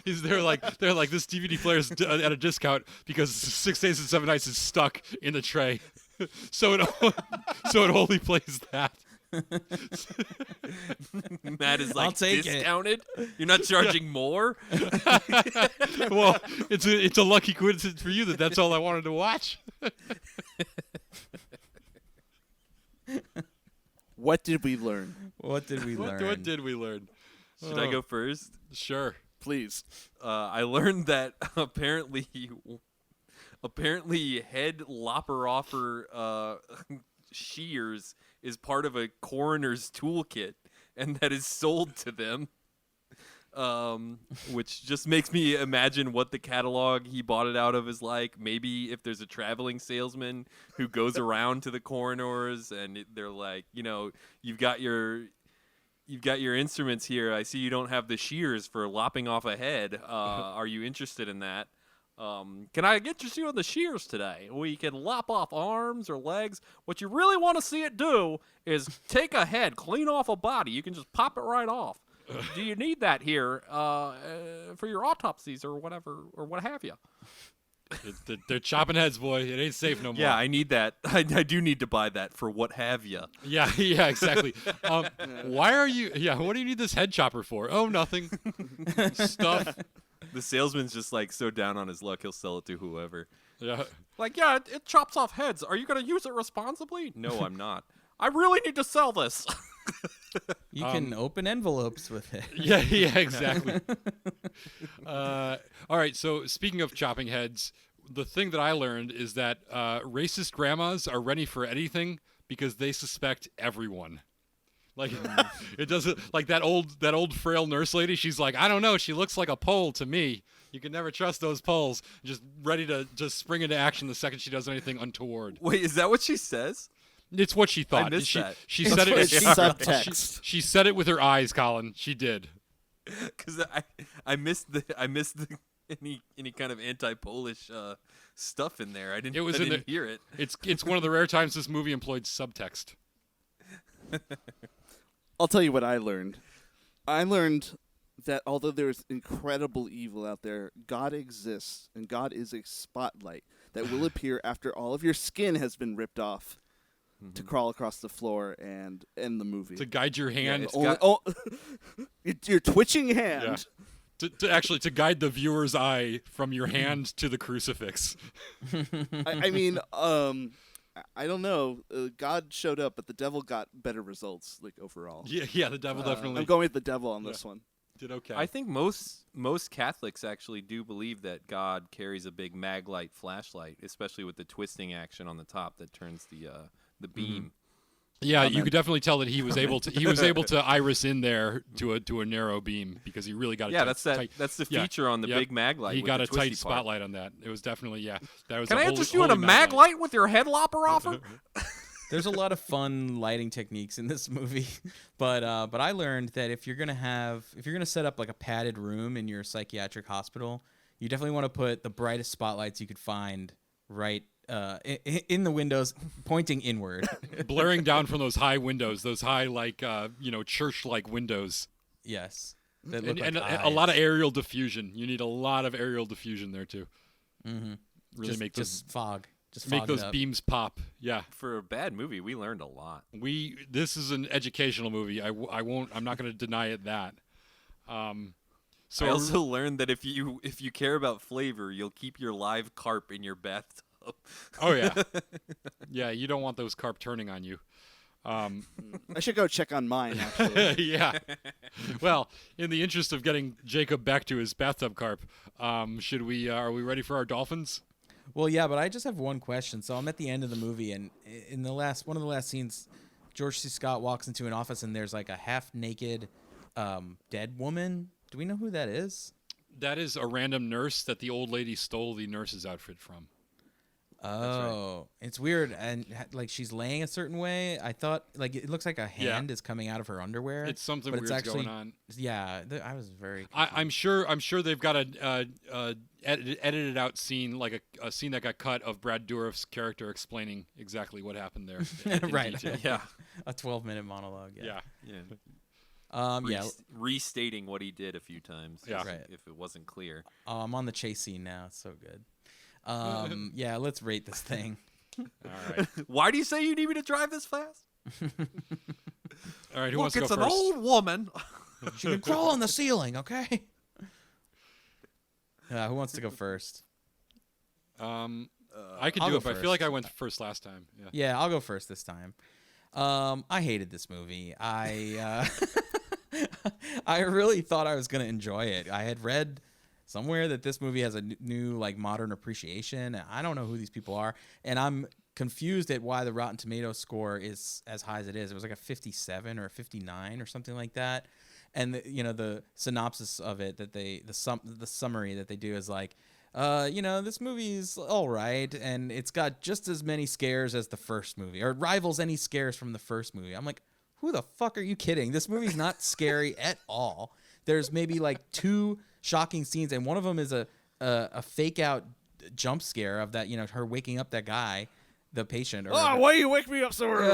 They're like this DVD player is at a discount because 6 days and 7 nights is stuck in the tray, so it only plays that. Matt is like, I'll take it. discounted? You're not charging more? Well, it's a lucky coincidence for you that's all I wanted to watch. What did we learn? What did we learn? What did we learn? Should I go first? Sure. Please. I learned that apparently head lopper offer shears is part of a coroner's toolkit, and that is sold to them. Which just makes me imagine what the catalog he bought it out of is like. Maybe if there's a traveling salesman who goes around to the coroners and they're like, you've got your instruments here. I see you don't have the shears for lopping off a head. Are you interested in that? Can I get you on the shears today? We can lop off arms or legs. What you really want to see it do is take a head clean off a body. You can just pop it right off. Do you need that here for your autopsies or whatever or what have you? They're chopping heads, boy. It ain't safe no more. Yeah, I need that. I do need to buy that for what have you. Yeah, exactly. Why are you? Yeah, what do you need this head chopper for? Oh, nothing. Stuff. The salesman's just like so down on his luck, he'll sell it to whoever. Yeah. Like, yeah, it chops off heads. Are you going to use it responsibly? No, I'm not. I really need to sell this. You can open envelopes with it. Yeah, exactly. All right, so speaking of chopping heads, the thing that I learned is that racist grandmas are ready for anything because they suspect everyone. Like it doesn't like that old frail nurse lady. She's like, I don't know. She looks like a pole to me. You can never trust those poles. Just ready to just spring into action the second she does anything untoward. Wait, is that what she says? It's what she thought. I missed that. She said it. Subtext. She said it with her eyes, Colin. She did. Because I missed any kind of anti-Polish stuff in there. I didn't hear it. It's one of the rare times this movie employed subtext. I'll tell you what I learned. I learned that although there's incredible evil out there, God exists, and God is a spotlight that will appear after all of your skin has been ripped off to crawl across the floor and end the movie. To guide your hand. Your twitching hand. Yeah. To guide the viewer's eye from your hand to the crucifix. I mean, I don't know. God showed up, but the devil got better results, like overall. Yeah, the devil definitely. I'm going with the devil on this one. Did okay. I think most Catholics actually do believe that God carries a big Maglite flashlight, especially with the twisting action on the top that turns the beam. Yeah, you could definitely tell that he was able to iris in there to a narrow beam because he really got a that's the feature on the big Maglite. He with got the a tight twisty spotlight part. on that. It was definitely that was. Can I interest you in a Maglite with your head lopper offer? There's a lot of fun lighting techniques in this movie, but I learned that if you're gonna set up like a padded room in your psychiatric hospital, you definitely want to put the brightest spotlights you could find right in the windows, pointing inward, blaring down from those high windows, those high church-like windows. Yes, and a lot of aerial diffusion. You need a lot of aerial diffusion there too. Mm-hmm. Really make just fog. Just make those beams pop. Yeah. For a bad movie, we learned a lot. This is an educational movie. I'm not going to deny it that. So I also learned that if you care about flavor, you'll keep your live carp in your bathtub. Oh yeah. Yeah, you don't want those carp turning on you. I should go check on mine, actually. Yeah. Well, in the interest of getting Jacob back to his bathtub carp, are we ready for our dolphins? Well, yeah, but I just have one question. So I'm at the end of the movie, and in one of the last scenes, George C. Scott walks into an office and there's like a half-naked dead woman. Do we know who that is? That is a random nurse that the old lady stole the nurse's outfit from. Oh, it's weird, and like she's laying a certain way. I thought like it looks like a hand is coming out of her underwear. It's something but weird's it's actually, going on. Yeah, I was very. I'm sure they've got a edited out scene, like a scene that got cut of Brad Dourif's character explaining exactly what happened there. In Right. detail. Yeah. A 12-minute monologue. Yeah. Yeah. Restating what he did a few times. Yeah. Right. If it wasn't clear. I'm on the chase scene now. It's so good. Yeah, let's rate this thing. All right. Why do you say you need me to drive this fast? All right. Who wants to go it's first? an old woman. She can crawl on the ceiling, okay? Who wants to go first? I could I'll do go it, but I feel like first. I went first last time. Yeah. Yeah, I'll go first this time. I hated this movie. I really thought I was gonna enjoy it. I had read somewhere that this movie has a new like modern appreciation. I don't know who these people are, and I'm confused at why the Rotten Tomatoes score is as high as it is. It was like a 57 or a 59 or something like that. And the synopsis of it that the summary that they do is like, this movie's all right, and it's got just as many scares as the first movie, or it rivals any scares from the first movie. I'm like, who the fuck are you kidding? This movie's not scary at all. There's maybe like 2 shocking scenes, and one of them is a fake out jump scare of that, her waking up that guy, the patient. Or why you wake me up so early?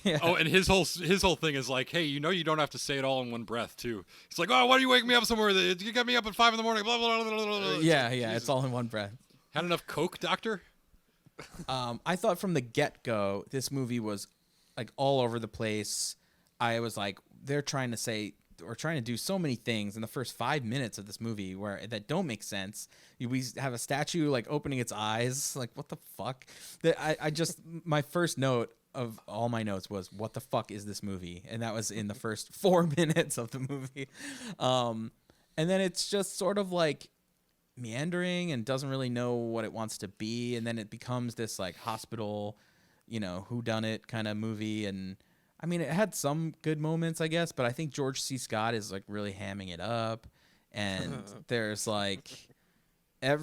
Yeah. Oh, and his whole thing is like, hey, you don't have to say it all in one breath too. It's like, oh, why do you wake me up somewhere? You got me up at 5 a.m. Blah blah blah blah blah. Yeah, it's all in one breath. Had enough Coke, doctor? I thought from the get-go this movie was like all over the place. I was like, they're trying to do so many things in the first 5 minutes of this movie that don't make sense. We have a statue like opening its eyes, like what the fuck? My first note of all my notes was, what the fuck is this movie? And that was in the first 4 minutes of the movie. And then it's just sort of like meandering and doesn't really know what it wants to be. And then it becomes this like hospital, whodunit kind of movie. And I mean, it had some good moments, I guess, but I think George C. Scott is like really hamming it up, and there's like, I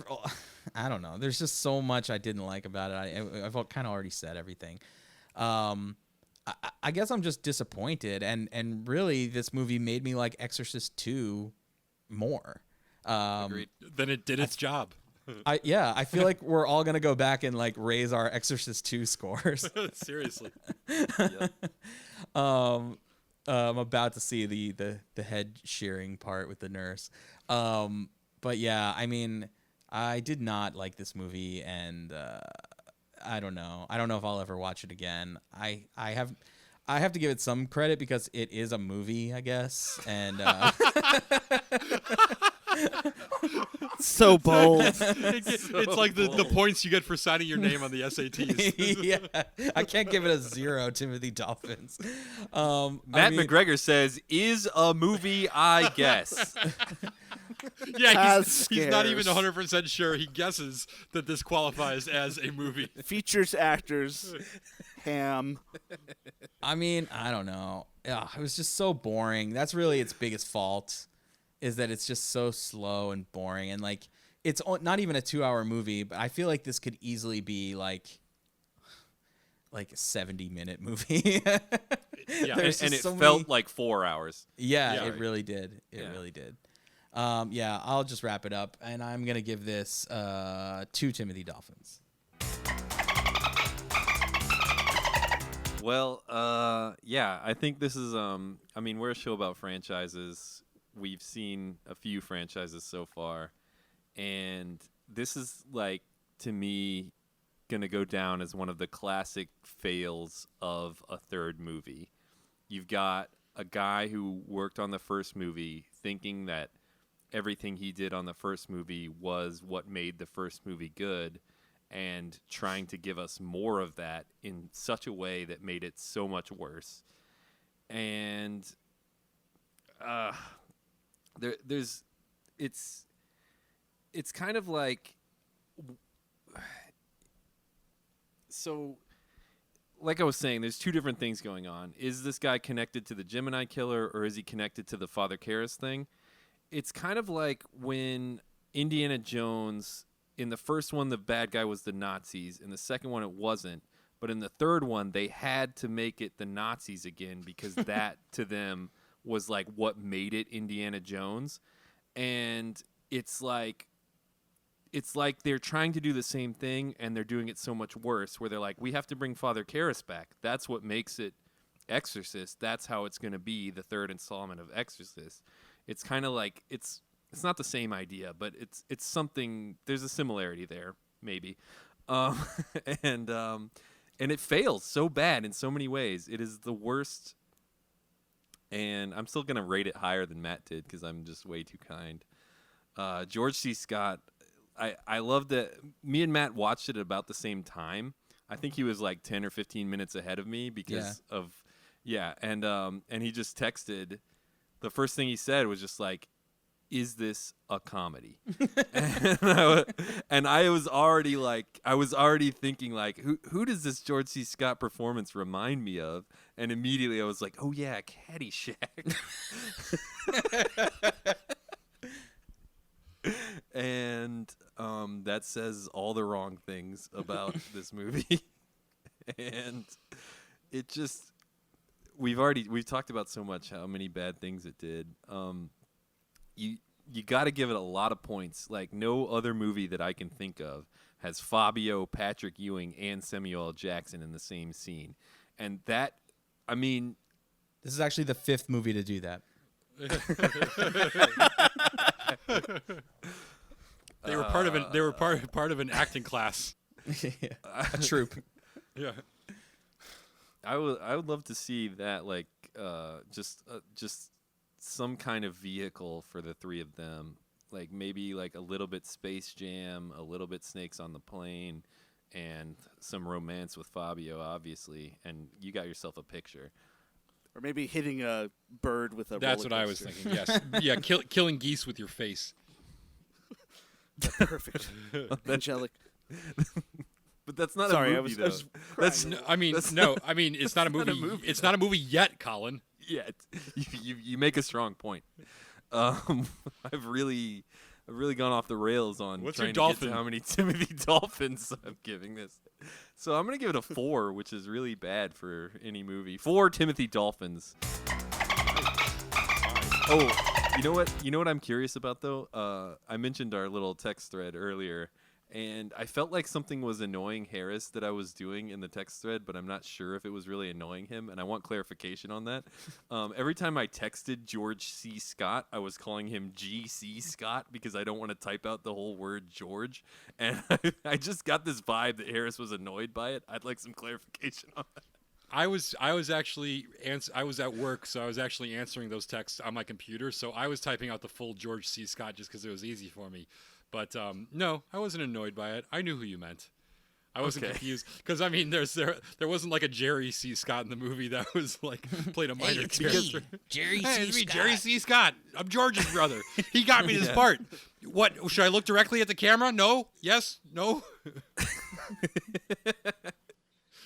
don't know. There's just so much I didn't like about it. I've kind of already said everything. I guess I'm just disappointed, and really, this movie made me like Exorcist 2 more. Agreed. Then it did its job. I feel like we're all gonna go back and like raise our Exorcist 2 scores. Seriously. Yeah. I'm about to see the head shearing part with the nurse. But yeah, I mean, I did not like this movie, and I don't know if I'll ever watch it again. I have to give it some credit because it is a movie, I guess, and So bold. It's like the points you get for signing your name on the SATs. yeah, I can't give it a 0, Timothy Dolphins. Matt McGregor says, is a movie, I guess. Yeah, he's not even 100% sure. He guesses that this qualifies as a movie. Features actors. Ham. I mean, I don't know. Ugh, it was just so boring. That's really its biggest fault, is that it's just so slow and boring. And like, it's not even a 2-hour movie, but I feel like this could easily be like a 70-minute movie. Yeah, and it felt like 4 hours. Yeah, it right. really did. It really did. Yeah, I'll just wrap it up, and I'm gonna give this 2 Timothy Dolphins. Well, yeah, I think this is, I mean, we're a show about franchises. We've seen a few franchises so far, and this is, like, to me, going to go down as one of the classic fails of a third movie. You've got a guy who worked on the first movie thinking that everything he did on the first movie was what made the first movie good, and trying to give us more of that in such a way that made it so much worse. And it's kind of like, so like I was saying, there's two different things going on. Is this guy connected to the Gemini killer, or is he connected to the Father Karras thing? It's kind of like when Indiana Jones, in the first one, the bad guy was the Nazis. In the second one, it wasn't. But in the third one, they had to make it the Nazis again because that, to them, was like what made it Indiana Jones. And it's like they're trying to do the same thing, and they're doing it so much worse, where they're like, we have to bring Father Karras back. That's what makes it Exorcist. That's how it's going to be the third installment of Exorcist. It's kind of like, it's not the same idea, but it's something, there's a similarity there, maybe. And it fails so bad in so many ways. It is the worst, and I'm still going to rate it higher than Matt did because I'm just way too kind. George C. Scott, I love that me and Matt watched it at about the same time. I think he was like 10 or 15 minutes ahead of me because and he just texted. The first thing he said was just like, "Is this a comedy?" and I was already thinking like, who does this George C. Scott performance remind me of? And immediately I was like, oh yeah, Caddyshack. And that says all the wrong things about this movie. And it just, we've talked about so much how many bad things it did. You got to give it a lot of points. Like, no other movie that I can think of has Fabio, Patrick Ewing, and Samuel L. Jackson in the same scene. And that, I mean, This is actually the 5th movie to do that. They were part of an acting class. A troupe. Yeah. I would love to see that, like, just some kind of vehicle for the three of them, like maybe like a little bit Space Jam, a little bit Snakes on the Plane, and some romance with Fabio, obviously, and you got yourself a picture. Or maybe hitting a bird with a That's what I was thinking. Yes. Yeah, killing geese with your face. Perfect. Angelic. But that's not Sorry, a movie, though. That's I mean, it's not a movie. It's not a movie yet, Colin. Yeah, you make a strong point. I've really gone off the rails on What's trying your to get to how many Timothy Dolphins I'm giving this. So I'm gonna give it a 4, which is really bad for any movie. 4 Timothy Dolphins. Oh, you know what I'm curious about though? I mentioned our little text thread earlier. And I felt like something was annoying Harris that I was doing in the text thread, but I'm not sure if it was really annoying him, and I want clarification on that. Every time I texted George C. Scott, I was calling him G.C. Scott because I don't want to type out the whole word George, and I just got this vibe that Harris was annoyed by it. I'd like some clarification on that. I was actually I was at work, so I was actually answering those texts on my computer, so I was typing out the full George C. Scott just because it was easy for me. But no, I wasn't annoyed by it. I knew who you meant. I wasn't confused because I mean, there wasn't like a Jerry C. Scott in the movie that was like played a minor character. Jerry Hey, C. it's me, Scott. Jerry C. Scott. I'm George's brother. He got me this part. What? Should I look directly at the camera? No. Yes. No.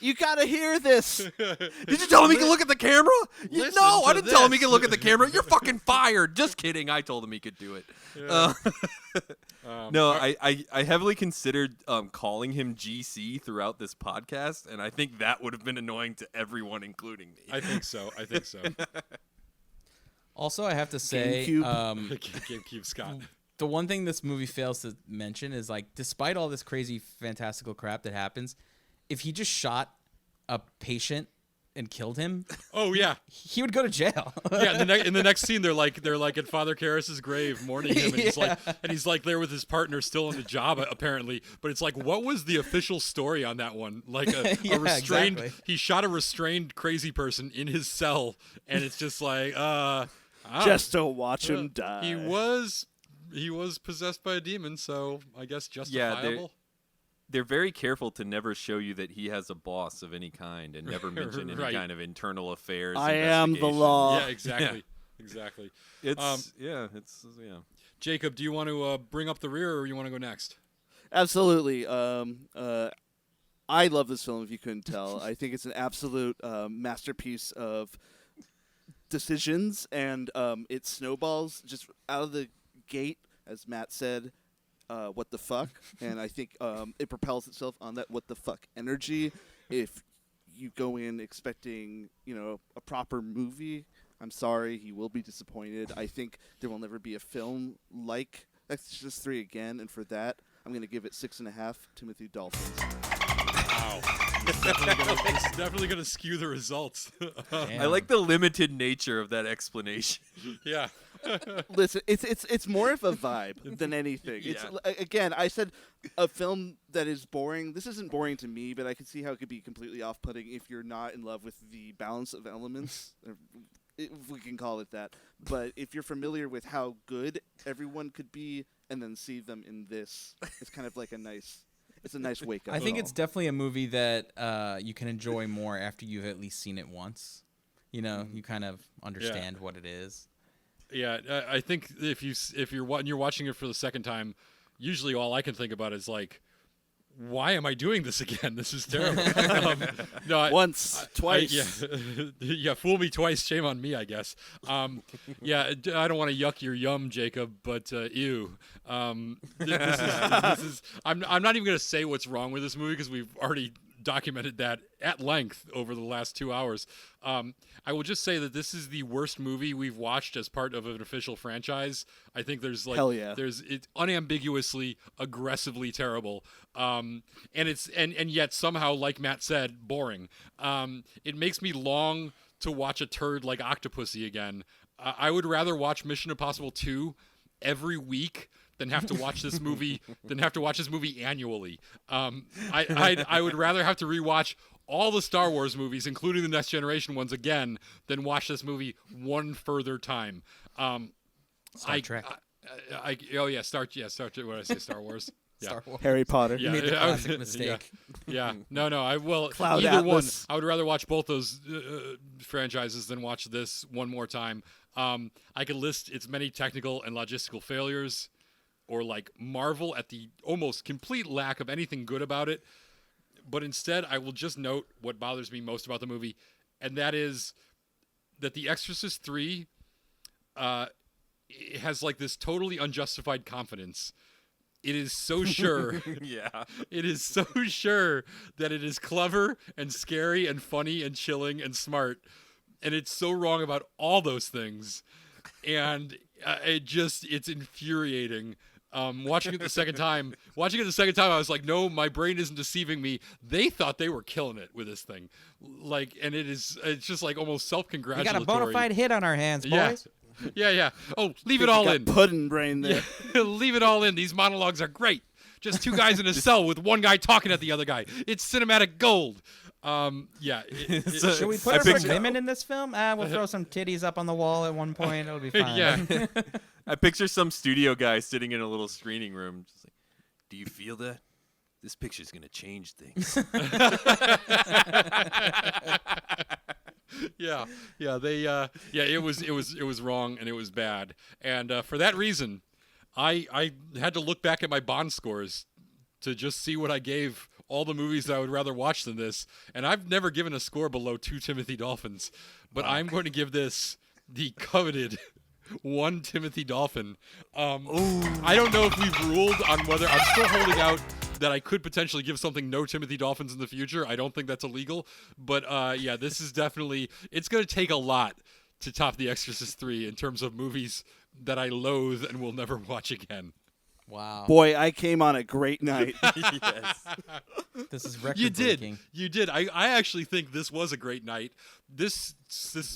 You gotta hear this. Did you tell him he can look at the camera? Listen No, I to didn't tell him he this. can look at the camera. You're fucking fired. Just kidding. I told him he could do it. No, I heavily considered calling him GC throughout this podcast, and I think that would have been annoying to everyone, including me. I think so. Also, I have to say, GameCube Scott. the one thing this movie fails to mention is, like, despite all this crazy fantastical crap that happens, if he just shot a patient and killed him, Oh yeah. he would go to jail. Yeah, in the next scene, they're like at Father Karras's grave mourning him, and he's like there with his partner still on the job apparently. But it's like, what was the official story on that one? Like a Yeah, restrained, exactly. he shot a restrained crazy person in his cell, and it's just like, Just to watch him die. he was possessed by a demon, so I guess justifiable. They're very careful to never show you that he has a boss of any kind and never mention any Right. kind of internal affairs. I am the investigation. law. Yeah, exactly. It's Jacob, do you want to bring up the rear, or you want to go next? Absolutely. I love this film, if you couldn't tell. I think it's an absolute masterpiece of decisions, and it snowballs just out of the gate, as Matt said, what the fuck, and I think it propels itself on that what the fuck energy. If you go in expecting, a proper movie, I'm sorry, you will be disappointed. I think there will never be a film like Exorcist 3 again, and for that, I'm going to give it 6.5 Timothy Dolphins. Wow. It's definitely gonna skew the results. I like the limited nature of that explanation. Yeah. Listen, it's more of a vibe than anything. Yeah. It's again, I said a film that is boring. This isn't boring to me, but I can see how it could be completely off-putting if you're not in love with the balance of elements, if we can call it that. But if you're familiar with how good everyone could be, and then see them in this, it's kind of like a nice wake up. I think it's definitely a movie that you can enjoy more after you've at least seen it once. You kind of understand what it is. Yeah, I think if you're watching it for the second time, usually all I can think about is like, why am I doing this again? This is terrible. Once, twice. Yeah, fool me twice, shame on me, I guess. Yeah, I don't want to yuck your yum, Jacob, but ew. This is. I'm not even going to say what's wrong with this movie because we've already documented that at length over the last 2 hours. I will just say that this is the worst movie we've watched as part of an official franchise. I think there's Hell yeah. it's unambiguously, aggressively terrible. And yet somehow, like Matt said, boring. It makes me long to watch a turd like Octopussy again. I would rather watch Mission Impossible 2 every week than have to watch this movie annually. I would rather have to rewatch all the Star Wars movies, including the Next Generation ones, again, than watch this movie one further time. Star Trek. Star Trek. What did I say? Star Wars. Yeah. Star Wars. Harry Potter. You made the classic mistake. Yeah. No. I will. Cloud Either Atlas. one. I would rather watch both those franchises than watch this one more time. I could list its many technical and logistical failures, or like marvel at the almost complete lack of anything good about it. But instead, I will just note what bothers me most about the movie, and that is that The Exorcist 3 it has like this totally unjustified confidence. It is so sure. Yeah. It is so sure that it is clever and scary and funny and chilling and smart. And it's so wrong about all those things. And it's infuriating. Watching it the second time, I was like, no, my brain isn't deceiving me. They thought they were killing it with this thing. Like, and it's just like almost We self-congratulatory. got a bona fide hit on our hands, boys. Yeah. Oh, leave it all in. Pudding brain there. Leave it all in. These monologues are great. Just two guys in a cell with one guy talking at the other guy. It's cinematic gold. Should we put some women in this film? We'll throw some titties up on the wall at one point. It'll be fine. Yeah. I picture some studio guy sitting in a little screening room, just like, "Do you feel that? This picture's gonna change things." Yeah. It was wrong and it was bad, and for that reason, I had to look back at my Bond scores to just see what I gave all the movies that I would rather watch than this, and I've never given a score below 2 Timothy Dolphins, but I'm going to give this the coveted 1 Timothy Dolphin. I don't know if we've ruled on whether I'm still holding out that I could potentially give something no Timothy Dolphins in the future. I don't think that's illegal, but this is definitely, it's going to take a lot to top The Exorcist 3 in terms of movies that I loathe and will never watch again. Wow. Boy, I came on a great night. Yes. This is record You did. breaking. You did. I actually think this was a great night. This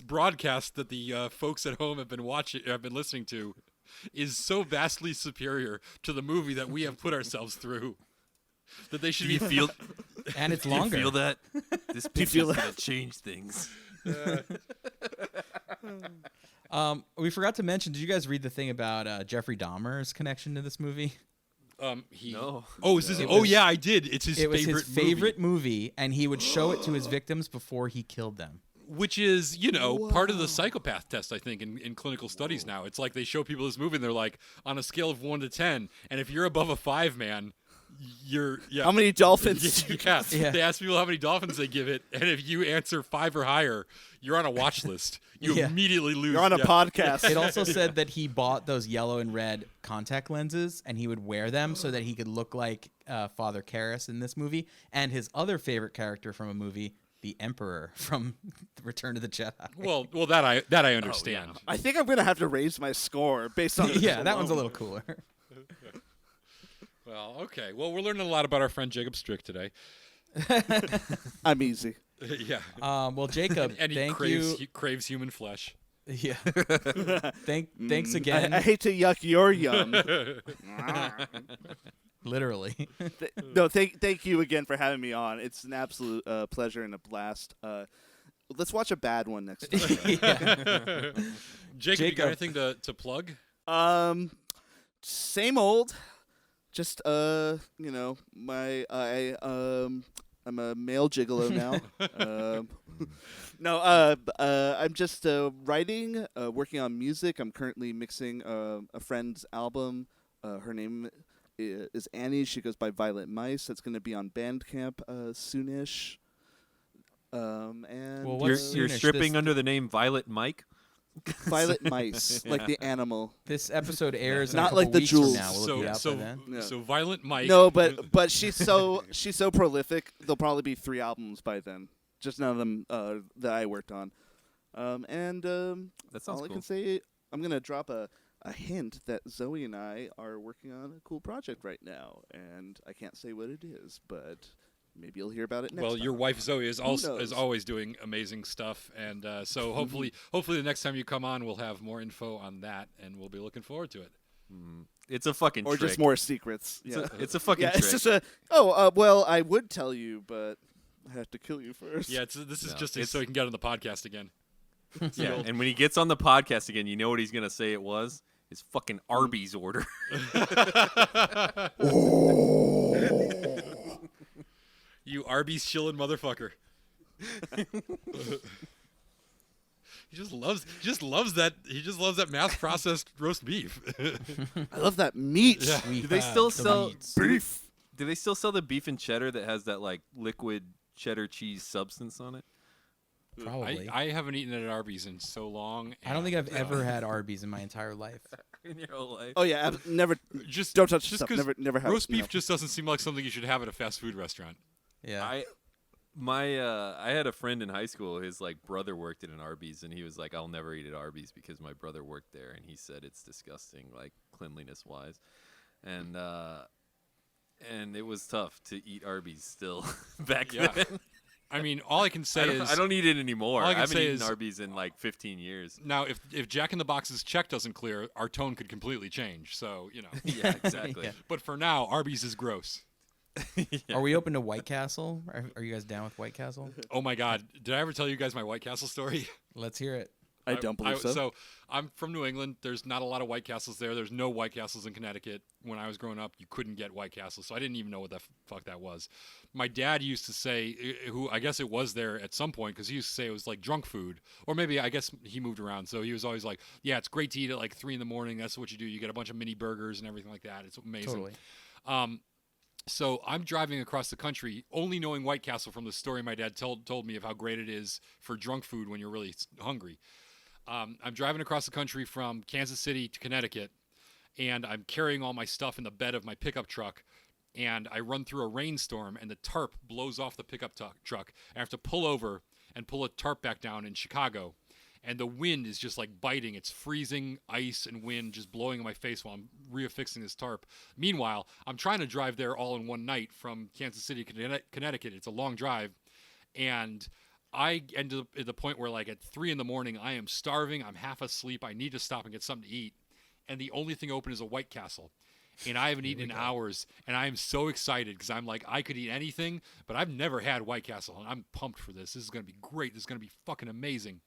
broadcast that the folks at home have been listening to, is so vastly superior to the movie that we have put ourselves through that they should Do you be feel? And it's Do you longer. feel that? This picture's feel gonna change things. We forgot to mention, did you guys read the thing about Jeffrey Dahmer's connection to this movie? No. Oh, is this? It Oh, was- yeah, I did. It's his It was favorite his favorite movie, and he would show it to his victims before he killed them. which is, part of the psychopath test, I think, in clinical studies now. It's like they show people this movie and they're like, on a scale of 1 to 10, and if you're above a 5, man, How many dolphins? Yeah. Yeah. They ask people how many dolphins they give it, and if you answer 5 or higher, you're on a watch list. You Yeah. immediately lose. You're on a podcast. It also said that he bought those yellow and red contact lenses, and he would wear them so that he could look like Father Karras in this movie. And his other favorite character from a movie, the Emperor from Return of the Jedi. Well, that I understand. I think I'm going to have to raise my score based on this Yeah, that one's a alone. little cooler. Well, okay. Well, we're learning a lot about our friend Jacob Strick today. I'm easy. Yeah. Well, Jacob, And he thank craves, you. craves human flesh. Yeah. Thanks again. I hate to yuck your yum. Literally. No, thank you again for having me on. It's an absolute pleasure and a blast. Let's watch a bad one next time. Yeah. Jacob, you got Jacob. anything to plug? Same old. Just I'm a male gigolo now. I'm just writing, working on music. I'm currently mixing a friend's album. Her name is Annie. She goes by Violet Mice. That's going to be on Bandcamp soonish. And Well, You're, what's you're soonish? stripping This- under the name Violet Mike. Violet Mice, like the animal. This episode airs in Not a couple like the weeks from Jewels. now. Will it be out by then? Yeah. So Violent Mike. No, but she's so prolific. There'll probably be 3 albums by then. Just none of them that I worked on. That sounds all I cool. can say, I'm gonna drop a hint that Zoe and I are working on a cool project right now, and I can't say what it is, but maybe you'll hear about it next Well, time. your wife Zoe is also knows? always doing amazing stuff, and so hopefully the next time you come on, we'll have more info on that, and we'll be looking forward to it. It's a fucking or trick. just more secrets. It's, Yeah, it's a fucking yeah. trick. It's just well, I would tell you, but I have to kill you first. Yeah, this is No, just it's- so he can get on the podcast again. Yeah, and when he gets on the podcast again, you know what he's gonna say it was? His fucking Arby's order. You Arby's shilling motherfucker. He just loves that mass processed roast beef. I love that meat. Yeah. We Do they have still the sell meats. Beef. Do they still sell the beef and cheddar that has that like liquid cheddar cheese substance on it? Probably. I haven't eaten at Arby's in so long. I don't think I've and, ever had Arby's in my entire life. In your whole life. Oh yeah, never. just Don't touch just stuff. 'cause Never have roast beef no. just doesn't seem like something you should have at a fast food restaurant. Yeah. I had a friend in high school. His like brother worked at an Arby's, and he was like, "I'll never eat at Arby's because my brother worked there," and he said it's disgusting, like cleanliness wise, and it was tough to eat Arby's still back Yeah. then. I mean, all I can say is I don't eat it anymore. all I I can haven't say eaten is- Arby's in like 15 years. now if Jack in the Box's check doesn't clear, our tone could completely change. So Yeah, exactly. Yeah. But for now, Arby's is gross. Are we open to White Castle? Are you guys down with White Castle? Oh my God, did I ever tell you guys my White Castle story? Let's hear it. I don't believe so. So I'm from New England. There's not a lot of White Castles there. There's no White Castles in Connecticut. When I was growing up, you couldn't get White Castles, so I didn't even know what the fuck that was. My dad used to say, who I guess it was there at some point, because he used to say it was like drunk food, or maybe I guess he moved around. So he was always like, "Yeah, it's great to eat at like 3 a.m. That's what you do. You get a bunch of mini burgers and everything like that. It's amazing." Totally. So I'm driving across the country, only knowing White Castle from the story my dad told me of how great it is for drunk food when you're really hungry. I'm driving across the country from Kansas City to Connecticut, and I'm carrying all my stuff in the bed of my pickup truck, and I run through a rainstorm, and the tarp blows off the pickup truck. I have to pull over and pull a tarp back down in Chicago, and the wind is just like biting. It's freezing ice and wind just blowing in my face while I'm reaffixing this tarp. Meanwhile, I'm trying to drive there all in one night from Kansas City, Connecticut. It's a long drive, and I ended up at the point where, like, at 3 a.m, I am starving. I'm half asleep. I need to stop and get something to eat. And the only thing open is a White Castle. And I haven't eaten in hours. And I am so excited because I'm like, I could eat anything, but I've never had White Castle. And I'm pumped for this. This is going to be great. This is going to be fucking amazing.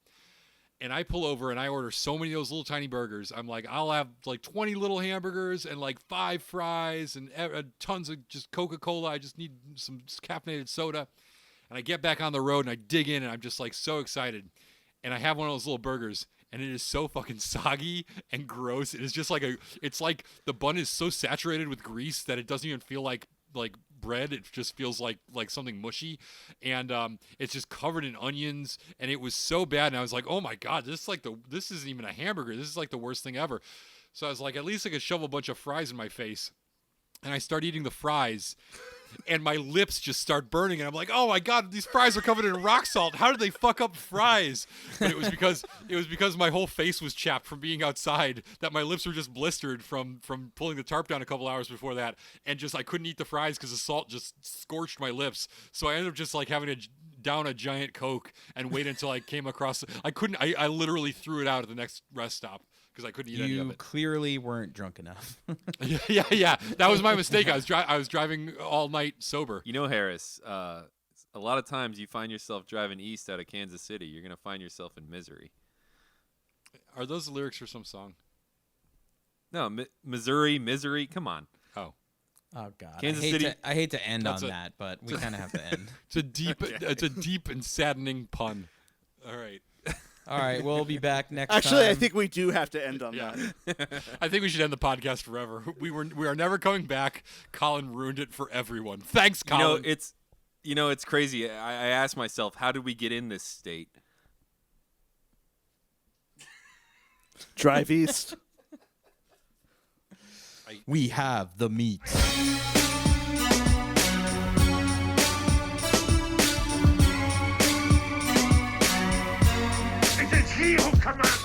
And I pull over and I order so many of those little tiny burgers. I'm like, I'll have like 20 little hamburgers and like 5 fries and tons of just Coca-Cola. I just need some caffeinated soda. And I get back on the road and I dig in and I'm just like so excited. And I have one of those little burgers and it is so fucking soggy and gross. It is just like it's like the bun is so saturated with grease that it doesn't even feel like bread. It just feels like something mushy, and it's just covered in onions, and it was so bad. And I was like, oh my god, this isn't even a hamburger. This is like the worst thing ever. So I was like, at least I could shove a bunch of fries in my face, and I start eating the fries. And my lips just start burning, and I'm like, "Oh my god, these fries are covered in rock salt. How did they fuck up fries?" But it was because my whole face was chapped from being outside. That my lips were just blistered from pulling the tarp down a couple hours before that, and just I couldn't eat the fries because the salt just scorched my lips. So I ended up just like having to down a giant Coke and wait until I came across. I literally threw it out at the next rest stop. Because I couldn't eat any of You it. clearly weren't drunk enough. Yeah. That was my mistake. I was driving all night sober. You know, Harris, a lot of times you find yourself driving east out of Kansas City. You're going to find yourself in misery. Are those the lyrics for some song? No, Missouri, misery. Come on. Oh. Oh God, Kansas City. I hate to end That's on that, but we kind of have to end. It's a deep and saddening pun. All right. All right, we'll be back next Actually, time. I think we do have to end on Yeah. that. I think we should end the podcast forever. We are never coming back. Colin ruined it for everyone. Thanks, Colin. It's crazy. I asked myself, how did we get in this state? Drive east. We have the meat. It is he who commands.